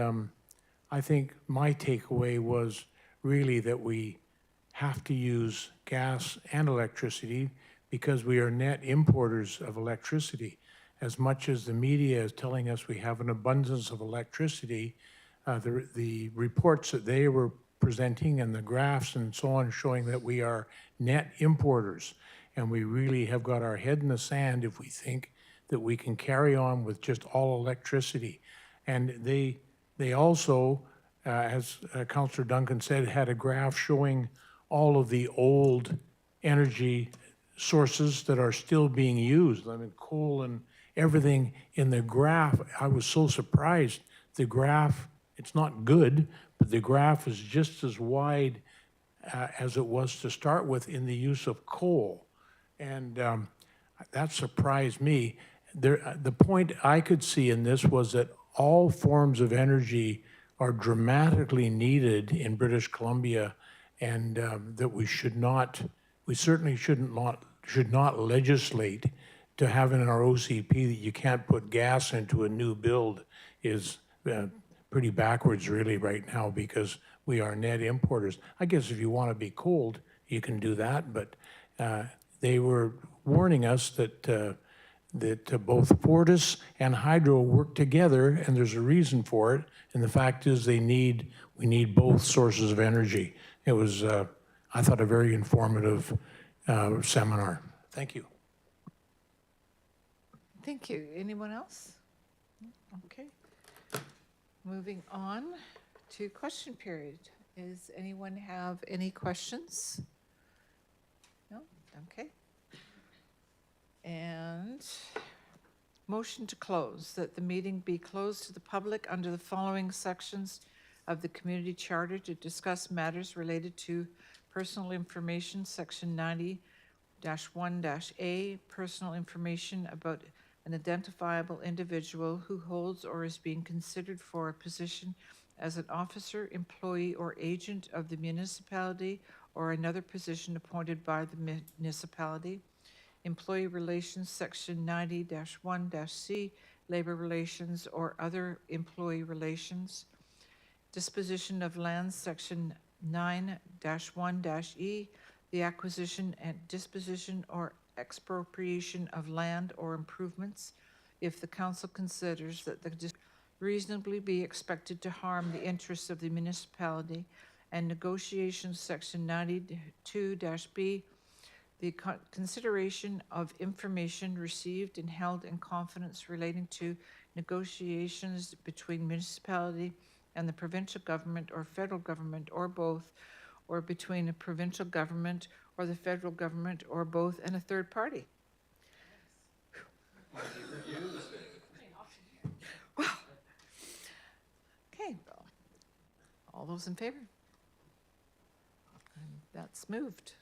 I think my takeaway was really that we have to use gas and electricity because we are net importers of electricity. As much as the media is telling us we have an abundance of electricity, the reports that they were presenting and the graphs and so on showing that we are net importers. And we really have got our head in the sand if we think that we can carry on with just all electricity. And they also, as Councillor Duncan said, had a graph showing all of the old energy sources that are still being used. I mean, coal and everything in the graph. I was so surprised. The graph, it's not good, but the graph is just as wide as it was to start with in the use of coal. And that surprised me. The point I could see in this was that all forms of energy are dramatically needed in British Columbia, and that we certainly should not legislate to have in our OCP that you can't put gas into a new build is pretty backwards really right now because we are net importers. I guess if you want to be cold, you can do that, but they were warning us that both Fortis and Hydro work together, and there's a reason for it. And the fact is, we need both sources of energy. It was, I thought, a very informative seminar. Thank you. Thank you. Anyone else? Okay. Moving on to question period. Does anyone have any questions? No? Okay. And motion to close, that the meeting be closed to the public under the following sections of the community charter to discuss matters related to personal information, section 90-1-A, personal information about an identifiable individual who holds or is being considered for a position as an officer, employee, or agent of the municipality or another position appointed by the municipality. Employee relations, section 90-1-C, labor relations or other employee relations. Disposition of lands, section 9-1-E, the acquisition and disposition or expropriation of land or improvements if the council considers that the reasonably be expected to harm the interests of the municipality, and negotiations, section 92-B, the consideration of information received and held in confidence relating to negotiations between municipality and the provincial government or federal government or both, or between a provincial government or the federal government or both and a third party. Wow. Okay, all those in favor? And that's moved.